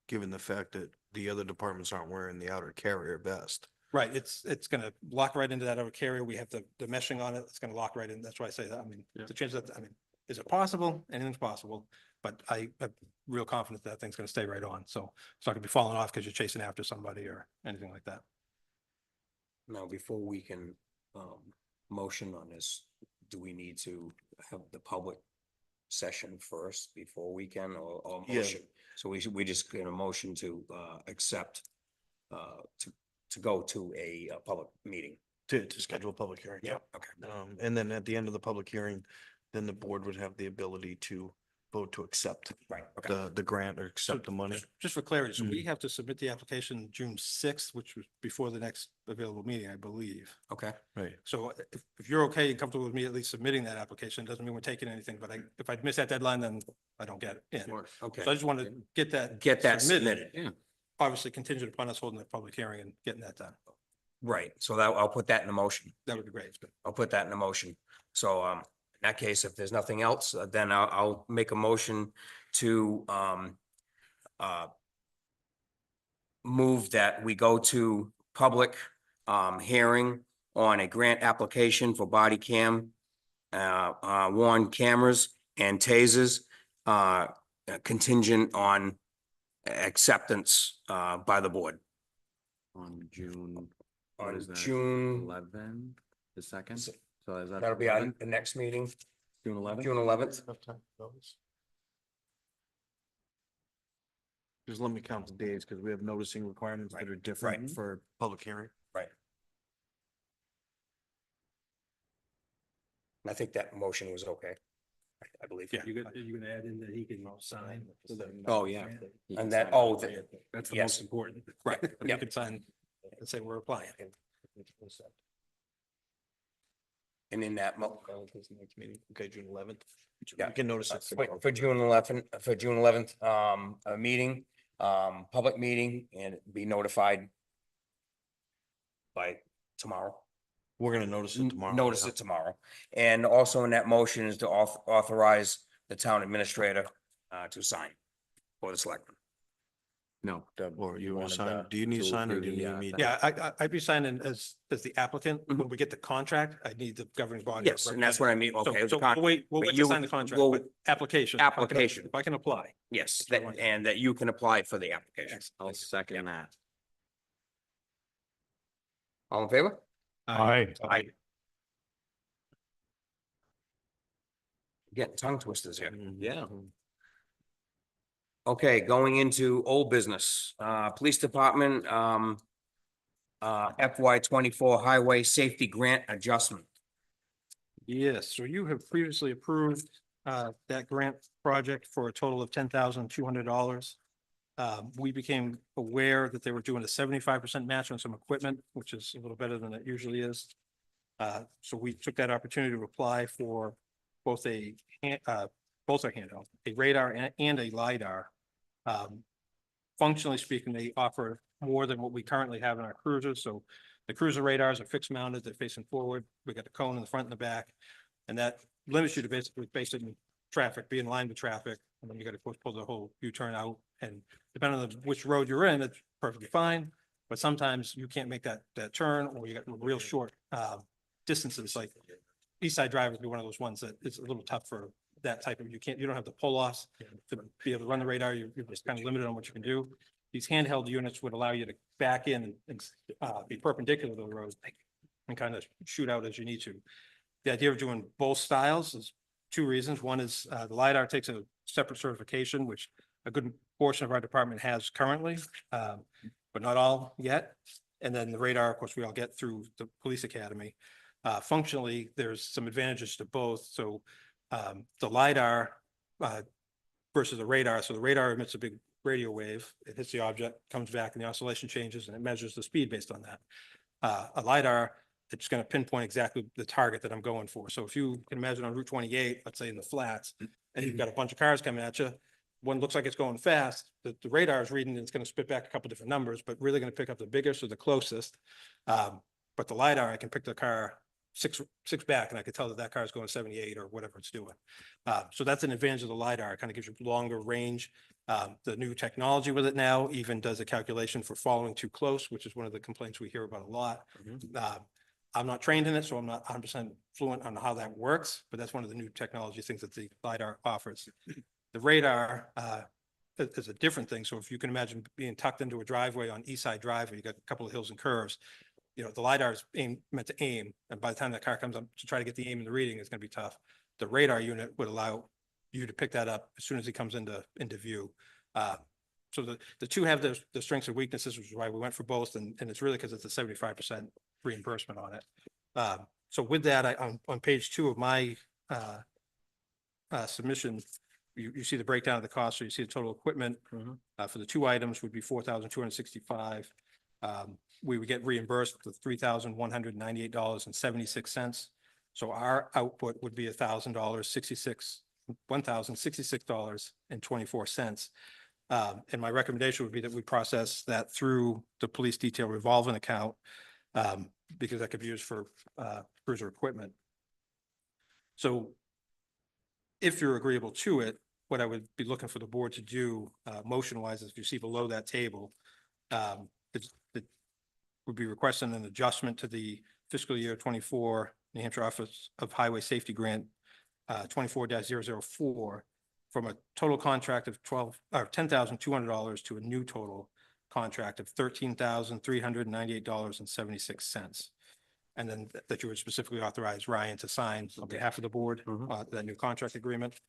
given the fact that the other departments aren't wearing the outer carrier vest. Right, it's gonna lock right into that outer carrier. We have the meshing on it. It's gonna lock right in. That's why I say that. I mean, Yeah. the chances that, I mean, is it possible? Anything's possible. But I'm real confident that thing's gonna stay right on. So it's not gonna be falling off because you're chasing after somebody or anything like that. Now, before we can motion on this, do we need to have the public session first before we can or Yeah. motion? So we just get a motion to accept to go to a public meeting. To schedule a public hearing. Yeah, okay. And then at the end of the public hearing, then the board would have the ability to vote to accept Right, okay. the grant or accept the money. Just for clarity, so we have to submit the application June sixth, which was before the next available meeting, I believe. Okay, Right. So if you're okay and comfortable with me at least submitting that application, doesn't mean we're taking anything, but if I miss that deadline, then I don't get it in. okay. So I just wanted to get that. Get that submitted. Yeah. Obviously contingent upon us holding that public hearing and getting that done. Right, so that, I'll put that in the motion. That would be great. I'll put that in the motion. So, in that case, if there's nothing else, then I'll make a motion to, move that we go to public, hearing on a grant application for body cam, worn cameras and tasers, contingent on acceptance, by the board. On June, what On is that? June, 11, the second? So is that? that'll be our the next meeting, June 11th? June 11th. Just let me count the days because we have noticing requirements that are Right. different for public hearing. I think that motion was okay. I believe. Yeah. You're gonna add in that he can sign. Oh, yeah. You And can that, sign oh, it. That's the Yes. most important. Right. You Yep. can sign and say we're applying. And in that, Okay, June 11th. Yeah. We can notice it. for June 11th, a meeting, public meeting, and be notified by tomorrow. We're gonna notice it tomorrow. Notice it tomorrow. And also in that motion is to authorize the town administrator, to sign for the selectmen. No. Or you want wanted to sign? the- Do you need to to sign or approve do you the, need me? to- Yeah, I'd be signing as the applicant. When we get the contract, I need the governing body. Yes, and that's what I mean, So okay. the so con- we'll wait but to you- sign the contract, well, but application. application. If I can apply. Yes, That's what I want. and that you can apply for the application. I'll second that. All in favor? Aye. Aye. Getting tongue twisters here. Yeah. Okay, going into old business, police department, FY 24 highway safety grant adjustment. Yes, so you have previously approved that grant project for a total of $10,200. We became aware that they were doing a 75% match on some equipment, which is a little better than it usually is. So we took that opportunity to apply for both both are handheld, a radar and a LiDAR. Functionally speaking, they offer more than what we currently have in our cruisers. So the cruiser radars are fixed mounted, they're facing forward. We got the cone in the front and the back. And that limits you to basically traffic, be in line with traffic. And then you got to pull the whole U-turn out. And depending on which road you're in, it's perfectly fine. But sometimes you can't make that turn, or you got real short distances, like East Side Drive would be one of those ones that it's a little tough for that type of, you don't have the pull-offs to be able to run the radar. You're just kind of limited on what you can do. These handheld units would allow you to back in and be perpendicular to the road and kind of shoot out as you need to. The idea of doing both styles is two reasons. One is the LiDAR takes a separate certification, which a good portion of our department has currently, but not all yet. And then the radar, of course, we all get through the police academy. Functionally, there's some advantages to both. So the LiDAR versus the radar. So the radar emits a big radio wave. It hits the object, comes back, and the oscillation changes, and it measures the speed based on that. A LiDAR, it's going to pinpoint exactly the target that I'm going for. So if you can imagine on Route 28, let's say in the flats, and you've got a bunch of cars coming at you, one looks like it's going fast, the radar is reading, and it's going to spit back a couple different numbers, but really going to pick up the biggest or the closest. But the LiDAR, I can pick the car six back, and I could tell that car is going 78 or whatever it's doing. So that's an advantage of the LiDAR. It kind of gives you longer range. The new technology with it now even does a calculation for following too close, which is one of the complaints we hear about a lot. I'm not trained in it, so I'm not 100% fluent on how that works, but that's one of the new technology things that the LiDAR offers. The radar is a different thing. So if you can imagine being tucked into a driveway on East Side Drive, where you got a couple of hills and curves, the LiDAR is meant to aim. And by the time that car comes up to try to get the aim and the reading, it's going to be tough. The radar unit would allow you to pick that up as soon as he comes into view. So the two have the strengths and weaknesses, which is why we went for both. And it's really because it's a 75% reimbursement on it. So with that, on page 2 of my submission, you see the breakdown of the cost, so you see the total equipment for the two items would be $4,265. We would get reimbursed for $3,198.76. So our output would be $1,066.24. And my recommendation would be that we process that through the police detail revolving account, because that could be used for cruiser equipment. So if you're agreeable to it, what I would be looking for the board to do, motion wise, is if you see below that table, it would be requesting an adjustment to the fiscal year 24 New Hampshire Office of Highway Safety Grant 24-004 from a total contract of $10,200 to a new total contract of $13,398.76. And then that you would specifically authorize Ryan to sign on behalf of the board, that new contract agreement.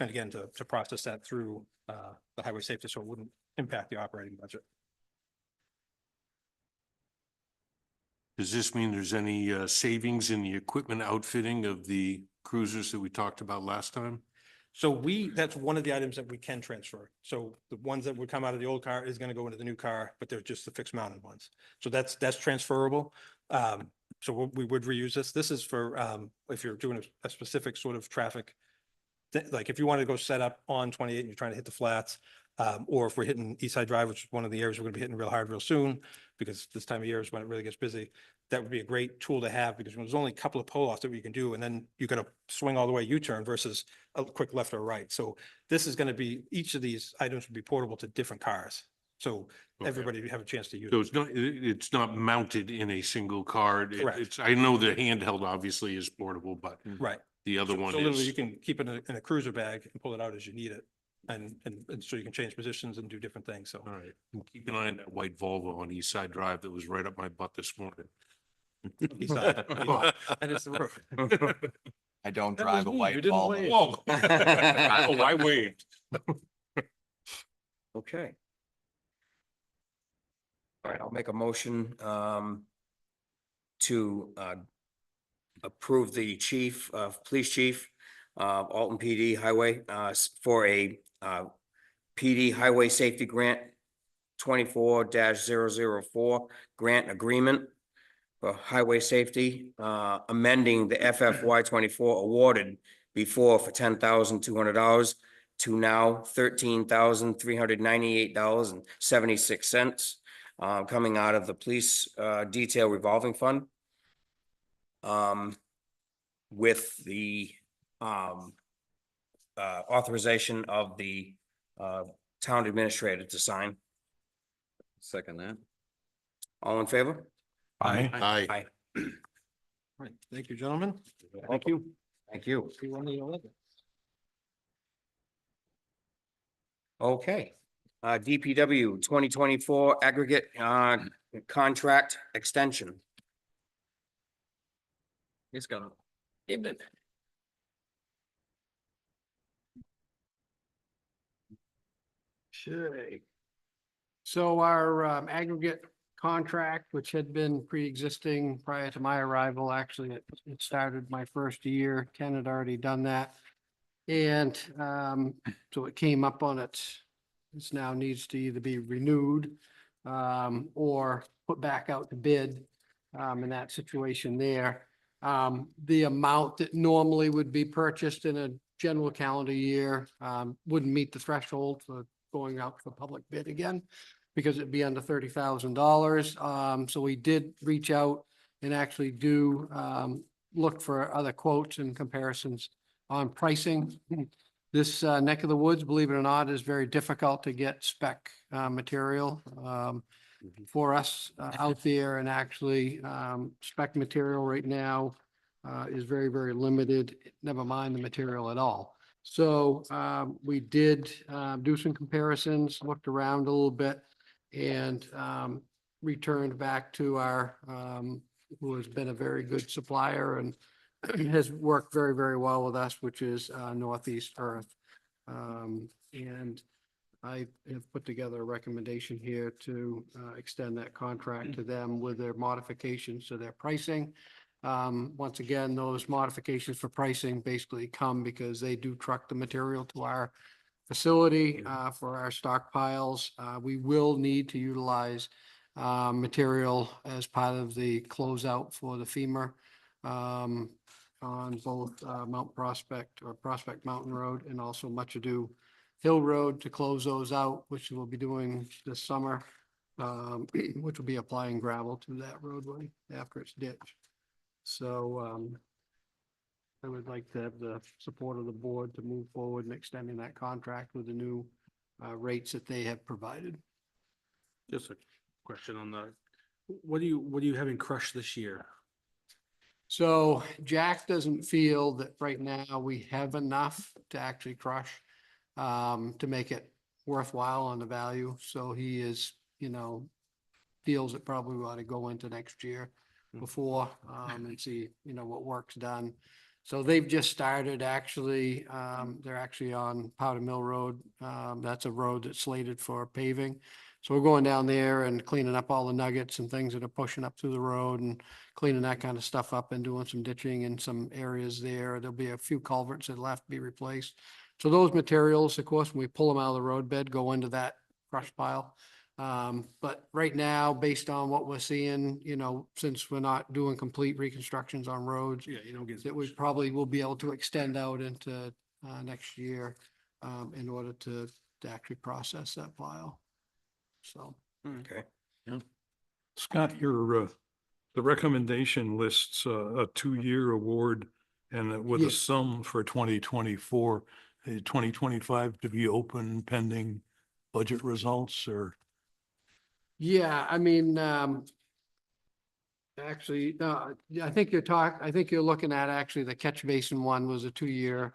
And again, to process that through the highway safety, so it wouldn't impact the operating budget. Does this mean there's any savings in the equipment outfitting of the cruisers that we talked about last time? So that's one of the items that we can transfer. So the ones that would come out of the old car is going to go into the new car, but they're just the fixed mounted ones. So that's transferable. So we would reuse this. This is for if you're doing a specific sort of traffic, like if you want to go set up on 28 and you're trying to hit the flats, or if we're hitting East Side Drive, which is one of the areas we're going to be hitting real hard real soon, because this time of year is when it really gets busy. That would be a great tool to have, because there's only a couple of pull-offs that we can do, and then you got to swing all the way U-turn versus a quick left or right. So this is going to be, each of these items would be portable to different cars. So Okay. everybody would have a chance to use So it. it's not mounted in a single car. Correct. It's, I know the handheld obviously is portable, but Right. the other So one literally is. you can keep it in a cruiser bag and pull it out as you need it. And so you can change positions and do different things. So All right. And keep an eye on that white Volvo on East Side Drive that was right up my butt this morning. East Side, that is the road. I don't That drive was a me. white You didn't Volvo. wave. Whoa. Oh, I waved. Okay. All right, I'll make a motion to approve the police chief, Alton PD Highway, for a PD Highway Safety Grant 24-004 grant agreement for highway safety, amending the FFY 24 awarded before for $10,200 to now $13,398.76, coming out of the police detail revolving fund. With the authorization of the town administrator to sign. Second that. All in favor? Aye. Aye. Aye. Right. Thank you, gentlemen. Thank you. Thank you. See you on the 11th. Okay. DPW 2024 aggregate contract extension. He's got it. Evening. Okay. So our aggregate contract, which had been pre-existing prior to my arrival, actually, it started my first year. Ken had already done that. And so it came up on this now needs to either be renewed or put back out to bid in that situation there. The amount that normally would be purchased in a general calendar year wouldn't meet the threshold for going out for public bid again, because it'd be under $30,000. So we did reach out and actually do look for other quotes and comparisons on pricing. This neck of the woods, believe it or not, is very difficult to get spec material for us out there, and actually spec material right now is very, very limited, never mind the material at all. So we did do some comparisons, looked around a little bit, and returned back to our, who has been a very good supplier and has worked very, very well with us, which is Northeast Earth. And I have put together a recommendation here to extend that contract to them with their modifications to their pricing. Once again, those modifications for pricing basically come because they do truck the material to our facility, for our stockpiles. We will need to utilize, material as part of the closeout for the FEMA, on both, Mount Prospect or Prospect Mountain Road and also Much Ado Hill Road to close those out, which we'll be doing this summer, which will be applying gravel to that roadway after it's ditched. So, I would like to have the support of the board to move forward and extending that contract with the new, rates that they have provided. Just a question on the, what are you having crushed this year? So Jack doesn't feel that right now we have enough to actually crush, to make it worthwhile on the value. So he is, feels it probably ought to go into next year before, and see, what work's done. So they've just started actually, they're actually on Powder Mill Road. That's a road that's slated for paving. So we're going down there and cleaning up all the nuggets and things that are pushing up through the road and cleaning that kind of stuff up and doing some ditching in some areas there. There'll be a few culverts that'll have to be replaced. So those materials, of course, when we pull them out of the road bed, go into that crush pile. But right now, based on what we're seeing, since we're not doing complete reconstructions on roads, Yeah, you don't get. that we probably will be able to extend out into, next year, in order to actually process that pile. So. Okay. Scott, the recommendation lists a 2-year award and with a Yes. sum for 2024, 2025 to be open pending budget results or? Yeah, I mean, actually, no, I think you're looking at actually the catch basin one was a 2-year.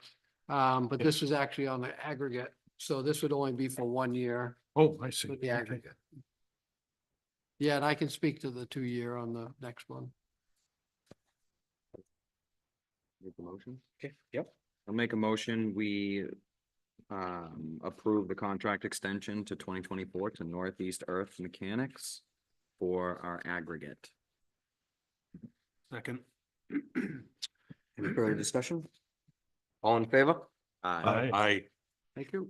But this is actually on the aggregate, so this would only be for 1 year Oh, I see. with the Okay. aggregate. Yeah, and I can speak to the 2-year on the next one. Make a motion? Okay, yep. I'll make a motion. We approve the contract extension to 2024 to Northeast Earth Mechanics for our aggregate. Second. Any further discussion? All in favor? Aye. I, Thank you.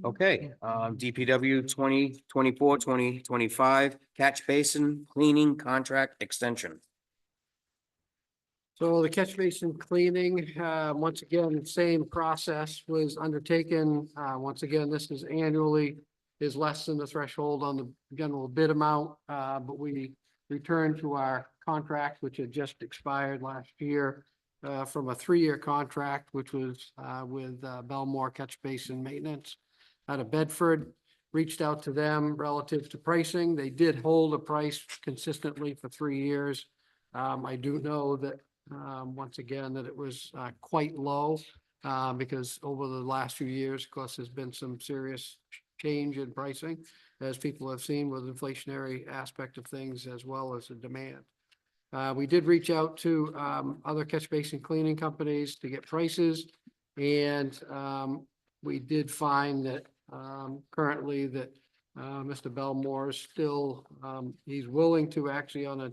Okay, DPW 2024-2025 catch basin cleaning contract extension. So the catch basin cleaning, once again, same process was undertaken. Once again, this is annually, is less than the threshold on the general bid amount. But we returned to our contract, which had just expired last year, from a 3-year contract, which was, with, Belmore Catch Basin Maintenance out of Bedford. Reached out to them relative to pricing. They did hold a price consistently for 3 years. I do know that, once again, that it was, quite low, because over the last few years, of course, there's been some serious change in pricing, as people have seen with inflationary aspect of things as well as the demand. We did reach out to, other catch basin cleaning companies to get prices, and, we did find that, currently that, Mr. Belmore is still, he's willing to actually on a,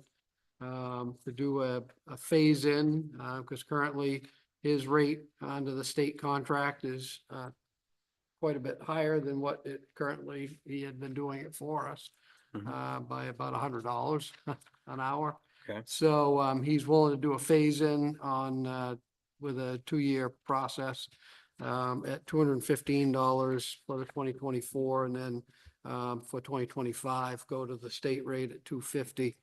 to do a phase in, because currently his rate under the state contract is, quite a bit higher than what it currently, he had been doing it for us, by about $100 an hour. Okay. So, he's willing to do a phase in on, with a 2-year process, at $215 for the 2024, and then, for 2025, go to the state rate at $250.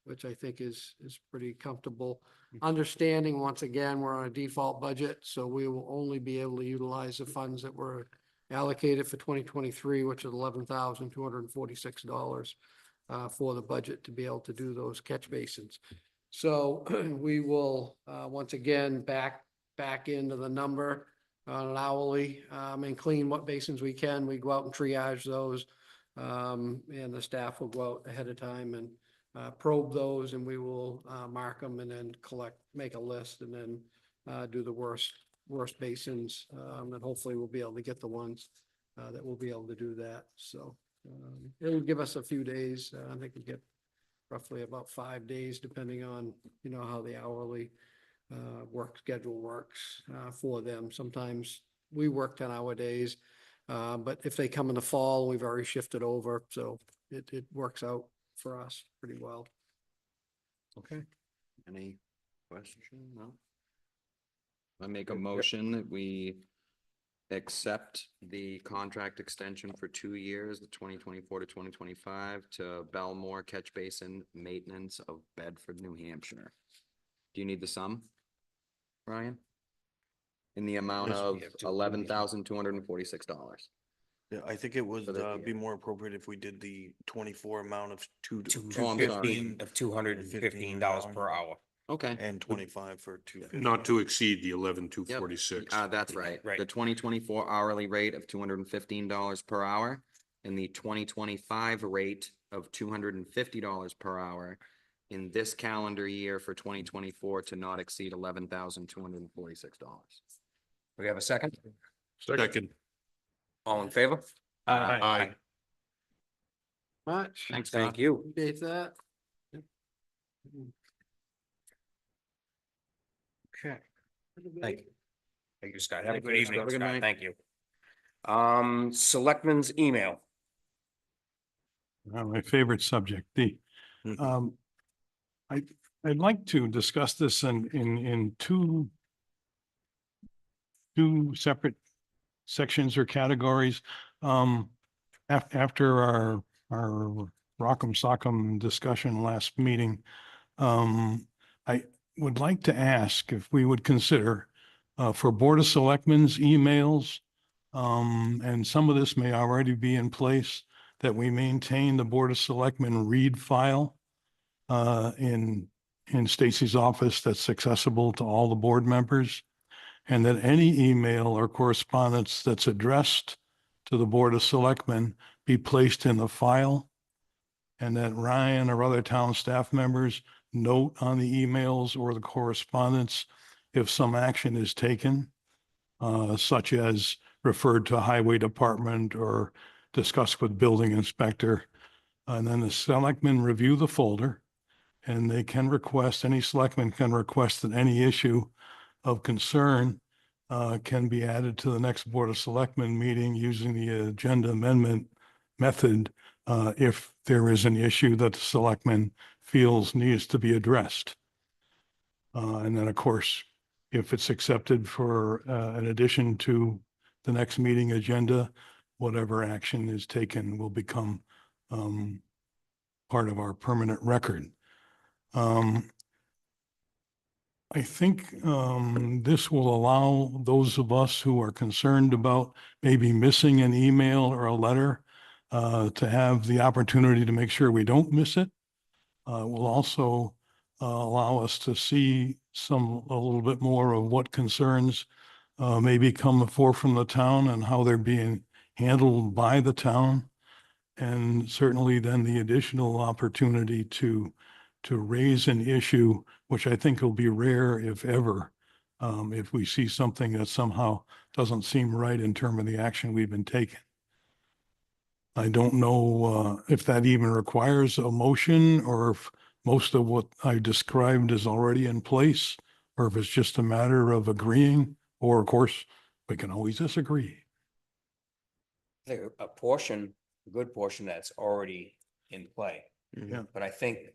Which I think is pretty comfortable. Understanding, once again, we're on a default budget, so we will only be able to utilize the funds that were allocated for 2023, which is $11,246 for the budget to be able to do those catch basins. So we will, once again, back into the number on an hourly, and clean what basins we can. We go out and triage those, and the staff will go out ahead of time and probe those, and we will mark them and then make a list, and then do the worst basins, and hopefully we'll be able to get the ones that we'll be able to do that. So it'll give us a few days. I think we get roughly about 5 days, depending on, you know, how the hourly work schedule works for them. Sometimes we work 10-hour days, but if they come in the fall, we've already shifted over, so it works out for us pretty well. Okay. Any question? No? I make a motion that we accept the contract extension for 2 years, the 2024 to 2025, to Belmore Catch Basin Maintenance of Bedford, New Hampshire. Do you need the sum, Ryan? In the amount Yes, we of have to. $11,246. Yeah, I think it would For the be year. more appropriate if we did the 24 amount of Two Oh, I'm sorry. fifteen of $215 per hour. Okay. and 25 for 250. Not to exceed the 11,246. 246. That's right. Right. The 2024 hourly rate of $215 per hour and the 2025 rate of $250 per hour in this calendar year for 2024 to not exceed $11,246. We have a second? Second. All in favor? Aye. Much. Thanks, Thank Scott. you. Appreciate that. Okay. Thank you. Thank you, Scott. Have a good you, evening, Scott. Good Scott. night. Thank you. Selectmen's email. My favorite subject, Mhm. I'd like to discuss this in two separate sections or categories. After our Rock'em Sock'em discussion last meeting, I would like to ask if we would consider for Board of Selectmen's emails, and some of this may already be in place, that we maintain the Board of Selectmen read file in Stacy's office that's accessible to all the board members, and that any email or correspondence that's addressed to the Board of Selectmen be placed in the file, and that Ryan or other town staff members note on the emails or the correspondence if some action is taken, such as referred to Highway Department or discussed with building inspector. And then the selectmen review the folder, and they can request, any selectman can request that any issue of concern can be added to the next Board of Selectmen meeting using the agenda amendment method if there is an issue that the selectman feels needs to be addressed. And then, of course, if it's accepted for an addition to the next meeting agenda, whatever action is taken will become part of our permanent record. I think this will allow those of us who are concerned about maybe missing an email or a letter to have the opportunity to make sure we don't miss it. Will also allow us to see a little bit more of what concerns maybe come forth from the town and how they're being handled by the town. And certainly then the additional opportunity to raise an issue, which I think will be rare if ever, if we see something that somehow doesn't seem right in terms of the action we've been taking. I don't know if that even requires a motion or if most of what I described is already in place, or if it's just a matter of agreeing, or of course, we can always disagree. I think a good portion that's already in play. Yeah. But I think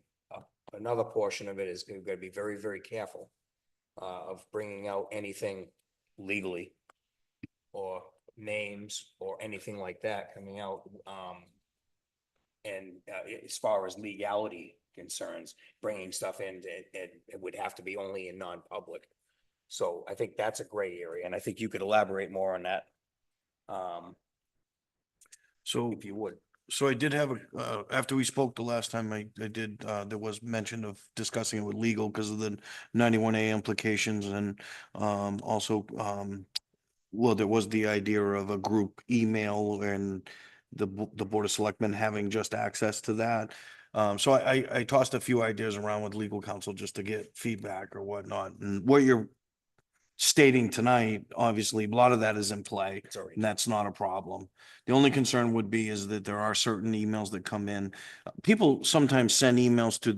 another portion of it is we've got to be very, very careful of bringing out anything legally or names or anything like that coming out. And as far as legality concerns, bringing stuff in, it would have to be only in non-public. So I think that's a gray area, and I think you could elaborate more on that. So If you would. So I did have after we spoke the last time, I did, there was mention of discussing it with legal because of the 91A implications and also, well, there was the idea of a group email and the Board of Selectmen having just access to that. So I tossed a few ideas around with legal counsel just to get feedback or whatnot, and what you're stating tonight, obviously, a lot of that is in play. It's already. And that's not a problem. The only concern would be is that there are certain emails that come in. People sometimes send emails to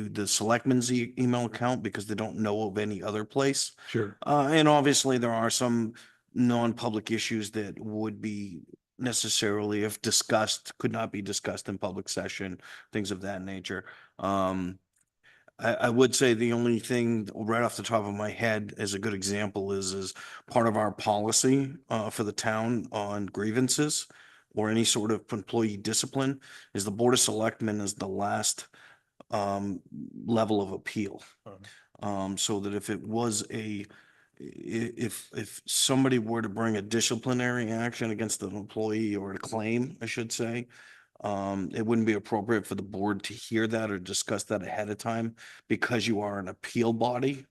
the selectmen's email account because they don't know of any other place. Sure. And obviously there are some non-public issues that would be necessarily, if discussed, could not be discussed in public session, things of that nature. I would say the only thing right off the top of my head as a good example is part of our policy for the town on grievances or any sort of employee discipline is the Board of Selectmen is the last level of appeal. So that if it was if somebody were to bring a disciplinary action against an employee or a claim, I should say, it wouldn't be appropriate for the board to hear that or discuss that ahead of time because you are an appeal body.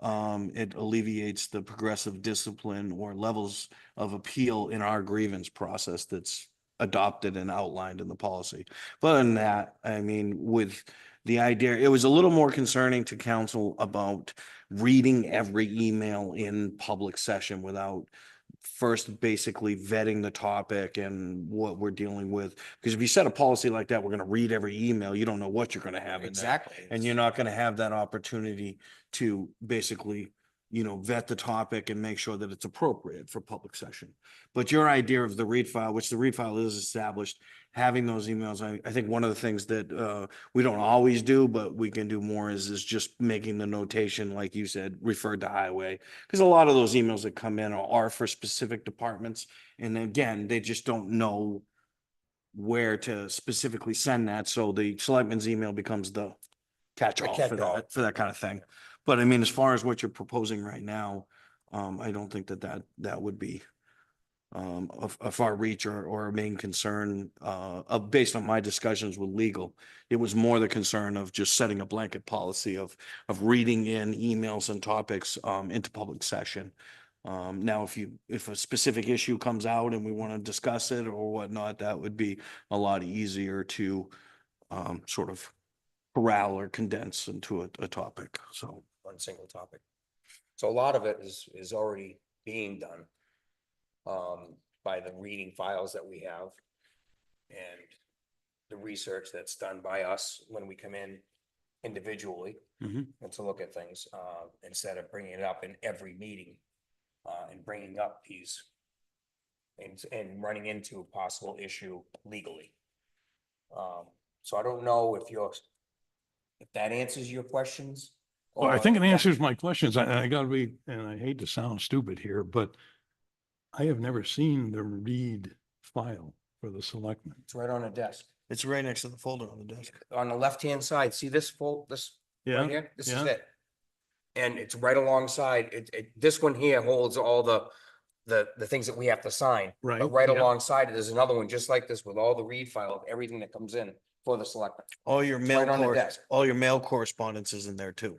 It alleviates the progressive discipline or levels of appeal in our grievance process that's adopted and outlined in the policy. But other than that, I mean, with the idea, it was a little more concerning to council about reading every email in public session without first basically vetting the topic and what we're dealing with. Because if you set a policy like that, we're going to read every email. You don't know what you're going to have in there. Exactly. And you're not going to have that opportunity to basically, vet the topic and make sure that it's appropriate for public session. But your idea of the read file, which the read file is established, having those emails, I think one of the things that we don't always do, but we can do more is just making the notation, like you said, referred to highway. Because a lot of those emails that come in are for specific departments. And again, they just don't know where to specifically send that. So the selectman's email becomes the catch-all for catch-all. that kind of thing. But I mean, as far as what you're proposing right now, I don't think that would be a far reach or a main concern, based on my discussions with legal. It was more the concern of just setting a blanket policy of reading in emails and topics, into public session. Now, if a specific issue comes out and we want to discuss it or whatnot, that would be a lot easier to, sort of corral or condense into a topic, so. One single topic. So a lot of it is already being done by the reading files that we have and the research that's done by us when we come in individually Mhm. and to look at things instead of bringing it up in every meeting and bringing up these and running into a possible issue legally. So I don't know if that answers your questions. Well, I or think it if that- answers my questions. I gotta be, and I hate to sound stupid here, but I have never seen the read file for the selectmen. It's right on a desk. It's right next to the folder on the desk. On the left-hand side, see this this Yeah, right here? This is yeah. it. And it's right alongside, this one here holds all the things that we have to sign. Right, But right yeah. alongside it, there's another one just like this with all the read file of everything that comes in for the selectmen. All your It's mail, right on the desk. all your mail correspondence is in there too.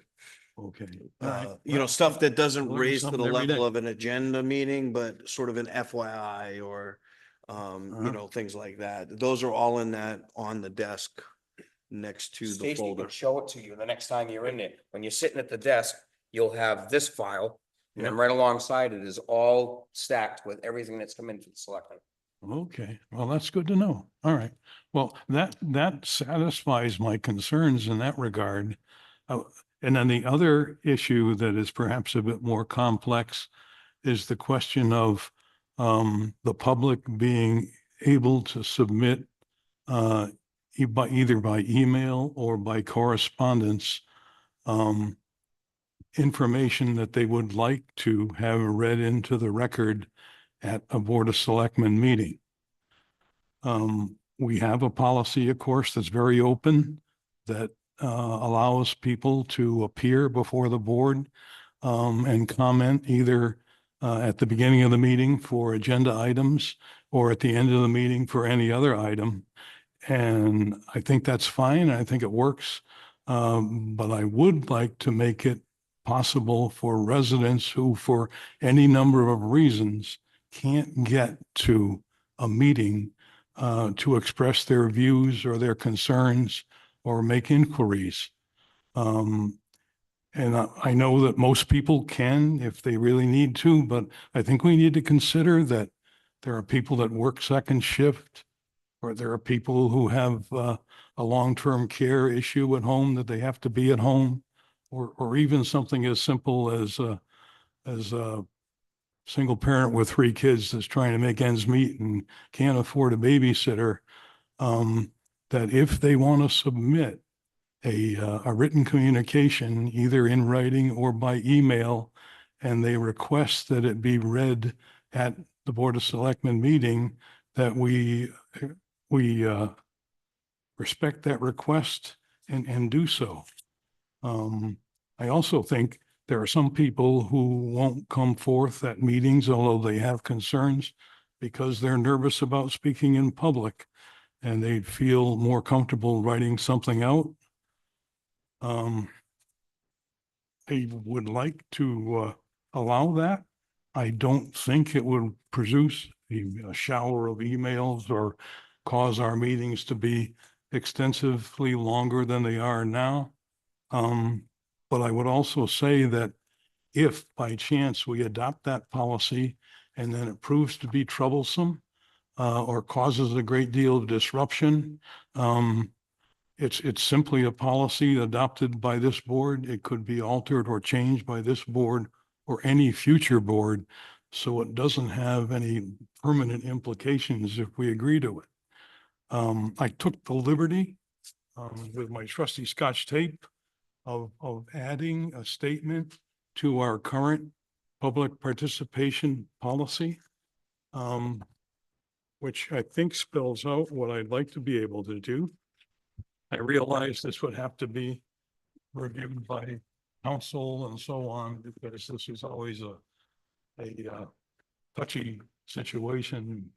Okay. All right. Stuff that doesn't Learn raise to the something every level day. of an agenda meeting, but sort of an FYI or, Uh-huh. things like that. Those are all in that on the desk next to the Stacy folder. can show it to you the next time you're in there. When you're sitting at the desk, you'll have this file. And then right alongside it is all stacked with everything that's come in for the selectmen. Okay, well, that's good to know. All right. Well, that satisfies my concerns in that regard. And then the other issue that is perhaps a bit more complex is the question of the public being able to submit either by email or by correspondence information that they would like to have read into the record at a Board of Selectmen meeting. We have a policy, of course, that's very open, that allows people to appear before the board and comment either at the beginning of the meeting for agenda items or at the end of the meeting for any other item. And I think that's fine. I think it works. But I would like to make it possible for residents who, for any number of reasons, can't get to a meeting to express their views or their concerns or make inquiries. And I know that most people can if they really need to, but I think we need to consider that there are people that work second shift, or there are people who have a long-term care issue at home that they have to be at home, or even something as simple as a single parent with 3 kids that's trying to make ends meet and can't afford a babysitter. That if they want to submit a written communication, either in writing or by email, and they request that it be read at the Board of Selectmen meeting, that we respect that request and do so. I also think there are some people who won't come forth at meetings, although they have concerns, because they're nervous about speaking in public and they feel more comfortable writing something out. I would like to allow that. I don't think it would produce a shower of emails or cause our meetings to be extensively longer than they are now. But I would also say that if by chance we adopt that policy and then it proves to be troublesome or causes a great deal of disruption, it's simply a policy adopted by this board. It could be altered or changed by this board or any future board. So it doesn't have any permanent implications if we agree to it. I took the liberty with my trusty Scotch tape of adding a statement to our current public participation policy, which I think spells out what I'd like to be able to do. I realize this would have to be reviewed by council and so on, because this is always a touchy situation,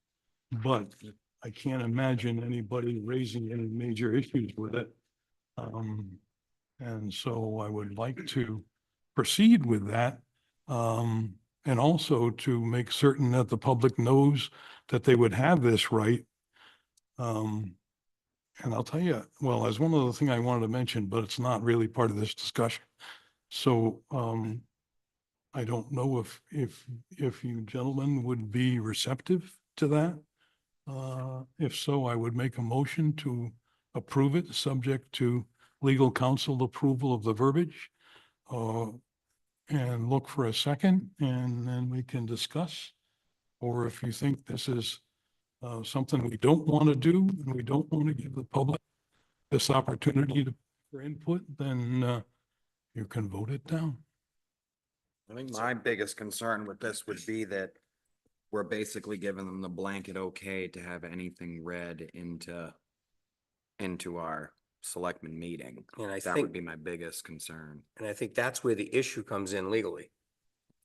but I can't imagine anybody raising any major issues with it. And so I would like to proceed with that. And also to make certain that the public knows that they would have this right. And I'll tell you, well, there's one other thing I wanted to mention, but it's not really part of this discussion. So I don't know if you gentlemen would be receptive to that. If so, I would make a motion to approve it, subject to legal counsel approval of the verbiage. And look for a second, and then we can discuss. Or if you think this is something we don't want to do, and we don't want to give the public this opportunity for input, then you can vote it down. I think my biggest concern with this would be that we're basically giving them the blanket okay to have anything read into our selectmen meeting. And I That would think, be my biggest concern. and I think that's where the issue comes in legally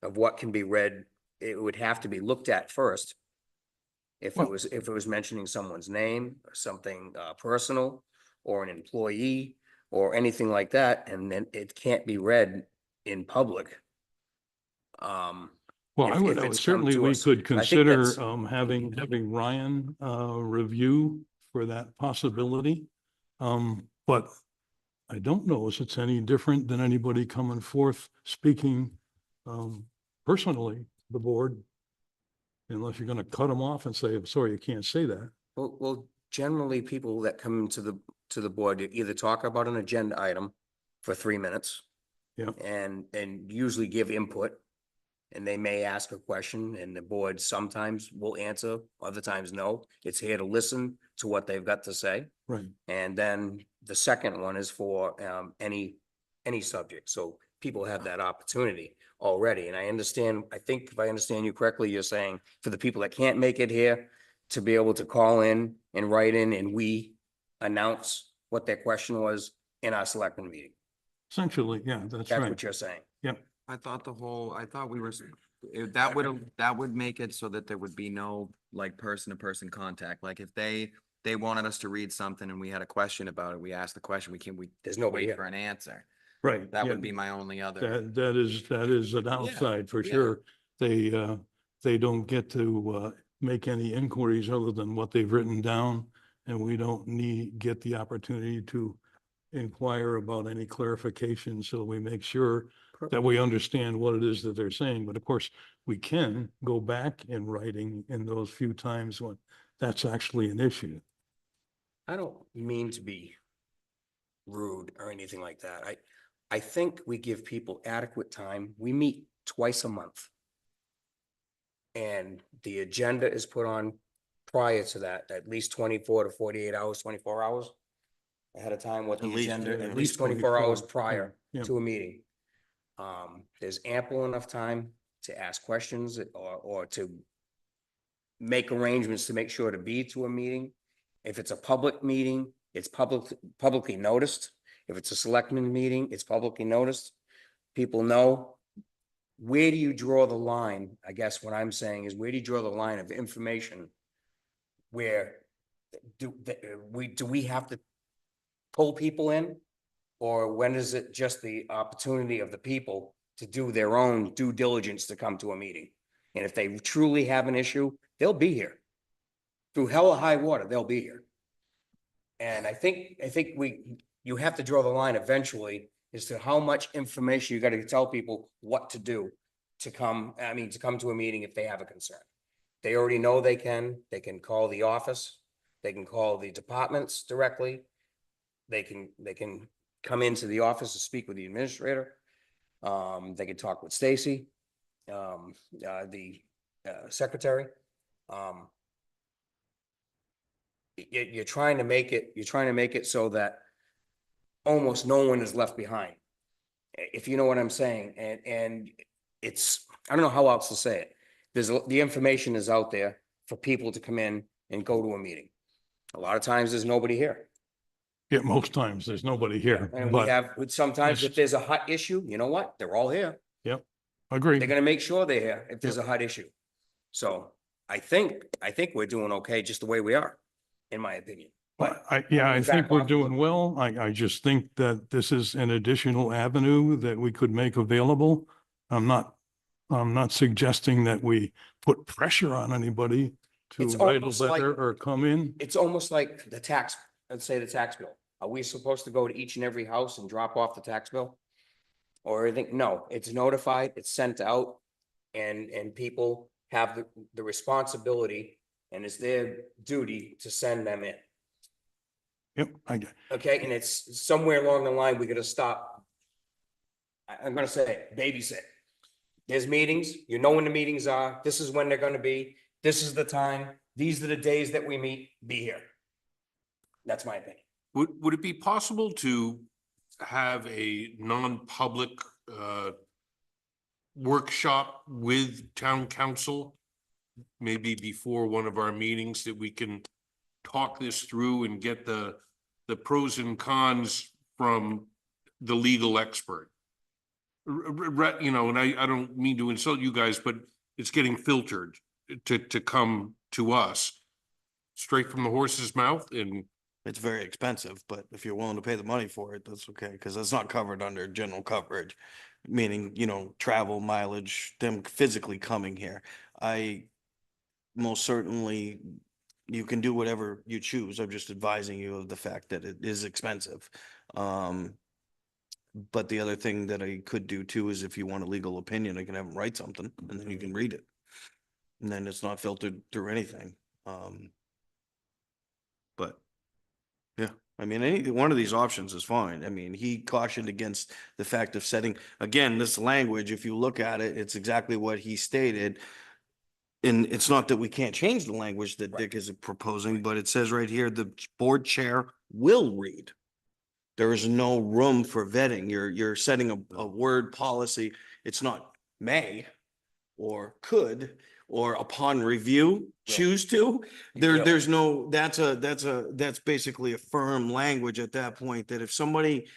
of what can be read. It would have to be looked at first. If Well- it was mentioning someone's name or something personal or an employee or anything like that, and then it can't be read in public. Well, if- I would if it's come certainly, to we us. could I think consider that's- having Ryan review for that possibility. But I don't know if it's any different than anybody coming forth speaking personally to the board. Unless you're gonna cut them off and say, I'm sorry, you can't say that. Well, generally, people that come to the board either talk about an agenda item for 3 minutes. Yeah. And usually give input. And they may ask a question and the board sometimes will answer, other times no. It's here to listen to what they've got to say. Right. And then the second one is for any subject. So people have that opportunity already. And I understand, I think if I understand you correctly, you're saying for the people that can't make it here to be able to call in and write in and we announce what their question was in our selectmen meeting. Essentially, yeah, that's That's right. what you're saying. Yep. I thought we were, that would make it so that there would be no like person-to-person contact. Like if they wanted us to read something and we had a question about it, we asked the question, we There's nobody wait here. for an answer. Right. That yeah. would be my only other. That is a downside for yeah. sure. They don't get to make any inquiries other than what they've written down. And we don't get the opportunity to inquire about any clarification so we make sure that we understand what it is that they're saying. But of course, we can go back in writing in those few times when that's actually an issue. I don't mean to be rude or anything like that. I think we give people adequate time. We meet twice a month. And the agenda is put on prior to that, at least 24 to 48 hours, 24 hours ahead of time, what At the least, agenda, yeah. at least 24 hours 24, prior yeah. to a meeting. There's ample enough time to ask questions or to make arrangements to make sure to be to a meeting. If it's a public meeting, it's publicly noticed. If it's a selectmen meeting, it's publicly noticed. People know. Where do you draw the line? I guess what I'm saying is, where do you draw the line of information? Where do we have to pull people in? Or when is it just the opportunity of the people to do their own due diligence to come to a meeting? And if they truly have an issue, they'll be here. Through hell or high water, they'll be here. And I think you have to draw the line eventually as to how much information you gotta tell people what to do to come to a meeting if they have a concern. They already know they can call the office, they can call the departments directly. They can come into the office to speak with the administrator. They can talk with Stacy, the secretary. You're trying to make it so that almost no one is left behind. If you know what I'm saying, and it's, I don't know how else to say it. The information is out there for people to come in and go to a meeting. A lot of times there's nobody here. Yeah, most times there's nobody here, And we but have, sometimes if there's a hot issue, you know what? They're all here. agree. They're gonna make sure they're here if there's a hot issue. So I think we're doing okay just the way we are, in my opinion. But I back think we're off. doing well. I just think that this is an additional avenue that we could make available. I'm not suggesting that we put pressure on anybody to It's write a almost like- letter or come in. It's almost like the tax, let's say the tax bill. Are we supposed to go to each and every house and drop off the tax bill? Or I think, no, it's notified, it's sent out, and people have the responsibility, and it's their duty to send them in. Yep, I get, Okay, and it's somewhere along the line, we gotta stop. I'm gonna say, babysit. There's meetings, you know when the meetings are, this is when they're gonna be, this is the time, these are the days that we meet, be here. That's my opinion. Would it be possible to have a non-public workshop with town council? Maybe before one of our meetings, that we can talk this through and get the pros and cons from the legal expert. You know, and I don't mean to insult you guys, but it's getting filtered to come to us straight from the horse's mouth. And It's very expensive, but if you're willing to pay the money for it, that's okay, because it's not covered under general coverage. Meaning, travel, mileage, them physically coming here. I most certainly, you can do whatever you choose. I'm just advising you of the fact that it is expensive. But the other thing that I could do too is if you want a legal opinion, I can have them write something and then you can read it. And then it's not filtered through anything. But yeah, I mean, any one of these options is fine. I mean, he cautioned against the fact of setting, again, this language, if you look at it, it's exactly what he stated. And it's not that we can't change the language that Dick is proposing, but it says right here, the board chair will read. There is no room for vetting. You're setting a word policy. It's not may or could or upon review choose to. There's no, that's basically a firm language at that point, that if somebody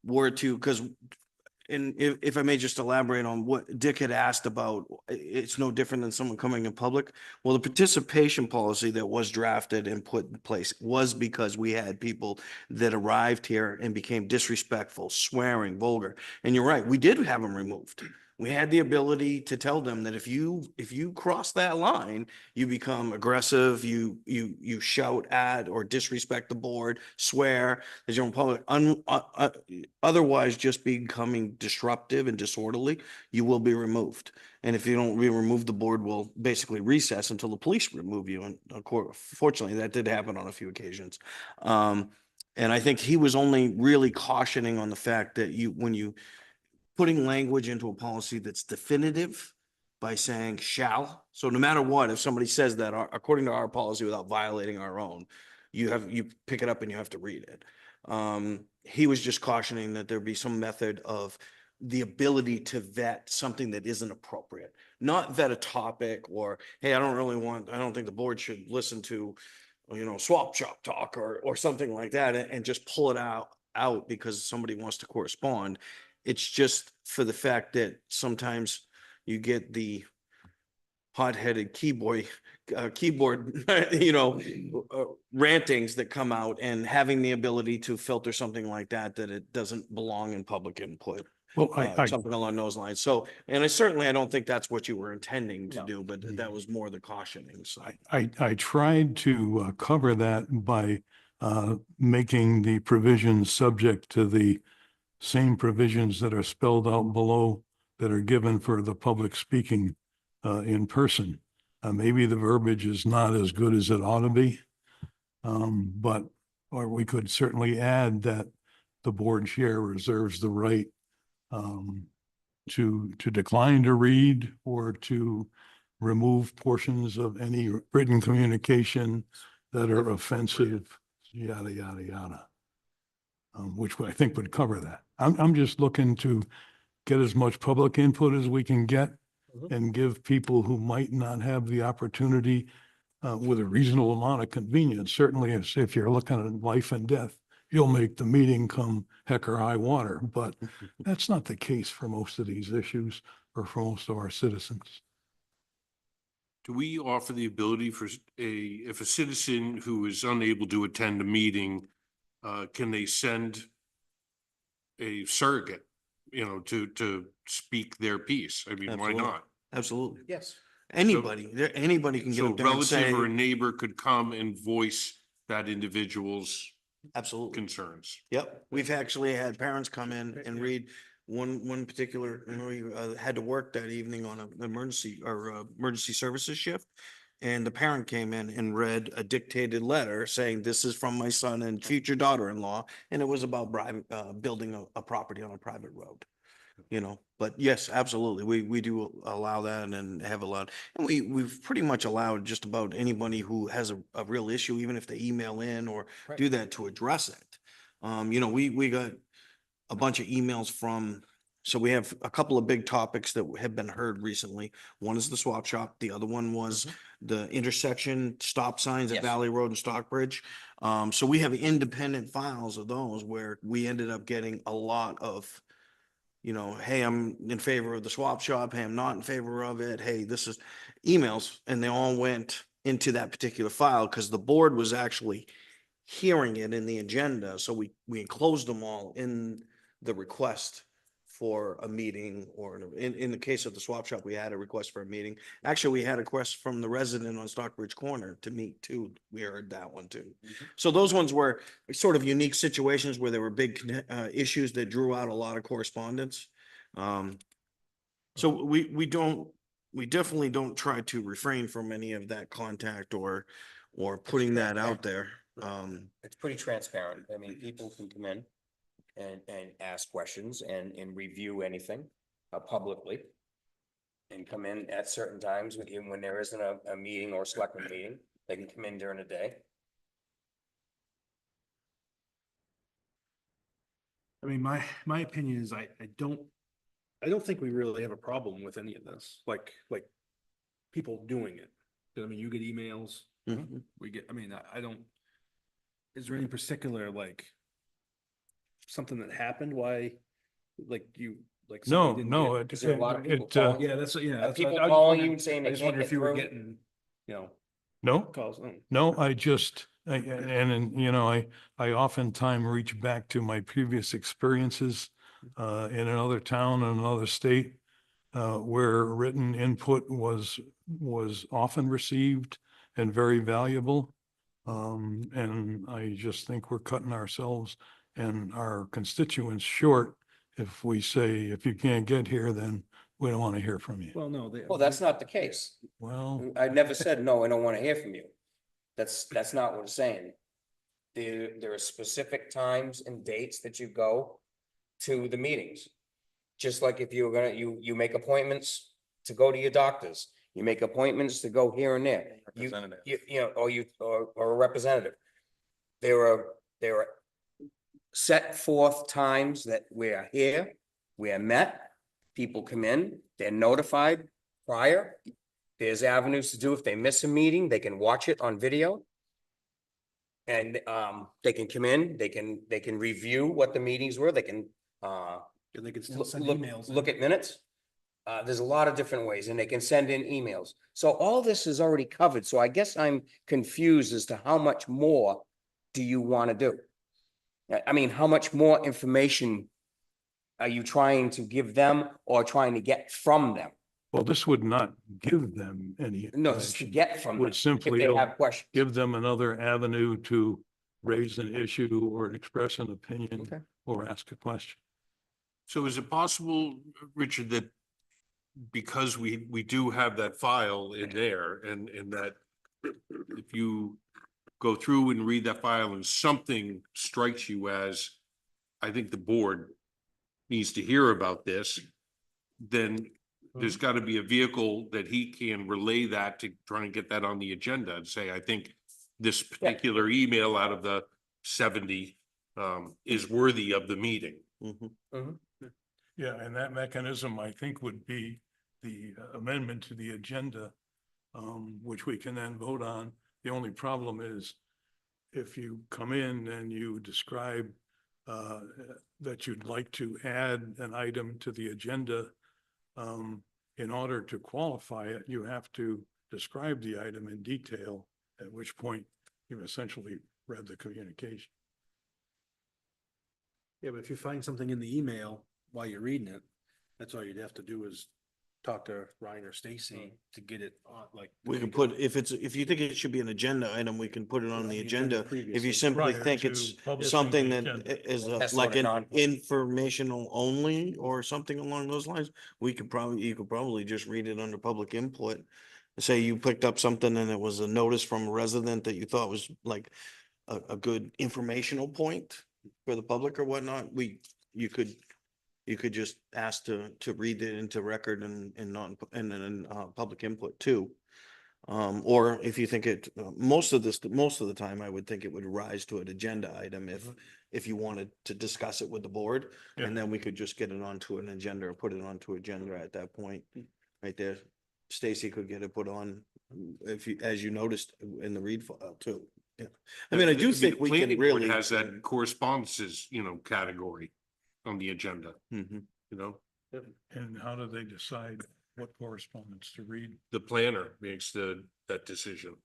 were to, because and if I may just elaborate on what Dick had asked about, it's no different than someone coming in public. Well, the participation policy that was drafted and put in place was because we had people that arrived here and became disrespectful, swearing, vulgar. And you're right, we did have them removed. We had the ability to tell them that if you cross that line, you become aggressive, you shout at or disrespect the board, swear as your own public, otherwise just becoming disruptive and disorderly, you will be removed. And if you don't be removed, the board will basically recess until the police remove you. And of course, fortunately, that did happen on a few occasions. And I think he was only really cautioning on the fact that when you putting language into a policy that's definitive by saying shall. So no matter what, if somebody says that, according to our policy, without violating our own, you pick it up and you have to read it. He was just cautioning that there'd be some method of the ability to vet something that isn't appropriate, not vet a topic or, hey, I don't think the board should listen to, swap shop talk or something like that and just pull it out because somebody wants to correspond. It's just for the fact that sometimes you get the hot-headed keyboard, rantings that come out, and having the ability to filter something like that it doesn't belong in public input. Well, I, Something along those lines. So, and I don't think that's what you were intending to No. do, but that was more the cautioning. So I tried to cover that by making the provisions subject to the same provisions that are spelled out below that are given for the public speaking in person. Maybe the verbiage is not as good as it ought to be. Or we could certainly add that the board chair reserves the right to decline to read or to remove portions of any written communication that are offensive, yada, yada, yada. Which I think would cover that. I'm just looking to get as much public input as we can get and give people who might not have the opportunity with a reasonable amount of convenience. Certainly, if you're looking at life and death, you'll make the meeting come heck or high water, but that's not the case for most of these issues or for most of our citizens. Do we offer the ability for if a citizen who is unable to attend a meeting, can they send a surrogate, to speak their piece? I mean, why Absolutely. not? absolutely. Yes. Anybody can get So up there and say, relative or a neighbor could come and voice that individual's absolutely. concerns. Yep, we've actually had parents come in and read one particular, we had to work that evening on an emergency services shift. And the parent came in and read a dictated letter saying, this is from my son and future daughter-in-law, and it was about building a property on a private road. But yes, absolutely, we do allow that and have allowed, and we've pretty much allowed just about anybody who has a real issue, even if they email in or do that, to address it. We got a bunch of emails so we have a couple of big topics that have been heard recently. One is the swap shop. The other one was the intersection stop signs at Yes. Valley Road and Stockbridge. So we have independent files of those where we ended up getting a lot of, hey, I'm in favor of the swap shop. Hey, I'm not in favor of it. Hey, this is emails. And they all went into that particular file because the board was actually hearing it in the agenda. So we enclosed them all in the request for a meeting, or in the case of the swap shop, we had a request for a meeting. Actually, we had a request from the resident on Stockbridge Corner to meet too. We heard that one too. So those ones were sort of unique situations where there were big issues that drew out a lot of correspondence. So we definitely don't try to refrain from any of that contact or putting that out there. It's pretty transparent. I mean, people can come in and ask questions and review anything publicly. And come in at certain times when there isn't a meeting or selectment meeting, they can come in during the day. I mean, my opinion is I don't think we really have a problem with any of this, like people doing it. I mean, you get emails, Mhm. we get, I don't, is there any particular, something that happened, why, No, somebody didn't no. get- Is there a lot of people it, calling? Yeah, that's People I was calling you wondering- and saying I they just can't wonder get if you were through? getting, No, calls. Oh. no, I oftentimes reach back to my previous experiences in another town, in another state. where written input was often received and very valuable. And I just think we're cutting ourselves and our constituents short if we say, if you can't get here, then we don't want to hear from you. Well, no, Well, that's not the case. Well, I never said, no, I don't want to hear from you. That's not what I'm saying. There are specific times and dates that you go to the meetings. Just like if you're gonna, you make appointments to go to your doctors, you make appointments to go here and there. Representative. You know, or a representative. There are set forth times that we are here, we are met, people come in, they're notified prior. There's avenues to do, if they miss a meeting, they can watch it on video. And they can come in, they can review what the meetings were, they can And they can still look, send look, emails. in. look at minutes. There's a lot of different ways, and they can send in emails. So all this is already covered, so I guess I'm confused as to how much more do you want to do? I mean, how much more information are you trying to give them or trying to get from them? well, this would not give them any. No, it's to information. get from them, Would if simply they have questions. give them another avenue to raise an issue or express an opinion Okay. or ask a question. So is it possible, Richard, that because we do have that file in there and that if you go through and read that file and something strikes you as, I think the board needs to hear about this, then there's got to be a vehicle that he can relay that to try and get that on the agenda and say, I think this particular email out of the 70 is worthy of the meeting. Yeah, and that mechanism, I think, would be the amendment to the agenda, which we can then vote on. The only problem is if you come in and you describe that you'd like to add an item to the agenda, in order to qualify it, you have to describe the item in detail, at which point you've essentially read the communication. Yeah, but if you find something in the email while you're reading it, that's all you'd have to do is talk to Ryan or Stacy to get it on, like. We can put, if you think it should be an agenda item, we can put it on the agenda. If you simply Prior think to it's publishing something the that agenda. is That's like not a an non- informational only or something along those lines, you could probably just read it under public input. Say you picked up something and it was a notice from a resident that you thought was like a good informational point for the public or whatnot, you could just ask to read it into record and then public input too. Or if you think it, most of the time, I would think it would rise to an agenda item if you wanted to discuss it with the board. Yeah. And then we could just get it onto an agenda or put it onto agenda at that point, right there. Stacy could get it put on as you noticed in the read file too. Yeah. I mean, I do think we can Planning board really. has that correspondences, category on the agenda, Mhm. And how do they decide what correspondence to read? The planner makes that decision.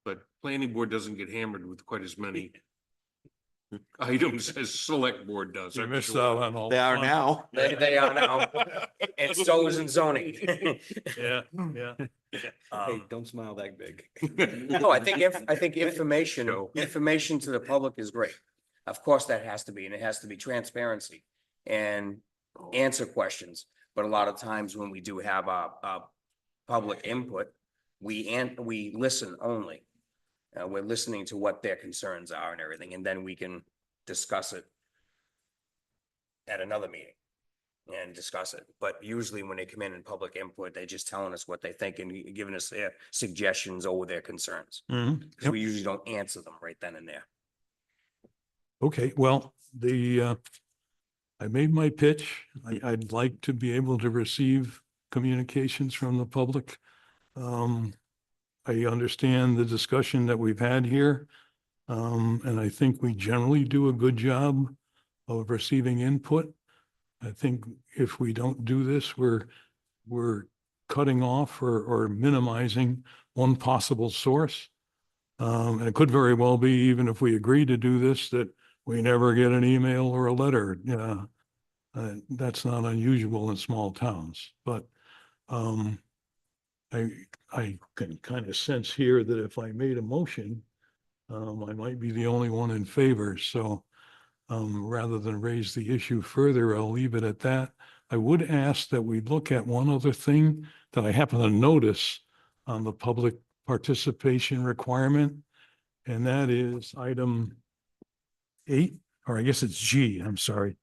But planning board doesn't get hammered with quite as many items as select board does. You I'm missed sure. out on all. They the are fun. now. They are now, and so is in zoning. Yeah, yeah. Hey, don't smile that big. No, I think information Show. to the public is great. Of course, that has to be, and it has to be transparency and answer questions. But a lot of times when we do have a public input, we listen only. We're listening to what their concerns are and everything, and then we can discuss it at another meeting and discuss it. But usually when they come in public input, they're just telling us what they think and giving us their suggestions or their concerns. Mhm. Because Yep. we usually don't answer them right then and there. Okay, well, I made my pitch. I'd like to be able to receive communications from the public. I understand the discussion that we've had here. And I think we generally do a good job of receiving input. I think if we don't do this, we're cutting off or minimizing one possible source. And it could very well be, even if we agree to do this, that we never get an email or a letter. That's not unusual in small towns, but I can kind of sense here that if I made a motion, I might be the only one in favor. So rather than raise the issue further, I'll leave it at that. I would ask that we look at one other thing that I happen to notice on the public participation requirement, and that is item 8, or I guess it's G, I'm sorry.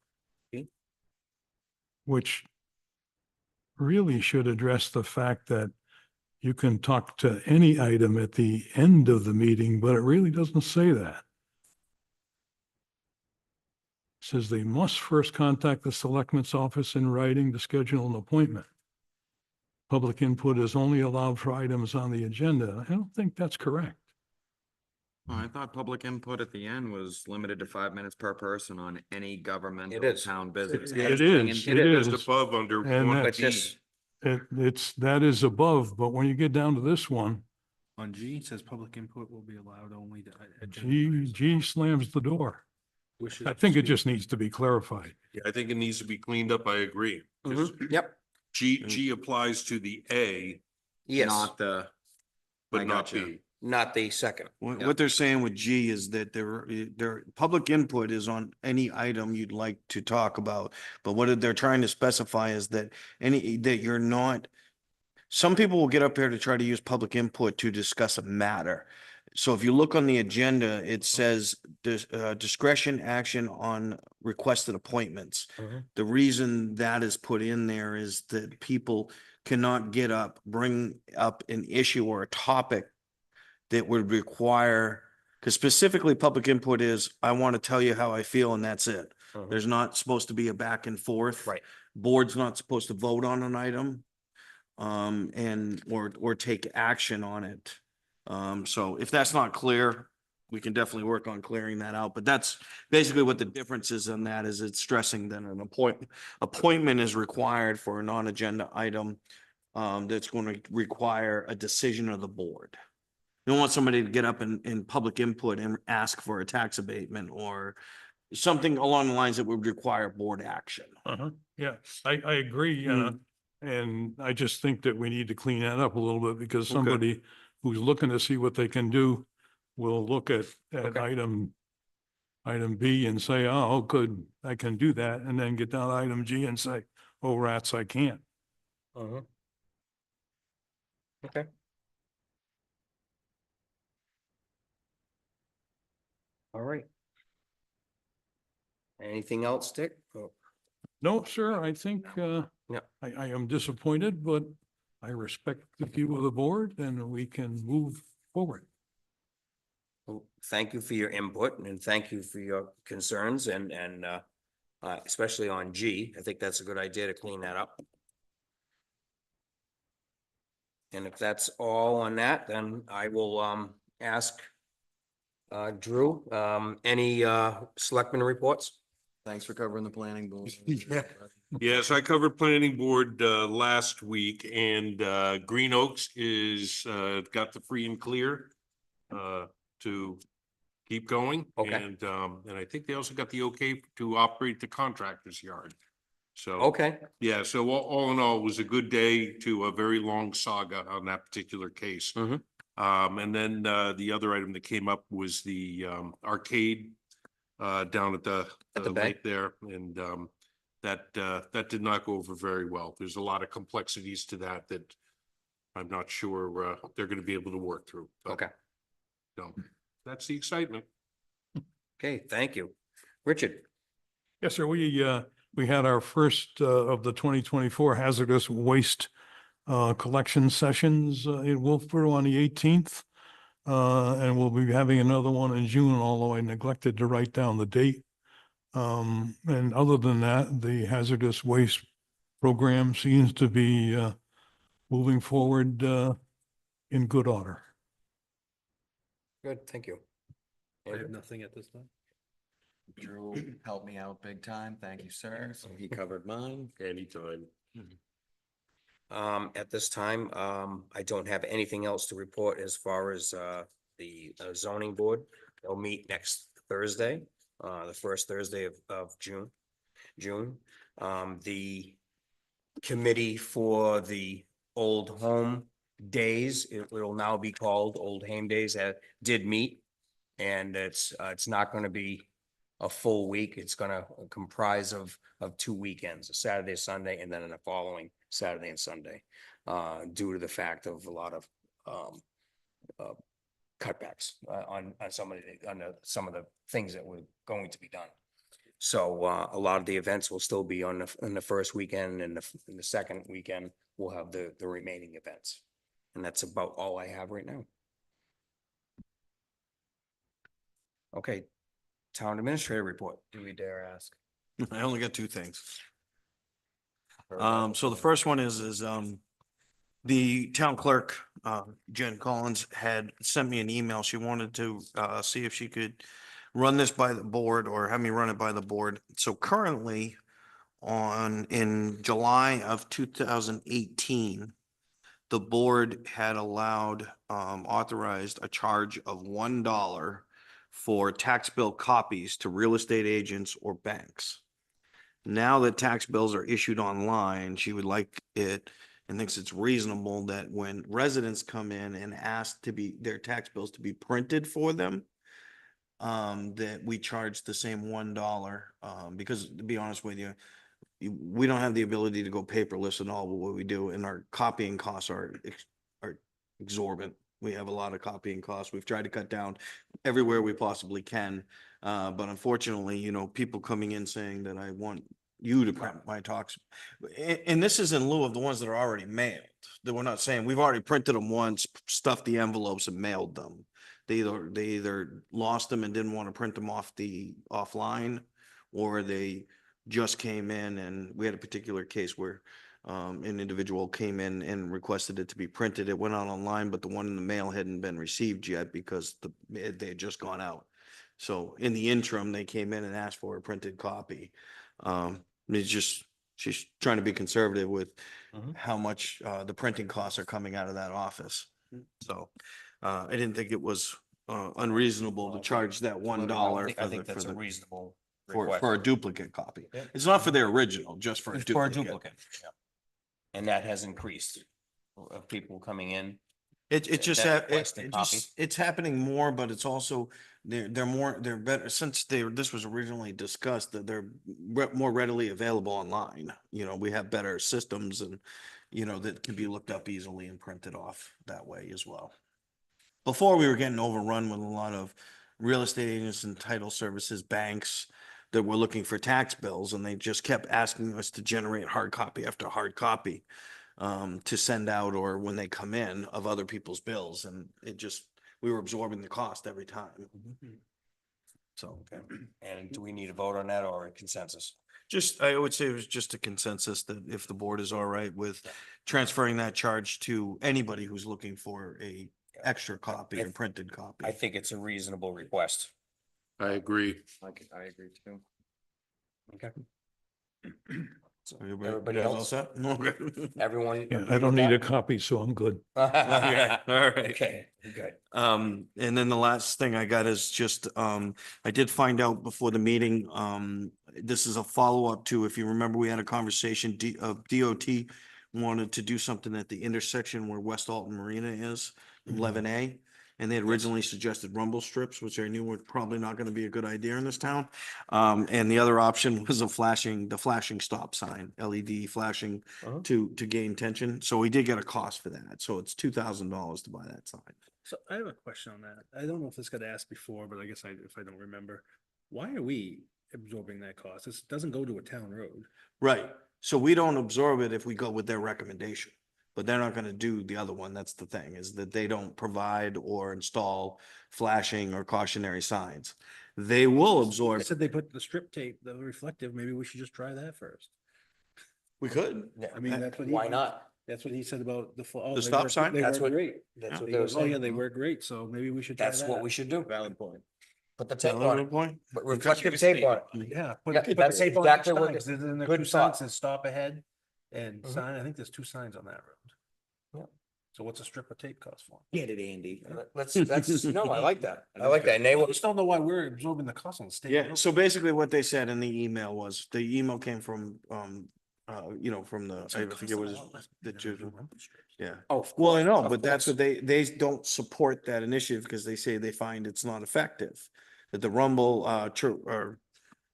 Okay. Which really should address the fact that you can talk to any item at the end of the meeting, but it really doesn't say that. It says they must first contact the selectman's office in writing to schedule an appointment. Public input is only allowed for items on the agenda. I don't think that's correct. Oh, I thought public input at the end was limited to 5 minutes per person on any governmental is. town business. It is, it is. Just above under And one But B. this, That is above, but when you get down to this one, On G, it says public input will be allowed only to. G slams the door. I think it just needs to be clarified. I think it needs to be cleaned up. I agree. 'Cause yep, G applies to the A, yes, Not the, I but not gotcha. B. not the second. What they're saying with G is that their public input is on any item you'd like to talk about. But what they're trying to specify is that that you're not, some people will get up here to try to use public input to discuss a matter. So if you look on the agenda, it says discretion action on requested appointments. Mhm. The reason that is put in there is that people cannot get up, bring up an issue or a topic that would require, because specifically public input is, I want to tell you how I feel and that's it. Mhm. There's not supposed to be a back and forth. Right. Board's not supposed to vote on an item, or take action on it. So if that's not clear, we can definitely work on clearing that out, but that's basically what the difference is in that, is it's stressing that an appointment is required for a non-agenda item, that's going to require a decision of the board. You don't want somebody to get up in public input and ask for a tax abatement or something along the lines that would require board action. Yeah, I agree. And I just think that we need to clean that up a little bit, because Okay. somebody who's looking to see what they can do will look at Okay. item B and say, oh, good, I can do that. And then get down to item G and say, oh, rats, I can't. Mhm. Okay. All right. Anything else, Dick? Oh, No, sir, I think, Yeah. I am disappointed, but I respect the view of the board and we can move forward. well, thank you for your input and thank you for your concerns and, especially on G. I think that's a good idea to clean that up. And if that's all on that, then I will, ask, Drew, any, selectmen reports? Thanks for covering the planning board. Yes, I covered planning board last week and Green Oaks is got the free and clear to keep going. Okay. And I think they also got the okay to operate the contractor's yard. So, Okay, yeah, so all in all, it was a good day to a very long saga on that particular case. Mhm. And then the other item that came up was the arcade down at the At the bank? lake there, and that did not go over very well. There's a lot of complexities to that I'm not sure they're going to be able to work through. But, okay, So that's the excitement. okay, thank you. Richard? Yes, sir. We had our first of the 2024 hazardous waste collection sessions in Wolfboro on the 18th. And we'll be having another one in June, although I neglected to write down the date. And other than that, the hazardous waste program seems to be moving forward in good order. Good, thank you. I have Andrew? nothing at this time. Drew helped me out big time. Thank you, sir. So he covered mine. Anytime. At this time, I don't have anything else to report as far as the zoning board. They'll meet next Thursday, the first Thursday of June. The committee for the Old Home Days, it will now be called Old Home Days, did meet. And it's not gonna be a full week. It's gonna comprise of 2 weekends, a Saturday, Sunday, and then the following Saturday and Sunday. Due to the fact of a lot of cutbacks on some of the things that were going to be done. So a lot of the events will still be on the first weekend, and in the second weekend, we'll have the remaining events. And that's about all I have right now. Okay, town administrator report. Do we dare ask? I only got two things. So the first one is the town clerk, Jen Collins, had sent me an email. She wanted to, see if she could run this by the board or have me run it by the board. So currently in July of 2018, the board had allowed, authorized a charge of $1 for tax bill copies to real estate agents or banks. Now that tax bills are issued online, she would like it and thinks it's reasonable that when residents come in and ask their tax bills to be printed for them, that we charge the same $1, because to be honest with you, we don't have the ability to go paperless and all what we do, and our copying costs are exorbitant. We have a lot of copying costs. We've tried to cut down everywhere we possibly can. But unfortunately, people coming in saying that I want you to print my talks. And this is in lieu of the ones that are already mailed. That we're not saying, we've already printed them once, stuffed the envelopes and mailed them. They either lost them and didn't want to print them offline, or they just came in, and we had a particular case where an individual came in and requested it to be printed. It went out online, but the one in the mail hadn't been received yet because they had just gone out. So in the interim, they came in and asked for a printed copy. She's trying to be conservative with how much the printing costs are coming out of that office. So I didn't think it was unreasonable to charge that $1 I think that's a reasonable for request. a duplicate copy. Yeah. It's not for their original, just for a It's for a duplicate. duplicate. Yeah. And that has increased of people coming in. It just, That requested it's happening more, but it's also, they're better, since this was originally discussed, that they're more readily available online. We have better systems and, that can be looked up easily and printed off that way as well. Before, we were getting overrun with a lot of real estate agents and title services, banks that were looking for tax bills, and they just kept asking us to generate hard copy after hard copy to send out, or when they come in, of other people's bills, and we were absorbing the cost every time. So, And do we need a vote on that or a consensus? I would say it was just a consensus that if the board is all right with transferring that charge to anybody who's looking for a extra copy, a printed copy. I think it's a reasonable request. I agree. I agree too. Okay. So Everybody everybody all else, set? Okay. everyone. Yeah, agree I don't with need a that? copy, so I'm good. Okay, all right. Okay, good. And then the last thing I got is just, I did find out before the meeting, this is a follow-up to, if you remember, we had a conversation, DOT wanted to do something at the intersection where West Alton Marina is, 11A. And they had originally suggested rumble strips, which I knew were probably not going to be a good idea in this town. And the other option was the flashing stop sign, LED flashing to gain tension. So we did get a cost for that. So it's $2,000 to buy that sign. So I have a question on that. I don't know if this got asked before, but I guess if I don't remember, why are we absorbing that cost? This doesn't go to a town road. Right. So we don't absorb it if we go with their recommendation, but they're not going to do the other one. That's the thing, is that they don't provide or install flashing or cautionary signs. They will I absorb. said they put the strip tape, the reflective, maybe we should just try that first. We could. I mean, that's what he. Why not? That's what he said about the. The stop sign? They That's work what- great. That's what He they were goes, oh yeah, saying. they work great, so maybe we should try that. That's what we should do. Valid point. Put the tape on Valid it, point. but reflective tape on it. Yeah. Yeah, that's exactly what There's good two signs thought. that stop ahead and Mhm. sign. I think there's two signs on that road. So what's a strip of tape cost for? Get it, Andy. That's, no, I like that. I like that. And they I will, just don't know why we're absorbing the cost on the state. Yeah, so basically what they said in the email was, the email came from, from the, I forget what it is, the children. Yeah. oh, Well, I know, of but that's course. what they don't support that initiative because they say they find it's not effective. That the rumble, or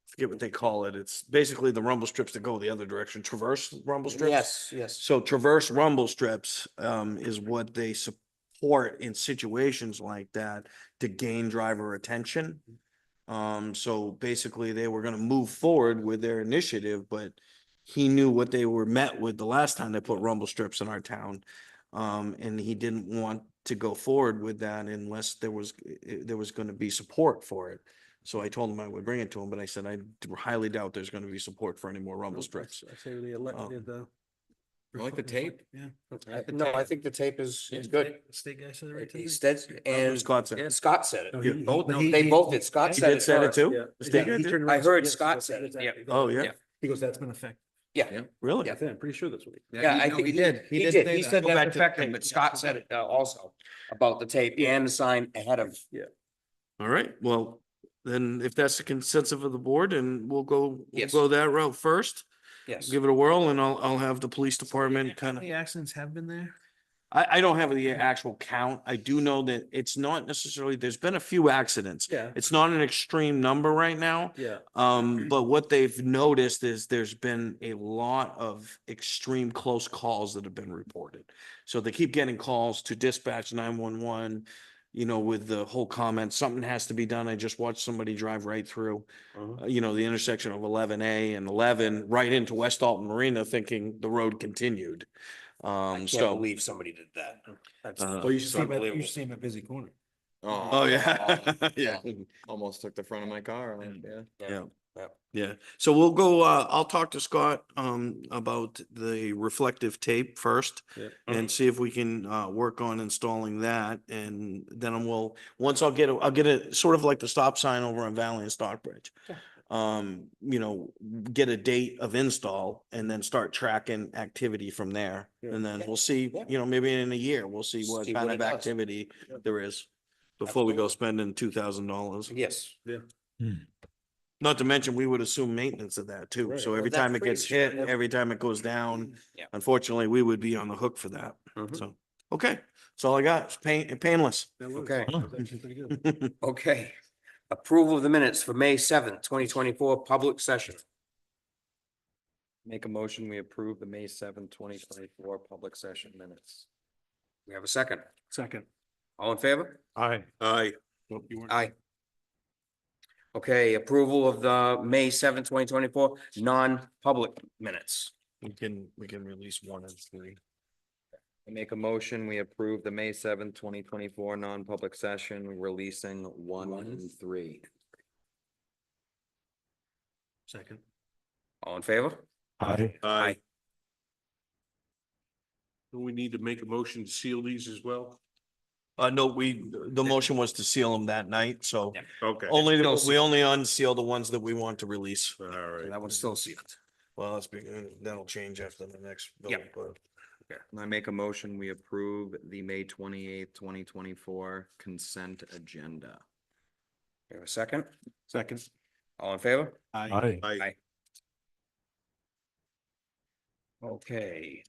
forget what they call it. It's basically the rumble strips that go the other direction, traverse rumble strips. Yes, yes. So traverse rumble strips, is what they support in situations like that to gain driver attention. So basically they were gonna move forward with their initiative, but he knew what they were met with the last time they put rumble strips in our town. And he didn't want to go forward with that unless there was gonna be support for it. So I told him I would bring it to him, but I said I highly doubt there's gonna be support for any more rumble strips. I say they elected the. You like the tape? Yeah. No, I think the tape is good. State guy said it right He today. said, and Scott said. Scott said No, it. he- Both, but no, he- they he- both did. Scott He said did it said it first. too? The state guy He did? turned I around and heard said, Scott yes, said it, that's yeah. exactly. Oh, yeah, Yeah. He goes, that's been effective. Yeah, really? Yeah. I'm pretty sure that's what he. yeah, I think he did. He did. He said Go back that's to the effective, tape. but Scott said it also about the tape and the sign ahead of. All right, well, then if that's the consensus of the board, and we'll Yes. go that route first. Yes. Give it a whirl and I'll have the police department kind of. accidents have been there? I don't have the actual count. I do know that it's not necessarily, there's been a few accidents. Yeah. It's not an extreme number right now. Yeah. But what they've noticed is there's been a lot of extreme close calls that have been reported. So they keep getting calls to dispatch 911, with the whole comment, something has to be done. I just watched somebody drive right through, the intersection of 11A and 11 right into West Alton Marina thinking the road continued. I can't So. believe somebody did that. That's Well, you it's see him unbelievable. him at busy corner. Oh, yeah, yeah. Almost took the front of my car, yeah. Yeah. Yeah. Yeah, so we'll go, I'll talk to Scott, about the reflective tape first. Yep. And see if we can, work on installing that, and then once I'll get it sort of like the stop sign over on Valley and Stockbridge. Get a date of install and then start tracking activity from there. Yeah. And then we'll see, Yeah. maybe in a year, we'll see what See kind what of it does. activity there is before we go Absolutely. spending $2,000. Yes. Not to mention, we would assume maintenance of that too. Right. So Well, every that time it gets frees- hit, every time it goes down, Yeah. unfortunately, we would be on the hook for that. Mhm. So, okay, that's all I got. It's painless. Okay. That was actually pretty good. Okay. Approval of the minutes for May 7th, 2024, public session. Make a motion, we approve the May 2024 public session minutes. We have a second. Second. All in favor? Aye. Aye. Aye. Okay, approval of the May 7th, 2024, non-public minutes. We can release 1 and 3. I make a motion, we approve the May 2024 non-public session, releasing 1 and 3. Second. All in favor? Aye. Aye. Do we need to make a motion to seal these as well? No, the motion was to seal them that night, so Yeah. Okay. we only unseal the ones that we want to release. All So right. that one's still sealed. Well, that'll change after the next. Yeah. vote, I make a motion, we approve the May 2024 consent agenda. We have a second? Second. All in favor? Aye. Aye. Okay,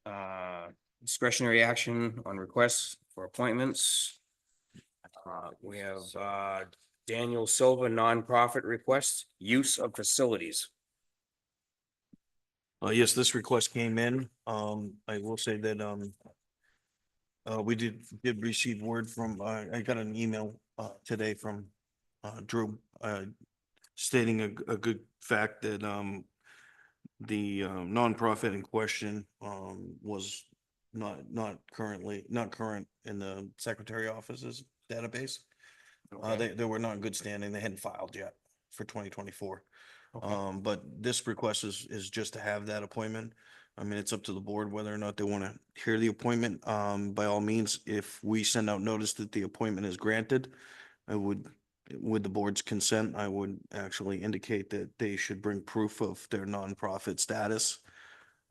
discretionary action on requests for appointments. We have, Daniel Silva, nonprofit request, use of facilities. Yes, this request came in. I will say that, we did receive word from, I got an email, today from, Drew, stating a good fact that, the, nonprofit in question, was not current in the secretary office's database. They were not in good standing. They hadn't filed yet for 2024. But this request is just to have that appointment. I mean, it's up to the board whether or not they want to hear the appointment. By all means, if we send out notice that the appointment is granted, with the board's consent, I would actually indicate that they should bring proof of their nonprofit status,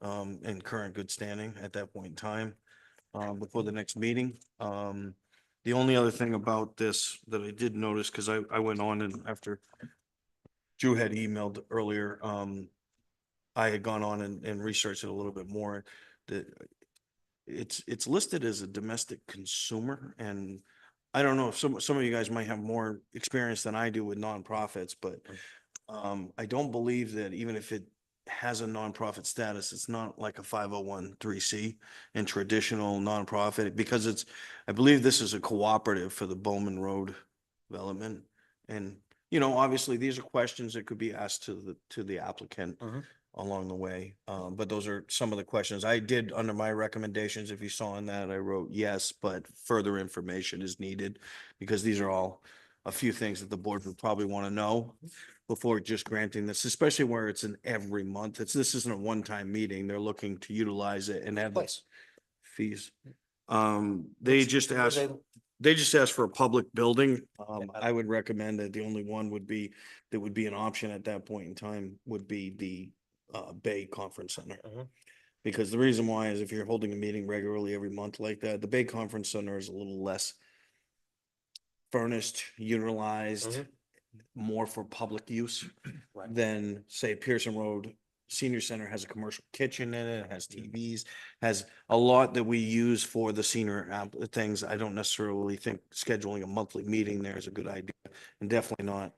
and current good standing at that point in time. before the next meeting. The only other thing about this that I did notice, because I went on and after Drew had emailed earlier, I had gone on and researched it a little bit more. That it's listed as a domestic consumer, and I don't know if some of you guys might have more experience than I do with nonprofits, but I don't believe that even if it has a nonprofit status, it's not like a 501(c) and traditional nonprofit, because I believe this is a cooperative for the Bowman Road development. And, obviously, these are questions that could be asked to the applicant along the way. But those are some of the questions I did under my recommendations. If you saw in that, I wrote yes, but further information is needed, because these are all a few things that the board would probably want to know before just granting this, especially where it's an every month. This isn't a one-time meeting. They're looking to utilize it and have this fees. They just asked for a public building. I would recommend that the only one that would be an option at that point in time would be the Bay Conference Center. Because the reason why is if you're holding a meeting regularly every month like that, the Bay Conference Center is a little less furnished, utilized, more for public use than, say, Pearson Road Senior Center has a commercial kitchen in it, has TVs, has a lot that we use for the senior things. I don't necessarily think scheduling a monthly meeting there is a good idea, and definitely not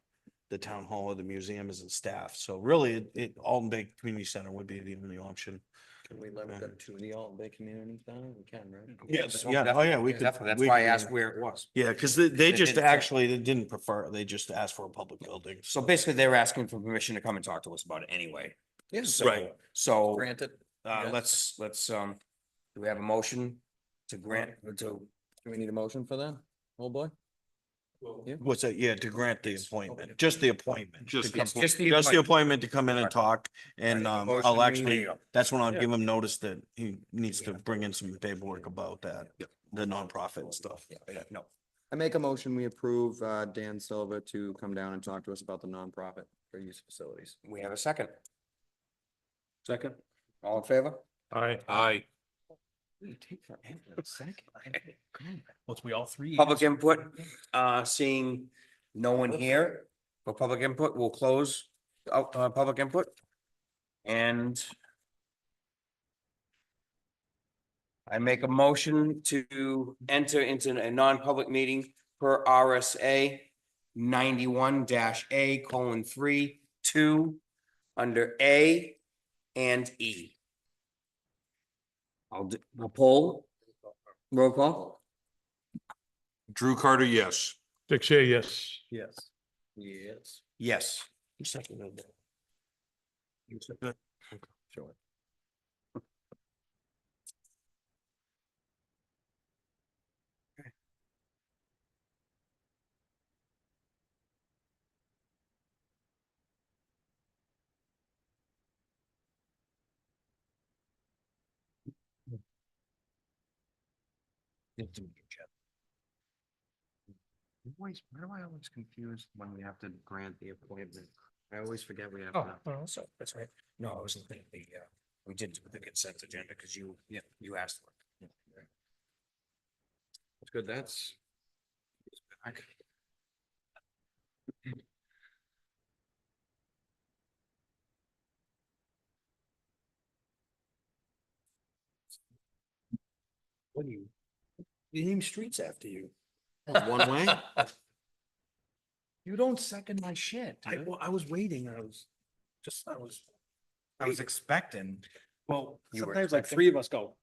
the town hall or the museum as a staff. So really, Alton Bay Community Center would be the only option. Can we limit them to the Alton Bay Community Center? We can, right? Yes, yeah, oh yeah, we could. Definitely. That's we why I could- asked where it was. Yeah, because they just didn't- actually, they didn't prefer, they just asked for a public building. So basically, they're asking for permission to come and talk to us about it anyway. Yes. So- Right. So, Granted. let's, do we have a motion to grant, to, Do we need a motion for that, old boy? Yeah. What's that? Yeah, to grant the appointment, just the appointment. Just to the come- appointment. Just the Just the appointment. appointment to come in and Right. talk, and Right. I'll Motion, actually, there you go. that's when I'll give him notice that he needs to bring in some paperwork about that, the nonprofit and stuff. no, I make a motion, we approve, Dan Silva to come down and talk to us about the nonprofit for use facilities. we have a second. Second. All in favor? Aye. Once we all three. Public input, seeing no one here for public input, we'll close, public input. And I make a motion to enter into a non-public meeting per RSA 91-A:3, under A and E. We'll poll. Roll call. Drew Carter, yes. Dick Shea, yes. Yes. Yes. Yes. Sure. Why do I always confuse when we have to grant the appointment? I always forget we have. to- So that's right. No, I was looking at the, we did the consent agenda because you asked for it. That's good, that's. What do you? You name streets after you. One way? You don't second my shit. I was waiting. I was I was expecting. Well, You were sometimes like expecting? three of us go,